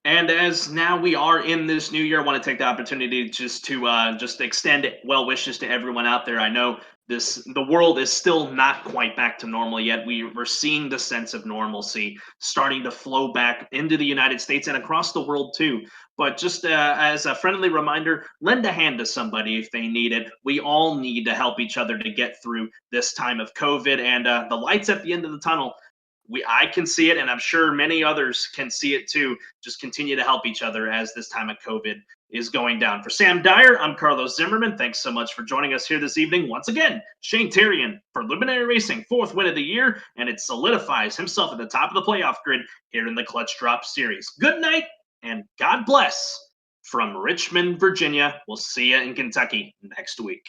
And as now we are in this new year, I want to take the opportunity just to just extend well wishes to everyone out there. I know the world is still not quite back to normal yet. We're seeing the sense of normalcy starting to flow back into the United States and across the world too. But just as a friendly reminder, lend a hand to somebody if they need it. We all need to help each other to get through this time of COVID, and the lights at the end of the tunnel I can see it, and I'm sure many others can see it too. Just continue to help each other as this time of COVID is going down. For Sam Dyer, I'm Carlos Zimmerman. Thanks so much for joining us here this evening. Once again, Shane Terrian for Luminary Racing, 4th win of the year, and it solidifies himself at the top of the playoff grid here in the Clutch Drop Series. Good night, and God bless from Richmond, Virginia. We'll see you in Kentucky next week.